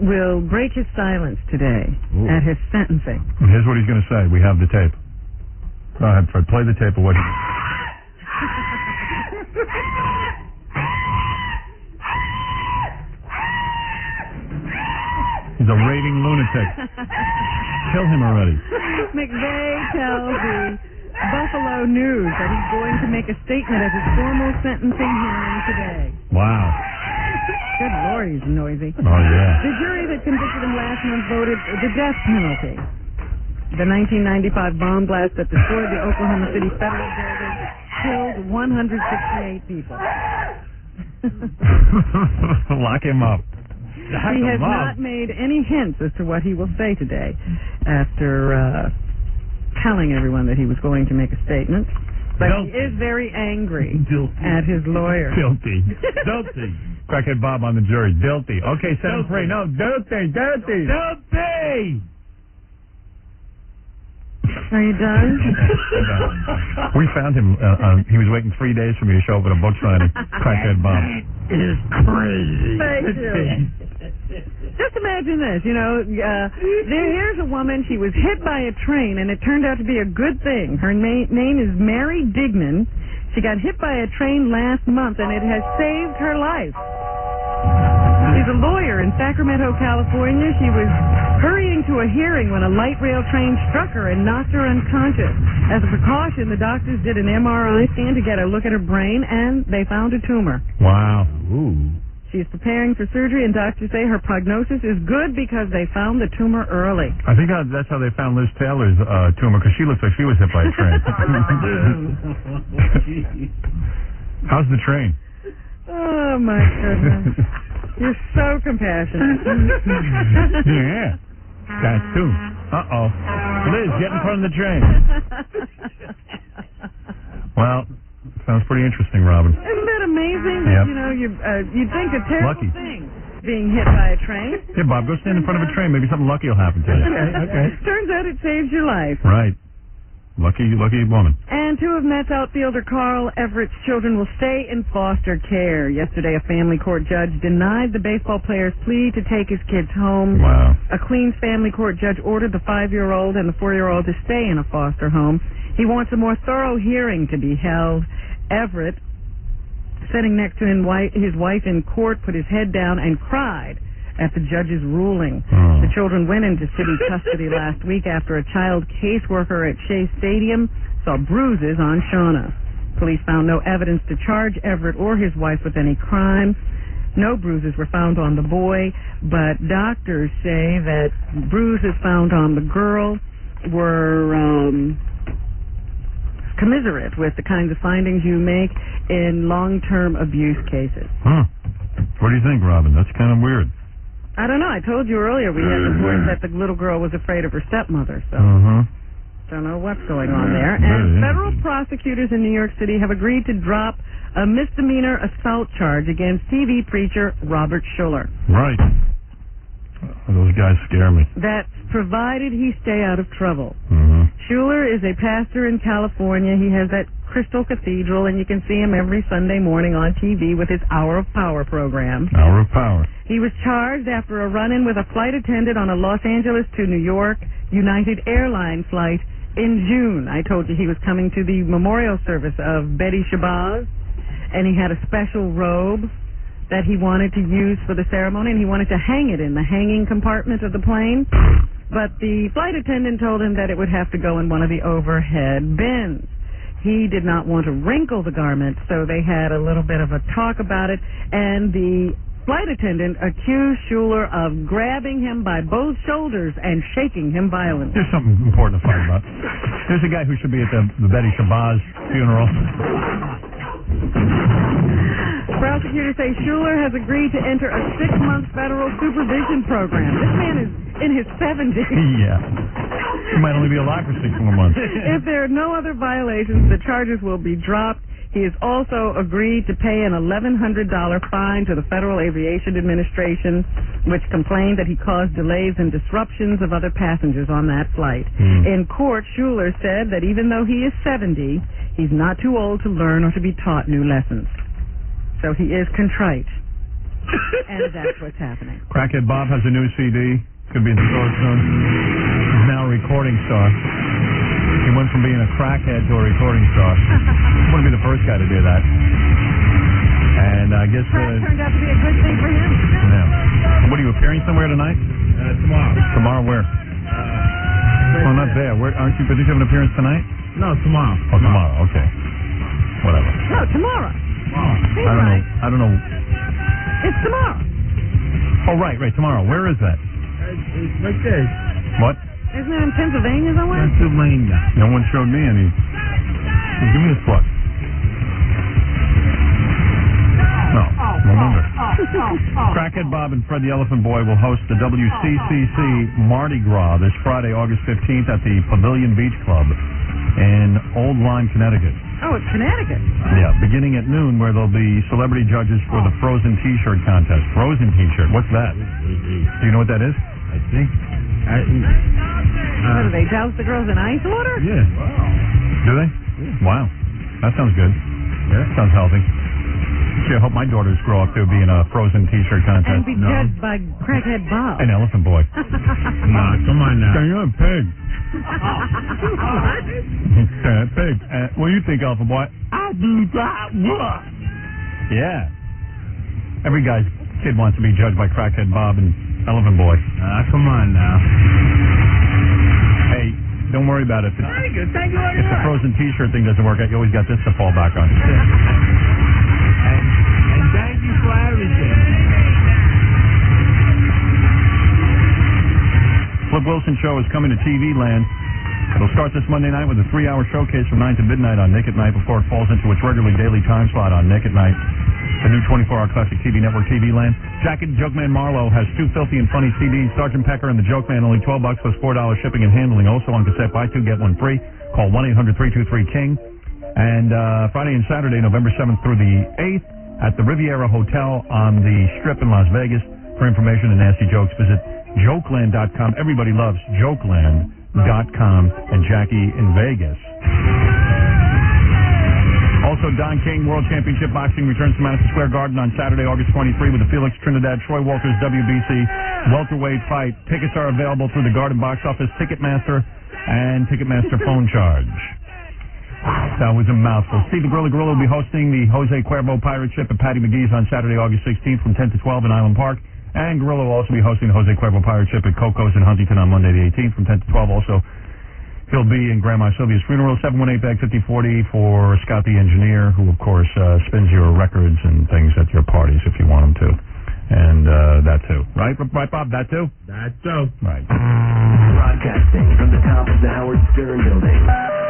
will break his silence today at his sentencing. And here's what he's going to say. We have the tape. Go ahead, Fred. Play the tape of what he... He's a raving lunatic. Kill him already. McVeigh tells the Buffalo News that he's going to make a statement at his formal sentencing hearing today. Wow. Good Lord, he's noisy. Oh, yeah. The jury that convicted him last month voted the death penalty. The 1995 bomb blast that destroyed the Oklahoma City Federal Building killed 168 people. Lock him up. He has not made any hints as to what he will say today after telling everyone that he was going to make a statement. But he is very angry at his lawyer. Guilty. Crackhead Bob on the jury. Guilty. Okay, 7-3. No, guilty. Are you done? We found him. He was waiting 3 days for me to show up at a book signing. Crackhead Bob. Is crazy. Thank you. Just imagine this, here's a woman, she was hit by a train, and it turned out to be a good thing. Her name is Mary Dignan. She got hit by a train last month, and it has saved her life. She's a lawyer in Sacramento, California. She was hurrying to a hearing when a light rail train struck her and knocked her unconscious. As a precaution, the doctors did an MRI scan to get a look at her brain, and they found a tumor. Wow. Ooh. She's preparing for surgery, and doctors say her prognosis is good because they found the tumor early. I think that's how they found Liz Taylor's tumor, because she looks like she was hit by a train. How's the train? Oh, my goodness. You're so compassionate. Yeah. Got two. Uh-oh. Liz, get in front of the train. Well, sounds pretty interesting, Robin. Isn't that amazing? That, you'd think a terrible thing, being hit by a train. Here, Bob, go stand in front of a train. Maybe something lucky will happen to you. Okay. Turns out it saves your life. Right. Lucky woman. And two of Mets outfielder Carl Everett's children will stay in foster care. Yesterday, a family court judge denied the baseball player's plea to take his kids home. Wow. A Queens family court judge ordered the 5-year-old and the 4-year-old to stay in a foster home. He wants a more thorough hearing to be held. Everett sitting next to his wife in court, put his head down and cried at the judge's ruling. The children went into city custody last week after a child caseworker at Shea Stadium saw bruises on Shauna. Police found no evidence to charge Everett or his wife with any crime. No bruises were found on the boy, but doctors say that bruises found on the girl were commiserate with the kinds of findings you make in long-term abuse cases. What do you think, Robin? That's kind of weird. I don't know. I told you earlier we had reports that the little girl was afraid of her stepmother, so don't know what's going on there. And federal prosecutors in New York City have agreed to drop a misdemeanor assault charge against TV preacher Robert Schuller. Right. Those guys scare me. That's provided he stay out of trouble. Schuller is a pastor in California. He has that Crystal Cathedral, and you can see him every Sunday morning on TV with his Hour of Power program. Hour of Power. He was charged after a run-in with a flight attendant on a Los Angeles to New York United Airlines flight in June. I told you he was coming to the memorial service of Betty Shabazz, and he had a special robe that he wanted to use for the ceremony, and he wanted to hang it in the hanging compartment of the plane. But the flight attendant told him that it would have to go in one of the overhead bins. He did not want to wrinkle the garment, so they had a little bit of a talk about it, and the flight attendant accused Schuller of grabbing him by both shoulders and shaking him violently. There's something important to fight about. There's a guy who should be at the Betty Shabazz funeral. Prosecutors say Schuller has agreed to enter a 6-month federal supervision program. This man is in his 70s. Yeah. He might only be alive for 6 more months. If there are no other violations, the charges will be dropped. He has also agreed to pay an $1,100 fine to the Federal Aviation Administration, which complained that he caused delays and disruptions of other passengers on that flight. In court, Schuller said that even though he is 70, he's not too old to learn or to be taught new lessons. So he is contrite. And that's what's happening. Crackhead Bob has a new CD. Could be in the store soon. He's now a recording star. He went from being a crackhead to a recording star. I wouldn't be the first guy to do that. And I guess... Crack turned out to be a good thing for him. Yeah. What, are you appearing somewhere tonight? Tomorrow. Tomorrow where? Oh, not there. Where, aren't you? Did you have an appearance tonight? No, tomorrow. Oh, tomorrow. Okay. Whatever. No, tomorrow. I don't know. It's tomorrow. Oh, right, tomorrow. Where is that? It's right there. What? Isn't it in Pennsylvania somewhere? Pennsylvania. No one showed me any. Give me this plug. No wonder. Crackhead Bob and Fred the Elephant Boy will host the WCCC Mardi Gras this Friday, August 15th at the Pavilion Beach Club in Old Lyme, Connecticut. Oh, it's Connecticut. Yeah, beginning at noon, where there'll be celebrity judges for the Frozen T-shirt contest. Frozen T-shirt. What's that? Do you know what that is? I think. What do they douse the girls in ice water? Yeah. Do they? Yeah. Wow. That sounds good. Yeah. Sounds healthy. Gee, I hope my daughters grow up to be in a Frozen T-shirt contest. And be judged by Crackhead Bob. An Elephant Boy. Nah, come on now. You're a pig. Pig. What do you think, Elephant Boy? I do that. What? Yeah. Every kid wants to be judged by Crackhead Bob and Elephant Boy. Come on now. Hey, don't worry about it. Thank you. Thank you very much. If the Frozen T-shirt thing doesn't work out, you always got this to fall back on. And thank you for everything. Flip Wilson Show is coming to TV land. It'll start this Monday night with a 3-hour showcase from 9 to midnight on Nick at Night before it falls into its regularly daily time slot on Nick at Night. The new 24-hour classic TV network TV land. Jack and Jokeman Marlowe has 2 filthy and funny CDs. Sgt. Pecker and the Jokeman, only $12 plus $4 shipping and handling. Also on cassette, buy 2, get 1 free. Call 1-800-323-KING. And Friday and Saturday, November 7th through the 8th at the Riviera Hotel on the Strip in Las Vegas. For information and nasty jokes, visit Jokeland.com. Everybody loves Jokeland.com and Jackie in Vegas. Also, Don King World Championship Boxing returns to Madison Square Garden on Saturday, August 23 with the Felix Trinidad Troy Walters WBC welterweight fight. Tickets are available through the Garden box office, Ticketmaster, and Ticketmaster phone charge. That was a mouthful. Steve the Gorilla will be hosting the Jose Cuervo Pirate Ship at Patty McGee's on Saturday, August 16th from 10 to 12 in Island Park. And Gorilla will also be hosting the Jose Cuervo Pirate Ship at Coco's in Huntington on Monday the 18th from 10 to 12. Also, he'll be in Grandma Sylvia's funeral, 718-BAG-5040 for Scott the Engineer, who, of course, spins your records and things at your parties if you want him to. And that, too. Right, Bob? That, too? That, too. Right. Broadcasting from the top of the Howard Stern building.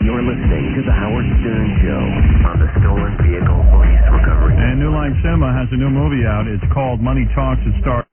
You're listening to the Howard Stern Show on the Stolen Vehicle Police Recovery. And New Line Cinema has a new movie out. It's called Money Talks. It stars